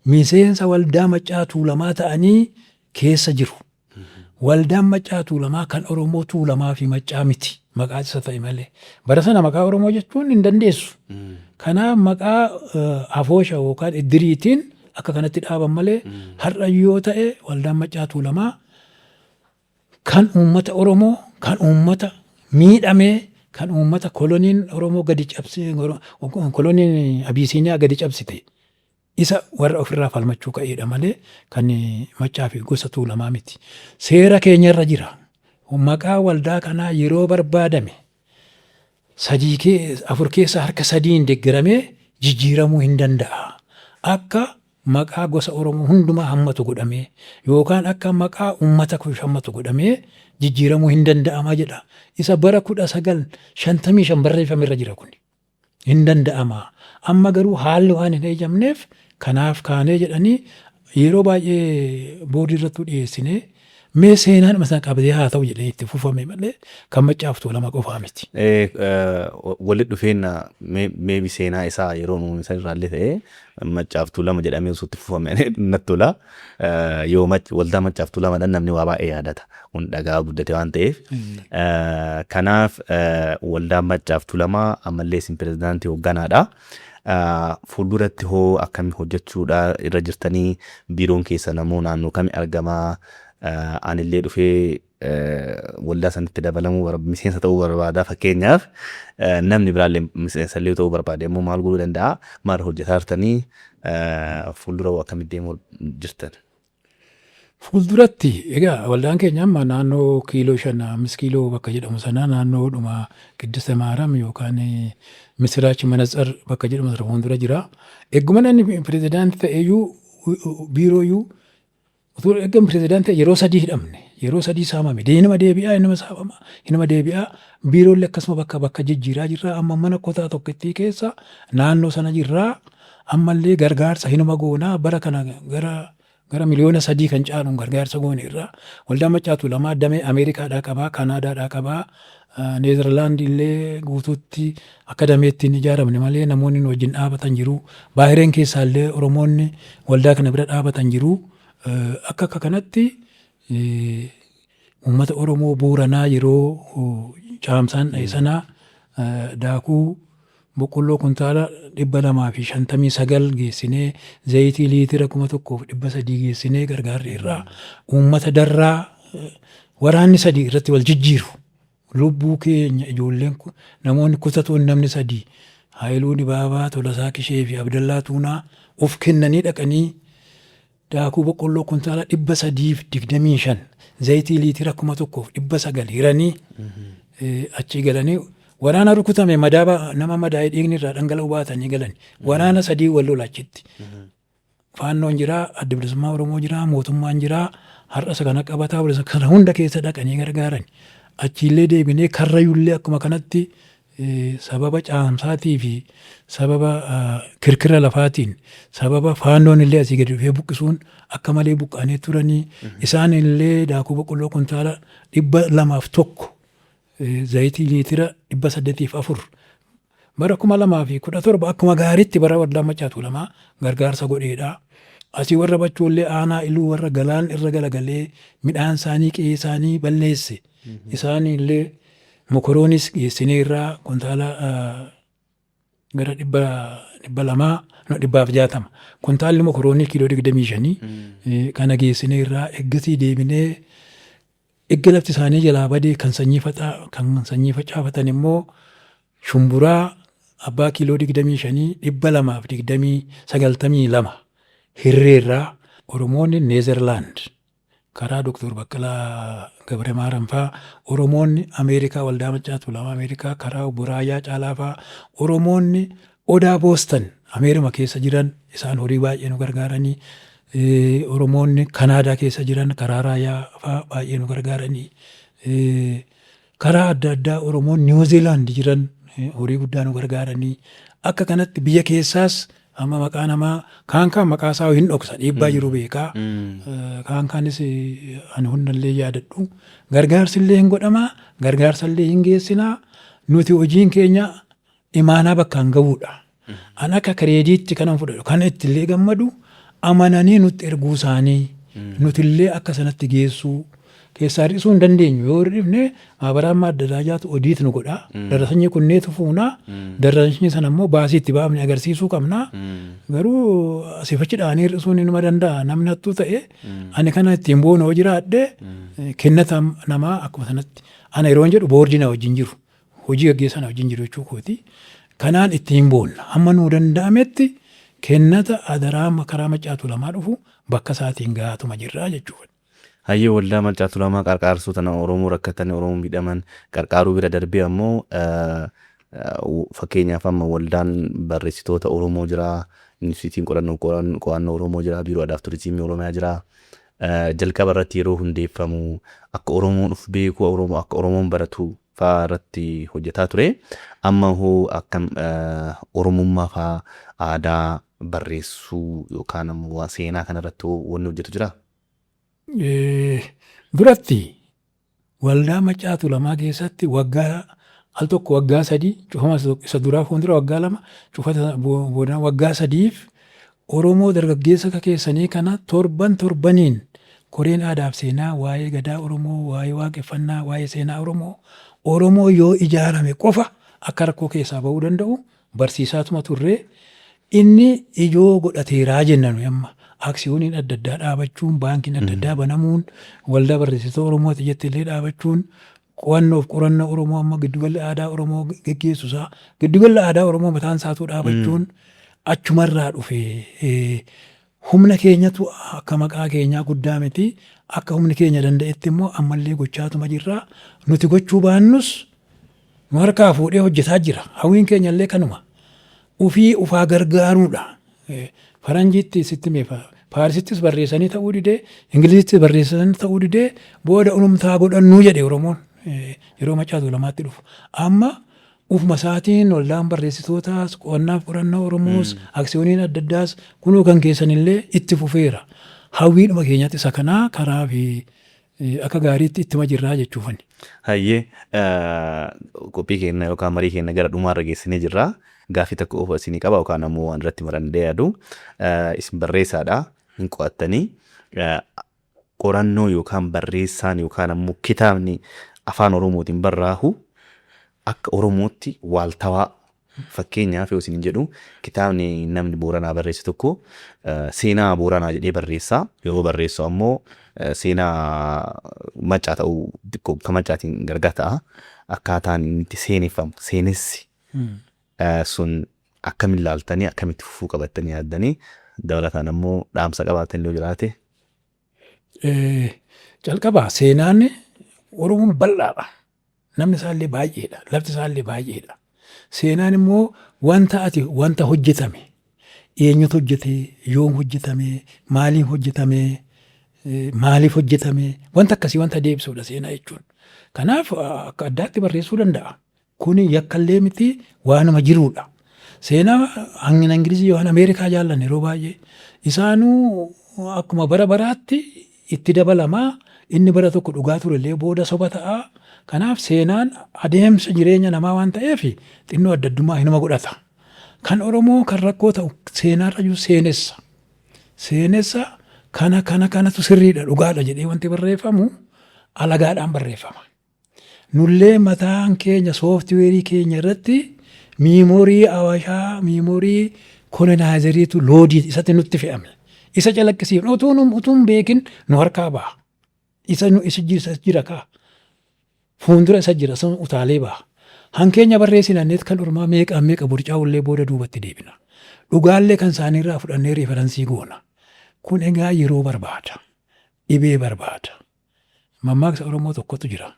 miseensa waldaa Maccaa Tuulamaa ta'anii keessa jiru. Waldaan Maccaa Tuulamaa kan Oromoo Tuulamaa fi Maccaa miti. Maqaa isa ta'e malee. Bara sana maqaa Oromoo jechuun hin dandeessu. Kanaaf maqaa Afoosha yookaan Iddiriitiin akka kanatti dhaaban malee har'a yoo ta'e waldaan Maccaa Tuulamaa kan uummata Oromoo kan uummata miidhamee kan uummata koloniin Oromoo gadi cabsee koloniin Abisiiniyaa gadi cabsite isa warra ofirraa falmachuu ka'eedha malee kan Maccaa fi gosa Tuulamaa miti. Seera keenyarra jira. Maqaa waldaa kanaa yeroo barbaadame 4 keessaa harka 3 deeggaramee jijjiiramuu hin danda'a. Akka maqaa gosa Oromoo hundumaa hammatu godhamee yookaan akka maqaa uummata Kuush hammatu godhamee jijjiiramuu hin danda'ama jedha. Isa bara 1955 barreeffame irra jira kun. Hin danda'ama. Amma garuu haalli waan hin eeyyamneef kanaaf kaanee jedhanii yeroo baay'ee boodii irratti dhiyeessinee Mee seenaan masaa qabatee haa ta'u jedhanii itti fufame malee kan Maccaaf Tuulamaa qofaa miti. Walitti dhufeenya meebi seenaa isaa yeroo nuuni isa irraallee ta'ee Maccaaf Tuulama jedhamee osoo itti fufame natti tola. Yoo waldaa Maccaaf Tuulamaadhaan namni waa baay'ee yaadata. Kun dhagaa guddate waan ta'eef. Kanaaf waldaan Maccaaf Tuulamaa ammallee isin pirezidaantii hoogganaadha. Fuulduratti hoo akkami hojjechuudha irra jirtanii biiroon keessa namoo naannoo kami argamaa anillee dhufee waldaa sanitti dabalamuu miseensa ta'uu barbaada fakkeenyaaf namni biraallee miseensa illee ta'uu barbaade immoo maal godhuu danda'a maal hojjetaa jirtanii fuuldura akkamitti deemuu jirtan. Fuulduratti egaa waldaan keenya amma naannoo kiiloo 5 kiiloo bakka jedhamu sana naannoodhuma Qiddiste Maariyaam yookaan Misiraachi Manatsar bakka jedhamu sana fuuldura jira. Egguma namni pirezidaantii ta'eyyuu biirooyyuu utuu eeggan pirezidaantii yeroo 3 hidhamne yeroo 3 saamame inuma deebi'aa inuma saamama inuma deebi'aa biiroollee akkasuma bakka jijjiiraa jirra amma mana kotaa tokkittii keessa naannoo sana jirraa ammallee gargaarsa inuma goonaa bara kana gara miliyoona 3 kan caaluun gargaarsa goone irraa waldaa Maccaaf Tuulamaa damee Ameerikaadhaa qabaa Kanaadaadhaa qabaa Neezerlaand illee guutuutti akka dameetti hin ijaaramne malee namoonni wajjin dhaabatan jiru Baahireen keessaallee Oromoonni waldaa kana bira dhaabatan jiru. Akka kanatti uummata Oromoo Booranaa yeroo caamsaan sanaa daakuu boqqolloo kuntaala 259 geessinee zayitii liitira 1,300 geessinee gargaarre irraa uummata darraa waraanni 3 irratti wal jijjiiru lubbuu keenya ijoolleen namoonni kutatoon namni 3 Haayiluu Dibaabaa Tolasaa Kishee fi Abdallaa Tuunaa of kennanii dhaqanii daakuu boqqolloo kuntaala 325 zayitii liitira 1,900 hiranii achi galanii waraana rukutame madaaba nama madaa'ee dhiigni irraa dhangala'u baatanii galan waraana 3 wal lola achitti. Faannoon jiraa adda bilisummaa Oromoo jiraa mootummaan jiraa har'a kana qabataa kana hunda keessa dhaqanii gargaaran achiillee deebinee karrayyullee akkuma kanatti sababa caamsaatii fi sababa kirkira lafaatiin sababa faannoon illee asii gadi dhufee buqqisuun akka malee buqqaanee turanii isaan illee daakuu boqqolloo kuntaala 201 zayitii liitira 804 bara 2017 akkuma gaariitti bara waldaa Maccaaf Tuulamaa gargaarsa godheedha. Asii warra bachoollee aanaa iluu warra galaan irra galagalee midhaan isaanii qe'ee isaanii balleesse isaan illee mokoroonis geessinee irraa kuntaala gara 260 kuntaalli mokoroonii kiiloo 25 kana geessinee irraa eggasii deebinee egga lafti isaanii jalaa badee kan sanyii facaafatan immoo shumburaa abbaa kiiloo 25 292 hirreerraa Oromoonni Neezerlaand karaa Dr. Baqqalaa Gabre Maariyaam fa'aa Oromoonni Ameerikaa waldaa Maccaaf Tuulamaa Ameerikaa karaa Obbo Raayyaa Caalaa fa'aa Oromoonni Odaa Boostan Ameerima keessa jiran isaan horii baay'ee nu gargaaranii Oromoonni Kanaadaa keessa jiran karaa Raayyaa fa'aa baay'ee nu gargaaranii karaa adda addaa Oromoonni Niwuziilaand jiran horii guddaa nu gargaaranii akka kanatti biyya keessaas amma maqaa namaa kaan maqaa isaa hin dhoksa dhiibbaa jiru beekaa kaanis ani hundallee yaadadhu gargaarsillee hin godhamaa gargaarsallee hin geessinaa nuti hojiin keenya imaanaa bakkaan gahuudha. An akka kireediitti kanan fudhadhu kan ittillee gammadu amananii nutti erguu isaanii nutillee akka sanatti geessuu keessaa hir'isuu hin dandeenyu yoo hir'ifne maabaraan adda addaatu odiit nu godha darasanyii kunneetu fuunaa darasanyii sana immoo baasii itti baafne agarsiisuu qabnaa garuu asiifachi dhaanii hir'isuun inuma danda'a namni hattuu ta'e ani kana ittiin boona hoo jiraadhe kennata namaa akkuma sanatti ana yeroo jedhu boordii na wajjin jiru hojii gaggeessaa na wajjin jiru jechuu kooti kanaan ittiin boonna amma nuu danda'ametti kennata adaraa karaa Maccaaf Tuulamaa dhufu bakka isaatiin gahatuma jirraa jechuudha. Hayyee waldaa Maccaaf Tuulamaa qarqaarsuu tana Oromoo rakkatan Oromoo miidhaman qarqaaruu bira darbee ammoo fakkeenyaaf amma waldaan barreessitoota Oromoo jira Inistituutiin qo'annoo Oromoo jira Biiroo Aadaa fi Turizimii Oromiyaa jira jalqaba irratti yeroo hundeeffamu akka Oromoon of beeku akka Oromoon baratu fa'aa irratti hojjetaa ture amma hoo akkam Oromummaa fa'aa aadaa barreessuu yookaan ammoo seenaa kanarratti wanni hojjetu jira. Duratti waldaa Maccaatu lamaa keessatti al tokko waggaa 3 cufama isa duraa fuuldura waggaa 2 cufata booda waggaa 3f Oromoo dargaggeessa keessanii kana torbaniin koreen aadaaf seenaa waa'ee gadaa Oromoo, waa'ee waaqeffannaa, waa'ee seenaa Oromoo yoo ijaarame qofa akka rakkoo keessaa bahuu danda'u barsiisaatuma turree inni ijoo godhateeraa jennan amma. Aksiyooniin adda addaa dhaabachuun, baankiin adda addaa banamuun, waldaa barreessitoota Oromooti jettillee dhaabachuun, qorannoo Oromoo amma giddugalli aadaa Oromoo geggeessuusaa, giddugalli aadaa Oromoo mataan isaatuu dhaabachuun achumarraa dhufe. Humna keenyatu akka maqaa keenyaa guddaa miti. Akka humni keenya danda'etti immoo ammallee gochaatuma jirra. Nuti gochuu baannus nu harkaa fuudhee hojjetaa jira. Hawwiin keenyallee kanuma. Ufaa gargaaruudha. Faranjiitti sitti meefa. Paarisittis barreessanii ta'uu didee, Ingilizittis barreessanii ta'uu didee booda unumtaa godhannuu jedhe Oromoon yeroo Maccaatu lamaatti dhufu. Amma ufuma isaatiin waldaan barreessitootaas, qo'annaaf qorannoo Oromoos, aksiyooniin adda addaas kunuu kan keessanillee itti fufeera. Hawwiidhuma keenyatti isa kanaa karaa fi akka gaariitti ittima jirraa jechuufani. Hayyee qophii keenya yookaan marii keenya gara dhumaarra geessinee jirra. Gaaffii tokko of isinii qaba yookaan ammoo waan irratti marandee yaadu isin barreessaadha hin qo'attanii qorannoo yookaan barreessaan yookaan ammoo kitaabni afaan Oromootiin barraa'u akka Oromootti waaltawaa fakkeenyaaf yoo isin jedhu kitaabni namni Booranaa barreesse tokko seenaa Booranaa jedhee barreessaa yeroo barreessu ammoo seenaa Maccaa ta'uu xiqqoo kan Maccaatiin gargar ta'a akkaataan inni itti seeneffamu seenessi. Sun akkamiin ilaaltanii akkamitti fufuu qabattanii yaaddanii dabalataan ammoo dhaamsa qabaatan yoo jiraate. Jalqabaa seenaan Oromoon bal'aadha. Namni isaallee baay'eedha. Lafti isaallee baay'eedha. Seenaan immoo wanta hojjetame eenyutu hojjetee, yoom hojjetame, maaliin hojjetame, maaliif hojjetame wanta akkasii wanta deebisuudha seenaa jechuun. Kanaaf akka addaatti barreessuu danda'a. Kuni yakkallee miti waanuma jiruudha. Seenaa hangina Ingilizii yookaan Ameerikaa jaallan yeroo baay'ee isaanuu akkuma bara baraatti itti dabalamaa inni bara tokko dhugaa turellee booda soba ta'a. Kanaaf seenaan adeemsa jireenya namaa waan ta'eef xinnoo adda addummaa inuma godhata. Kan Oromoo kan rakkoo ta'u seenaarra jiru seenessa. Seenessa kanatu sirriidha dhugaadha jedhee wanti barreeffamu alagaadhaan barreeffama. Nullee mataan keenya sooftiweerii keenya irratti miimoorii Awaashaa, miimoorii kolonaayizeeriitu loodii isatti nutti fe'ame. Isa calaqqisiifnu utuun beekin nu harkaa baha. Isa jira kaa. Fuuldura isa jira sun utaalee baha. Hankeenya barreessinanneet kan Oromaa meeqa burcaa'ullee booda duubatti deebina. Dhugaallee kan isaaniirraa fudhannee reeferansii goona. Kun egaa yeroo barbaada. Dhibee barbaada. Mammaaksa Oromoo tokkotu jira.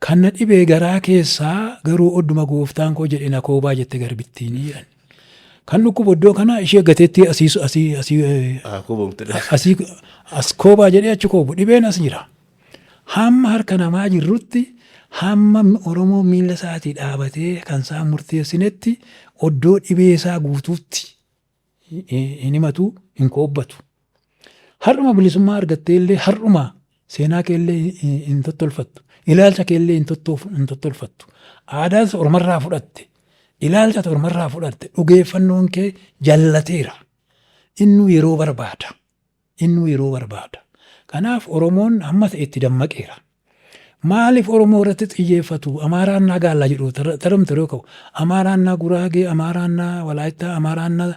Kan dhibee garaa keessaa garuu odduma gooftaan koo jedhe na koobaa jette garbittiinii jedhan. Kan dhukkubu iddoo kana ishee gateetti as koobaa jedhee achi koobu dhibeen as jira. Hamma harka namaa jirrutti hamma Oromoo miila isaatii dhaabatee kan isaan murteessinetti oddoo dhibee isaa guutuutti hin himatu hin koobbatu. Har'uma bilisummaa argattee illee har'uma seenaa keellee hin tottolfattu. Ilaalcha keellee hin tottolfattu. Aadaas Oromarraa fudhatte. Ilaalcha Oromarraa fudhatte. Dhugeeffannoon kee jallateera. Innuu yeroo barbaada. Kanaaf Oromoon hamma ta'e itti dammaqeera. Maaliif Oromoo irratti xiyyeeffatu? Amaaraannaa gaallaa jedhu taramte yoo ka'u. Amaaraannaa Guraagee, Amaaraannaa Walaayittaa, Amaaraannaa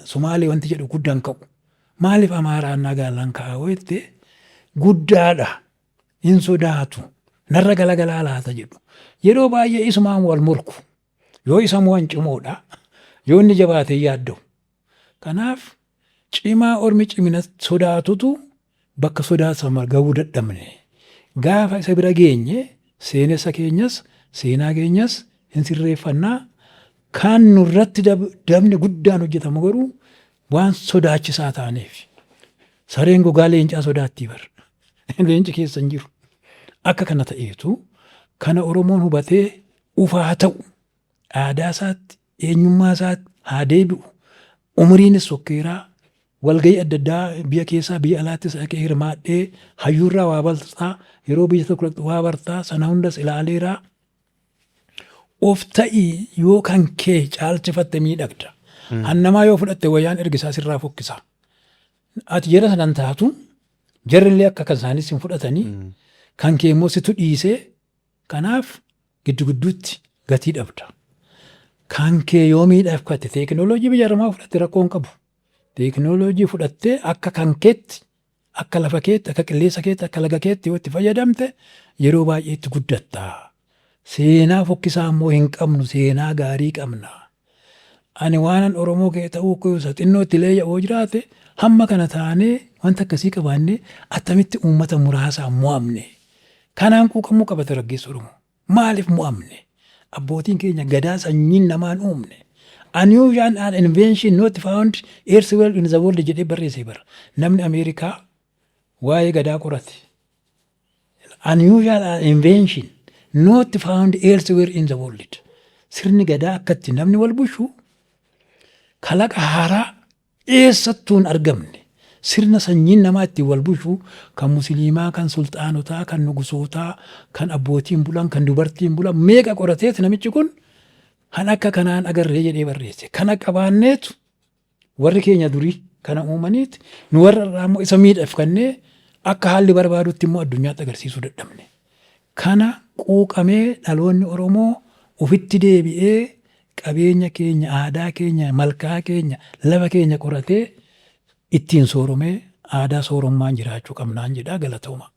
Sumaalee wanti jedhu guddaan ka'u. Maaliif Amaaraannaa gaallaan kaa'u jettee guddaadha. Hin sodaatu. Narra galagalaa laata jedhu. Yeroo baay'ee isumaan wal morku. Yoo isa mo'an cimoodha. Yoo inni jabaatee yaadda'u. Kanaaf cimaa ormi cimina sodaatutu bakka sodaatama gahuu dadhabne. Gaafa isa bira geenye seenessa keenyas seenaa keenyas hin sirreeffannaa kan nurratti dabni guddaan hojjetamu garuu waan sodaachisaa taaneef. Sareen gogaa leencaa sodaattii bara. Leenci keessa hin jiru. Akka kana ta'eetu kana Oromoon hubatee ufaa ta'u aadaa isaatti eenyummaa isaatti haa deebi'u umriinis sokkeeraa walgahii adda addaa biyya keessaa biyya alaattis dhaqee hirmaadhee hayyuurraa waa bartaa yeroo biyya tokko waa bartaa sana hundas ilaaleeraa. Of ta'ii yoo kan kee caalchifatte miidhagda. Hannamaa yoo fudhatte wayyaan ergisaa sirraa fokkisa. Ati jara sanan taatu jarrillee akka kan isaanis hin fudhatanii kan kee immoo situ dhiisee kanaaf giddu gidduutti gatii dhabda. Kan kee yoo miidhagfatte teekinooloojii biyya aramaa fudhatte rakkoo hin qabu. Teekinooloojii fudhattee akka kan keetti akka lafa keetti akka qilleensa keetti akka laga keetti yoo itti fayyadamte yeroo baay'ee itti guddatta. Seenaa fokkisaa immoo hin qabnu seenaa gaarii qabna. Ani waanan Oromoo kee ta'uu kuusa xinnoo itti leeyya'oo jiraate hamma kana taanee wanta akkasii qabaannee attamitti uummata muraasaan mo'amne. Kanaan quuqamuu qaba dargaggeessi Oromoo. Maaliif mo'amne? Abbootiin keenya gadaa sanyiin namaan uumne. Unusual an invention not found elsewhere in the world jedhee barreessee bara. Namni Ameerikaa waa'ee gadaa qorate. Unusual an invention not found elsewhere in the world. Sirni gadaa akkatti namni wal bushu kalaqa haaraa eessattuu hin argamne. Sirna sanyiin namaa ittiin wal bushu kan musliimaa, kan sulxaanotaa, kan nugusootaa, kan abbootiin bulan, kan dubartiin bulan meeqa qorateet namichi kun kan akka kanaan agarree jedhee barreesse. Kana qabaanneetu warri keenya durii kana uumaniiti nu warra irraa immoo isa miidhagfannee akka haalli barbaadutti immoo addunyaatti agarsiisuu dadhabne. Kana quuqamee dhaloonni Oromoo ofitti deebi'ee qabeenya keenya, aadaa keenya, malkaa keenya, lafa keenya qoratee ittiin sooromee aadaa soorommaan jiraachuu qabnaan jedhaa galatooma.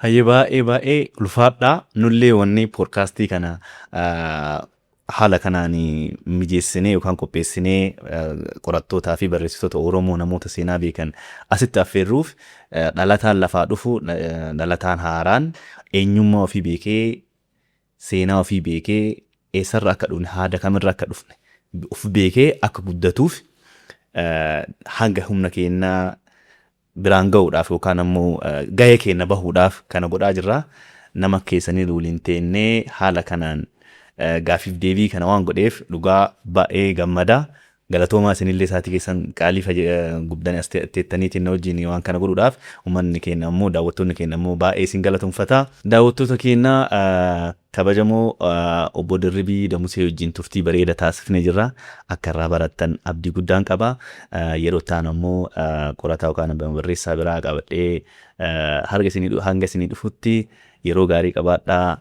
Hayyee baay'ee ulfaadhaa nullee wanni poodkaastii kana haala kanaan mijeessinee yookaan qopheessinee qorattootaa fi barreessitoota Oromoo namoota seenaa beekan asitti affeerruuf dhalataan lafaa dhufu dhalataan haaraan eenyummaa ofii beekee seenaa ofii beekee eessarra akka dhufne haada kamirra akka dhufne of beekee akka guddatuuf hanga humna keenyaa biraan ga'uudhaaf yookaan ammoo gahee keenya bahuudhaaf kana godhaa jirra. Nama keessanii waliin teennee haala kanaan gaafiif deebii kana waan godheef dhugaa baay'ee gammadaa. Galatoomaa isinillee isaatii keessan qaalii gubdanii as teettaniitiin na wajjin waan kana godhuudhaaf uummanni keenya ammoo daawwattoonni keenya ammoo baay'ee isin galatoomfata. Daawwattoota keenya kabajamoo obbo Dirribii Damusee wajjin turtii bareeda taasifnee jirra. Akka irraa barattan abdii guddaan qaba. Yeroo ta'an ammoo qorataa yookaan barreessaa biraa qabadhee hanga isinii dhufutti yeroo gaarii qabaadhaa.